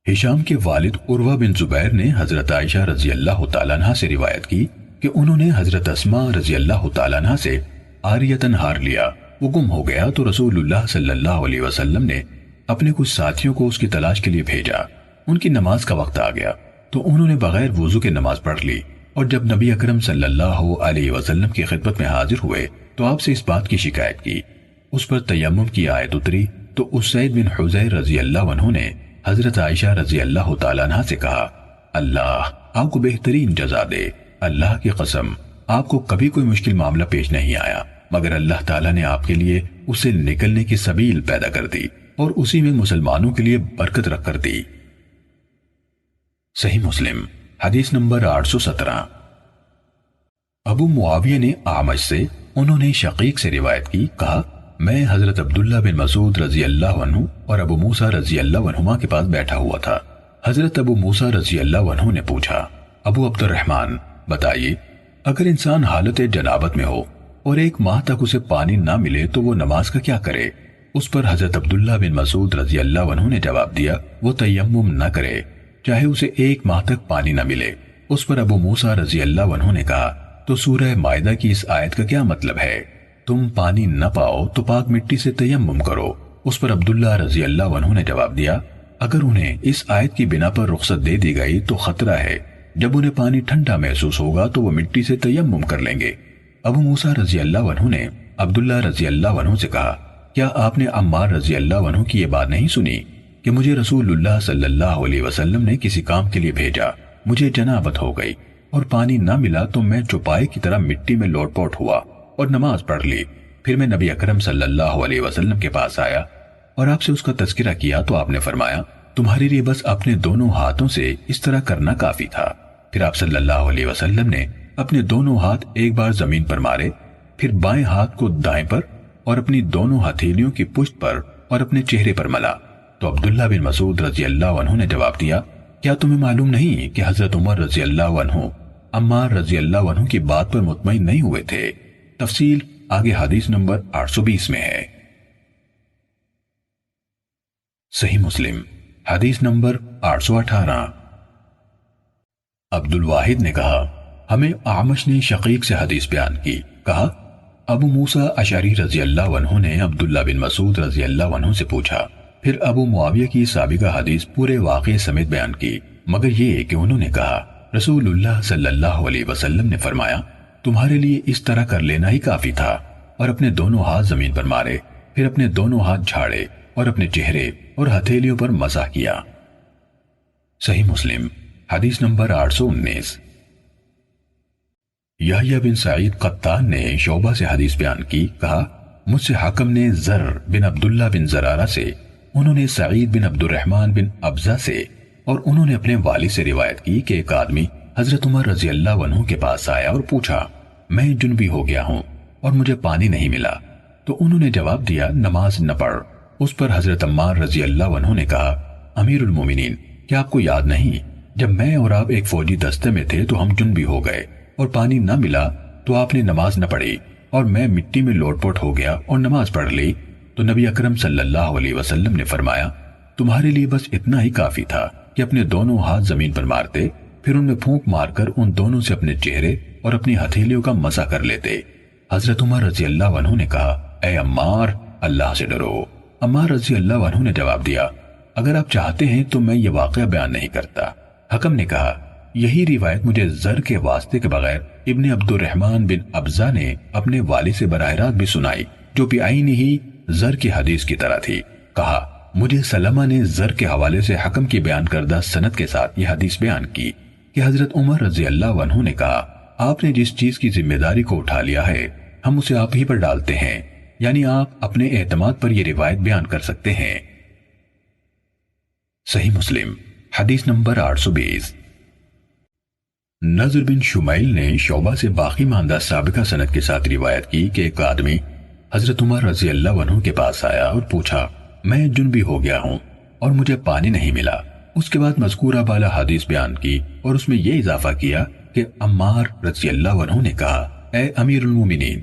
ہشام کے والد عروہ بن زبیر نے حضرت عائشہ رضی اللہ تعالیٰ عنہ سے روایت کی کہ انہوں نے حضرت اسماء رضی اللہ تعالیٰ عنہ سے عاریتاً ہار لیا، وہ گم ہو گیا تو رسول اللہ صلی اللہ علیہ وسلم نے اپنے کچھ ساتھیوں کو اس کی تلاش کے لیے بھیجا۔ ان کی نماز کا وقت آ گیا تو انہوں نے بغیر وضو کے نماز پڑھ لی، اور جب نبی اکرم صلی اللہ علیہ وسلم کی خدمت میں حاضر ہوئے تو آپ سے اس بات کی شکایت کی۔ اس پر تیمم کی آیت اتری تو اس سعید بن حضیر رضی اللہ عنہ نے حضرت عائشہ رضی اللہ تعالیٰ عنہ سے کہا، اللہ آپ کو بہترین جزا دے، اللہ کی قسم آپ کو کبھی کوئی مشکل معاملہ پیش نہیں آیا مگر اللہ تعالیٰ نے آپ کے لیے اسے نکلنے کی سبیل پیدا کر دی اور اسی میں مسلمانوں کے لیے برکت رکھ کر دی۔ صحیح مسلم حدیث نمبر 817۔ ابو معاویہ نے اعمش سے، انہوں نے شقیق سے روایت کی، کہا میں حضرت عبداللہ بن مسعود رضی اللہ عنہ اور ابو موسیٰ رضی اللہ عنہما کے پاس بیٹھا ہوا تھا۔ حضرت ابو موسیٰ رضی اللہ عنہ نے پوچھا، ابو عبد الرحمن بتائیے، اگر انسان حالت جنابت میں ہو اور 1 ماہ تک اسے پانی نہ ملے تو وہ نماز کا کیا کرے؟ اس پر حضرت عبداللہ بن مسعود رضی اللہ عنہ نے جواب دیا، وہ تیمم نہ کرے چاہے اسے 1 ماہ تک پانی نہ ملے۔ اس پر ابو موسیٰ رضی اللہ عنہ نے کہا، تو سورہ مائدہ کی اس آیت کا کیا مطلب ہے؟ تم پانی نہ پاؤ تو پاک مٹی سے تیمم کرو۔ اس پر عبداللہ رضی اللہ عنہ نے جواب دیا، اگر انہیں اس آیت کی بنا پر رخصت دے دی گئی تو خطرہ ہے جب انہیں پانی ٹھنڈا محسوس ہوگا تو وہ مٹی سے تیمم کر لیں گے۔ ابو موسیٰ رضی اللہ عنہ نے عبداللہ رضی اللہ عنہ سے کہا، کیا آپ نے عمار رضی اللہ عنہ کی یہ بات نہیں سنی کہ مجھے رسول اللہ صلی اللہ علیہ وسلم نے کسی کام کے لیے بھیجا، مجھے جنابت ہو گئی اور پانی نہ ملا تو میں چوپائے کی طرح مٹی میں لوٹ پوٹ ہوا اور نماز پڑھ لی۔ پھر میں نبی اکرم صلی اللہ علیہ وسلم کے پاس آیا اور آپ سے اس کا تذکرہ کیا تو آپ نے فرمایا، تمہارے لیے بس اپنے دونوں ہاتھوں سے اس طرح کرنا کافی تھا۔ پھر آپ صلی اللہ علیہ وسلم نے اپنے دونوں ہاتھ ایک بار زمین پر مارے، پھر بائیں ہاتھ کو دائیں پر اور اپنی دونوں ہتھیلیوں کی پشت پر اور اپنے چہرے پر ملا۔ تو عبداللہ بن مسعود رضی اللہ عنہ نے جواب دیا، کیا تمہیں معلوم نہیں کہ حضرت عمر رضی اللہ عنہ عمار رضی اللہ عنہ کی بات پر مطمئن نہیں ہوئے تھے؟ تفصیل آگے حدیث نمبر 820 میں ہے۔ صحیح مسلم حدیث نمبر 818۔ عبد الواحد نے کہا، ہمیں اعمش نے شقیق سے حدیث بیان کی، کہا ابو موسیٰ اشعری رضی اللہ عنہ نے عبداللہ بن مسعود رضی اللہ عنہ سے پوچھا، پھر ابو معاویہ کی سابقہ حدیث پورے واقعے سمیت بیان کی، مگر یہ کہ انہوں نے کہا رسول اللہ صلی اللہ علیہ وسلم نے فرمایا، تمہارے لیے اس طرح کر لینا ہی کافی تھا، اور اپنے دونوں ہاتھ زمین پر مارے، پھر اپنے دونوں ہاتھ جھاڑے اور اپنے چہرے اور ہتھیلیوں پر مسح کیا۔ صحیح مسلم حدیث نمبر 819۔ یحییٰ بن سعید قطان نے شعبہ سے حدیث بیان کی، کہا مجھ سے حکم نے زر بن عبداللہ بن زرارہ سے، انہوں نے سعید بن عبد الرحمن بن ابزہ سے اور انہوں نے اپنے والد سے روایت کی کہ ایک آدمی حضرت عمر رضی اللہ عنہ کے پاس آیا اور پوچھا، میں جنبی ہو گیا ہوں اور مجھے پانی نہیں ملا۔ تو انہوں نے جواب دیا، نماز نہ پڑھ۔ اس پر حضرت عمار رضی اللہ عنہ نے کہا، امیر المومنین، کیا آپ کو یاد نہیں جب میں اور آپ ایک فوجی دستے میں تھے تو ہم جنبی ہو گئے اور پانی نہ ملا تو آپ نے نماز نہ پڑھی اور میں مٹی میں لوٹ پوٹ ہو گیا اور نماز پڑھ لی؟ تو نبی اکرم صلی اللہ علیہ وسلم نے فرمایا، تمہارے لیے بس اتنا ہی کافی تھا کہ اپنے دونوں ہاتھ زمین پر مارتے، پھر ان میں پھونک مار کر ان دونوں سے اپنے چہرے اور اپنی ہتھیلیوں کا مسح کر لیتے۔ حضرت عمر رضی اللہ عنہ نے کہا، اے عمار، اللہ سے ڈرو۔ عمار رضی اللہ عنہ نے جواب دیا، اگر آپ چاہتے ہیں تو میں یہ واقعہ بیان نہیں کرتا۔ حکم نے کہا، یہی روایت مجھے زر کے واسطے کے بغیر ابن عبد الرحمن بن ابزہ نے اپنے والد سے براہ راست بھی سنائی، جو بعین ہی زر کی حدیث کی طرح تھی۔ کہا، مجھے سلمہ نے زر کے حوالے سے حکم کی بیان کردہ سند کے ساتھ یہ حدیث بیان کی کہ حضرت عمر رضی اللہ عنہ نے کہا، آپ نے جس چیز کی ذمہ داری کو اٹھا لیا ہے ہم اسے آپ ہی پر ڈالتے ہیں، یعنی آپ اپنے اعتماد پر یہ روایت بیان کر سکتے ہیں۔ صحیح مسلم حدیث نمبر 820۔ نضر بن شمیل نے شعبہ سے باقی ماندہ سابقہ سند کے ساتھ روایت کی کہ ایک آدمی حضرت عمر رضی اللہ عنہ کے پاس آیا اور پوچھا، میں جنبی ہو گیا ہوں اور مجھے پانی نہیں ملا۔ اس کے بعد مذکورہ بالا حدیث بیان کی اور اس میں یہ اضافہ کیا کہ عمار رضی اللہ عنہ نے کہا، اے امیر المومنین،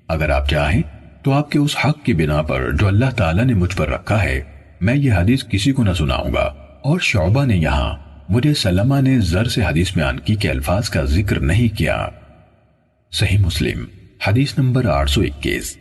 اگر آپ چاہیں تو آپ کے اس حق کی بنا پر جو اللہ تعالیٰ نے مجھ پر رکھا ہے میں یہ حدیث کسی کو نہ سناؤں گا۔ اور شعبہ نے یہاں مجھے سلمہ نے زر سے حدیث بیان کی کہ الفاظ کا ذکر نہیں کیا۔ صحیح مسلم حدیث نمبر 821۔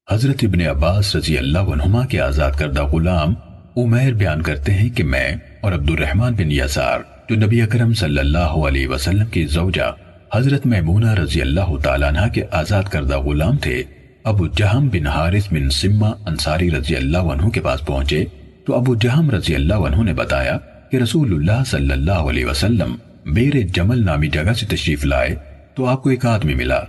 حضرت ابن عباس رضی اللہ عنہما کے آزاد کردہ غلام عمیر بیان کرتے ہیں کہ میں اور عبد الرحمن بن یسار جو نبی اکرم صلی اللہ علیہ وسلم کی زوجہ حضرت میمونہ رضی اللہ تعالیٰ عنہ کے آزاد کردہ غلام تھے، ابو جہم بن حارث بن سمہ انصاری رضی اللہ عنہ کے پاس پہنچے تو ابو جہم رضی اللہ عنہ نے بتایا کہ رسول اللہ صلی اللہ علیہ وسلم بیر جمل نامی جگہ سے تشریف لائے تو آپ کو ایک آدمی ملا۔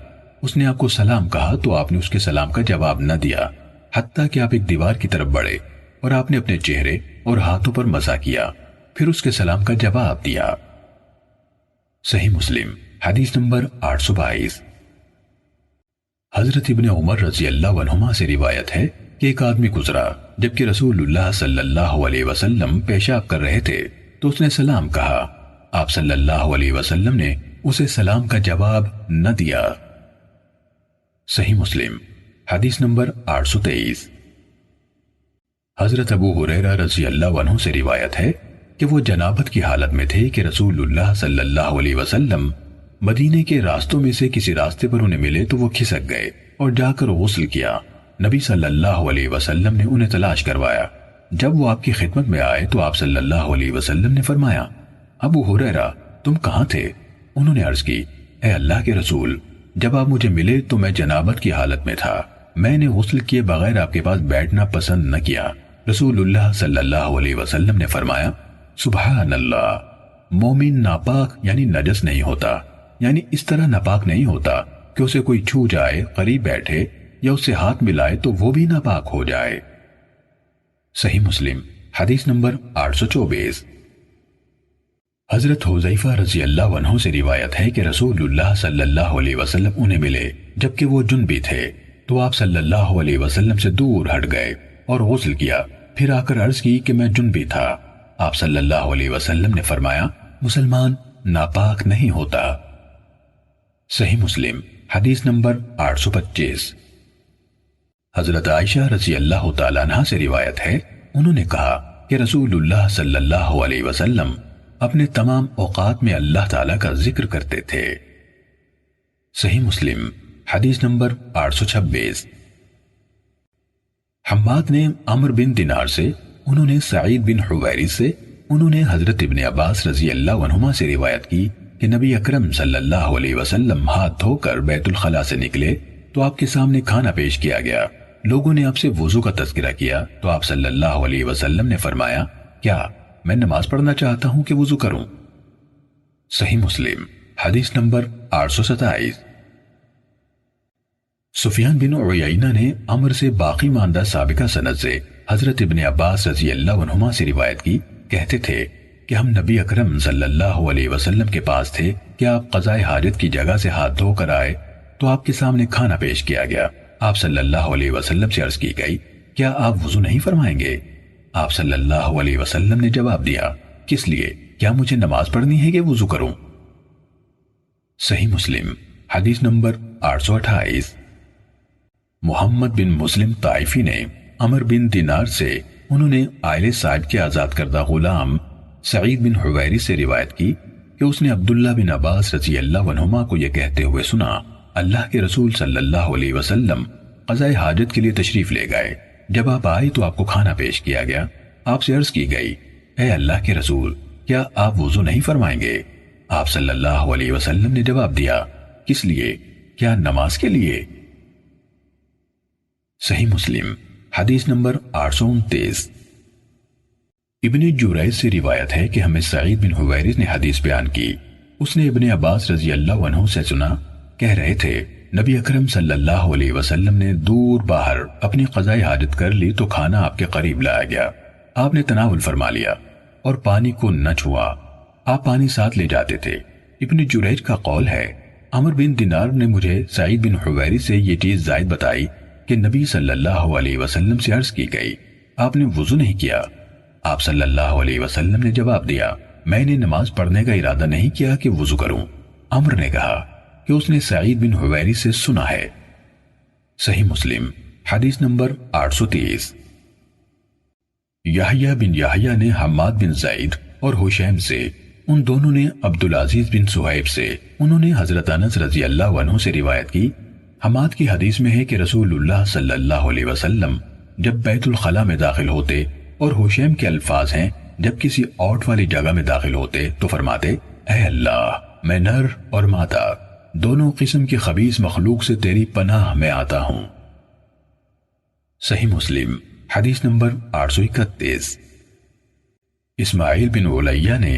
اس نے آپ کو سلام کہا تو آپ نے اس کے سلام کا جواب نہ دیا، حتیٰ کہ آپ ایک دیوار کی طرف بڑھے اور آپ نے اپنے چہرے اور ہاتھوں پر مسح کیا، پھر اس کے سلام کا جواب دیا۔ صحیح مسلم حدیث نمبر 822۔ حضرت ابن عمر رضی اللہ عنہما سے روایت ہے کہ ایک آدمی گزرا جبکہ رسول اللہ صلی اللہ علیہ وسلم پیشاب کر رہے تھے تو اس نے سلام کہا، آپ صلی اللہ علیہ وسلم نے اسے سلام کا جواب نہ دیا۔ صحیح مسلم حدیث نمبر 823۔ حضرت ابو ہریرہ رضی اللہ عنہ سے روایت ہے کہ وہ جنابت کی حالت میں تھے کہ رسول اللہ صلی اللہ علیہ وسلم مدینے کے راستوں میں سے کسی راستے پر انہیں ملے تو وہ کھسک گئے اور جا کر غسل کیا۔ نبی صلی اللہ علیہ وسلم نے انہیں تلاش کروایا۔ جب وہ آپ کی خدمت میں آئے تو آپ صلی اللہ علیہ وسلم نے فرمایا، ابو ہریرہ تم کہاں تھے؟ انہوں نے عرض کی، اے اللہ کے رسول، جب آپ مجھے ملے تو میں جنابت کی حالت میں تھا، میں نے غسل کیے بغیر آپ کے پاس بیٹھنا پسند نہ کیا۔ رسول اللہ صلی اللہ علیہ وسلم نے فرمایا، سبحان اللہ، مومن ناپاک یعنی نجس نہیں ہوتا، یعنی اس طرح ناپاک نہیں ہوتا کہ اسے کوئی چھو جائے، قریب بیٹھے یا اس سے ہاتھ ملائے تو وہ بھی ناپاک ہو جائے۔ صحیح مسلم حدیث نمبر 824۔ حضرت حذیفہ رضی اللہ عنہ سے روایت ہے کہ رسول اللہ صلی اللہ علیہ وسلم انہیں ملے جبکہ وہ جنبی تھے تو آپ صلی اللہ علیہ وسلم سے دور ہٹ گئے اور غسل کیا، پھر آ کر عرض کی کہ میں جنبی تھا۔ آپ صلی اللہ علیہ وسلم نے فرمایا، مسلمان ناپاک نہیں ہوتا۔ صحیح مسلم حدیث نمبر 825۔ حضرت عائشہ رضی اللہ تعالیٰ عنہ سے روایت ہے، انہوں نے کہا کہ رسول اللہ صلی اللہ علیہ وسلم اپنے تمام اوقات میں اللہ تعالیٰ کا ذکر کرتے تھے۔ صحیح مسلم حدیث نمبر 826۔ حماد نے عمر بن دینار سے، انہوں نے سعید بن حویرث سے، انہوں نے حضرت ابن عباس رضی اللہ عنہما سے روایت کی کہ نبی اکرم صلی اللہ علیہ وسلم ہاتھ دھو کر بیت الخلاء سے نکلے تو آپ کے سامنے کھانا پیش کیا گیا۔ لوگوں نے آپ سے وضو کا تذکرہ کیا تو آپ صلی اللہ علیہ وسلم نے فرمایا، کیا میں نماز پڑھنا چاہتا ہوں کہ وضو کروں؟ صحیح مسلم حدیث نمبر 827۔ سفیان بن عیینہ نے عمر سے باقی ماندہ سابقہ سند سے حضرت ابن عباس رضی اللہ عنہما سے روایت کی کہ کہتے تھے کہ ہم نبی اکرم صلی اللہ علیہ وسلم کے پاس تھے کہ آپ قضاء حاجت کی جگہ سے ہاتھ دھو کر آئے تو آپ کے سامنے کھانا پیش کیا گیا۔ آپ صلی اللہ علیہ وسلم سے عرض کی گئی، کیا آپ وضو نہیں فرمائیں گے؟ آپ صلی اللہ علیہ وسلم نے جواب دیا، کس لیے؟ کیا مجھے نماز پڑھنی ہے کہ وضو کروں؟ صحیح مسلم حدیث نمبر 828۔ محمد بن مسلم طائفی نے عمر بن دینار سے انہوں نے عائل صاحب کے آزاد کردہ غلام سعید بن حویری سے روایت کی کہ اس نے عبداللہ بن عباس رضی اللہ عنہما کو یہ کہتے ہوئے سنا، اللہ کے رسول صلی اللہ علیہ وسلم قضاء حاجت کے لیے تشریف لے گئے۔ جب آپ آئے تو آپ کو کھانا پیش کیا گیا۔ آپ سے عرض کی گئی، اے اللہ کے رسول، کیا آپ وضو نہیں فرمائیں گے؟ آپ صلی اللہ علیہ وسلم نے جواب دیا، کس لیے؟ کیا نماز کے لیے؟ صحیح مسلم حدیث نمبر 829۔ ابن جریج سے روایت ہے کہ ہمیں سعید بن حویرث نے حدیث بیان کی، اس نے ابن عباس رضی اللہ عنہ سے سنا، کہہ رہے تھے نبی اکرم صلی اللہ علیہ وسلم نے دور باہر اپنی قضاء حاجت کر لی تو کھانا آپ کے قریب لایا گیا، آپ نے تناول فرما لیا اور پانی کو نہ چھوا، آپ پانی ساتھ لے جاتے تھے۔ ابن جریج کا قول ہے، عمر بن دینار نے مجھے سعید بن حویرث سے یہ چیز زائد بتائی کہ نبی صلی اللہ علیہ وسلم سے عرض کی گئی، آپ نے وضو نہیں کیا؟ آپ صلی اللہ علیہ وسلم نے جواب دیا، میں نے نماز پڑھنے کا ارادہ نہیں کیا کہ وضو کروں۔ عمر نے کہا کہ اس نے سعید بن حویرث سے سنا ہے۔ صحیح مسلم حدیث نمبر 830۔ یحییٰ بن یحییٰ نے حماد بن زید اور حشیم سے، ان دونوں نے عبدالعزیز بن صہیب سے، انہوں نے حضرت انس رضی اللہ عنہ سے روایت کی۔ حماد کی حدیث میں ہے کہ رسول اللہ صلی اللہ علیہ وسلم جب بیت الخلاء میں داخل ہوتے، اور حشیم کے الفاظ ہیں جب کسی اوٹ والی جگہ میں داخل ہوتے تو فرماتے، اے اللہ، میں نر اور مادہ دونوں قسم کی خبیث مخلوق سے تیری پناہ میں آتا ہوں۔ صحیح مسلم حدیث نمبر 831۔ اسماعیل بن علیہ نے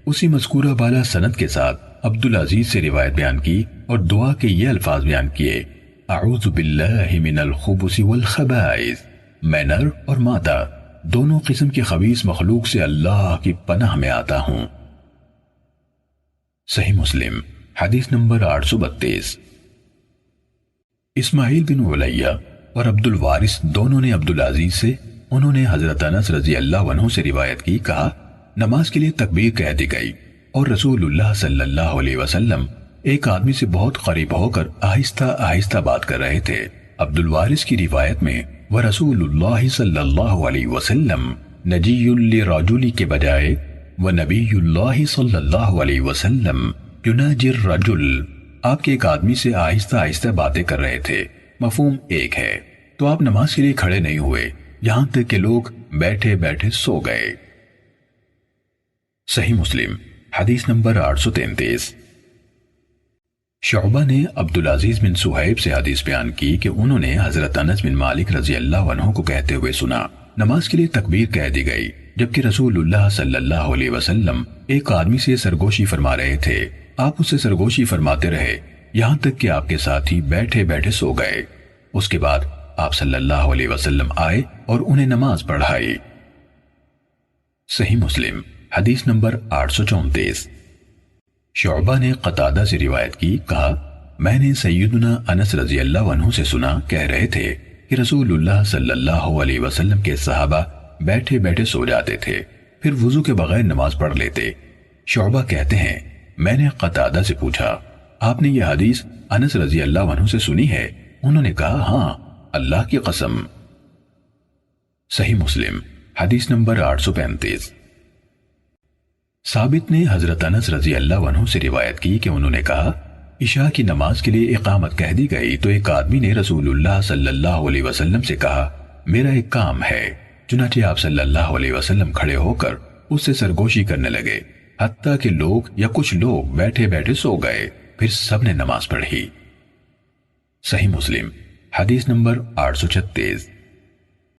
اسی مذکورہ بالا سند کے ساتھ عبدالعزیز سے روایت بیان کی اور دعا کے یہ الفاظ بیان کیے، اعوذ باللہ من الخبث والخبائث، میں نر اور مادہ دونوں قسم کی خبیث مخلوق سے اللہ کی پناہ میں آتا ہوں۔ صحیح مسلم حدیث نمبر 832۔ اسماعیل بن علیہ اور عبد الوارث دونوں نے عبدالعزیز سے، انہوں نے حضرت انس رضی اللہ عنہ سے روایت کی، کہا نماز کے لیے تکبیر کہہ دی گئی اور رسول اللہ صلی اللہ علیہ وسلم ایک آدمی سے بہت قریب ہو کر آہستہ آہستہ بات کر رہے تھے۔ عبد الوارث کی روایت میں وَرَسُولُ اللَّهِ صلی اللہ علیہ وسلم نَجِيٌّ لِرَجُلِ کے بجائے وَنَبِيُّ اللَّهِ صلی اللہ علیہ وسلم يُنَاجِي الرَّجُلِ، آپ کے ایک آدمی سے آہستہ آہستہ باتیں کر رہے تھے، مفہوم ایک ہے۔ تو آپ نماز کے لیے کھڑے نہیں ہوئے یہاں تک کہ لوگ بیٹھے بیٹھے سو گئے۔ صحیح مسلم حدیث نمبر 833۔ شعبہ نے عبدالعزیز بن صہیب سے حدیث بیان کی کہ انہوں نے حضرت انس بن مالک رضی اللہ عنہ کو کہتے ہوئے سنا، نماز کے لیے تکبیر کہہ دی گئی جبکہ رسول اللہ صلی اللہ علیہ وسلم ایک آدمی سے سرگوشی فرما رہے تھے، آپ اسے سرگوشی فرماتے رہے یہاں تک کہ آپ کے ساتھی بیٹھے بیٹھے سو گئے۔ اس کے بعد آپ صلی اللہ علیہ وسلم آئے اور انہیں نماز پڑھائی۔ صحیح مسلم حدیث نمبر 834۔ شعبہ نے قتادہ سے روایت کی، کہا میں نے سیدنا انس رضی اللہ عنہ سے سنا، کہہ رہے تھے کہ رسول اللہ صلی اللہ علیہ وسلم کے صحابہ بیٹھے بیٹھے سو جاتے تھے، پھر وضو کے بغیر نماز پڑھ لیتے۔ شعبہ کہتے ہیں میں نے قتادہ سے پوچھا، آپ نے یہ حدیث انس رضی اللہ عنہ سے سنی ہے؟ انہوں نے کہا ہاں، اللہ کی قسم۔ صحیح مسلم حدیث نمبر 835۔ ثابت نے حضرت انس رضی اللہ عنہ سے روایت کی کہ انہوں نے کہا عشاء کی نماز کے لیے اقامت کہہ دی گئی تو ایک آدمی نے رسول اللہ صلی اللہ علیہ وسلم سے کہا میرا ایک کام ہے، چنانچہ آپ صلی اللہ علیہ وسلم کھڑے ہو کر اس سے سرگوشی کرنے لگے حتیٰ کہ لوگ یا کچھ لوگ بیٹھے بیٹھے سو گئے، پھر سب نے نماز پڑھی۔ صحیح مسلم حدیث نمبر 836۔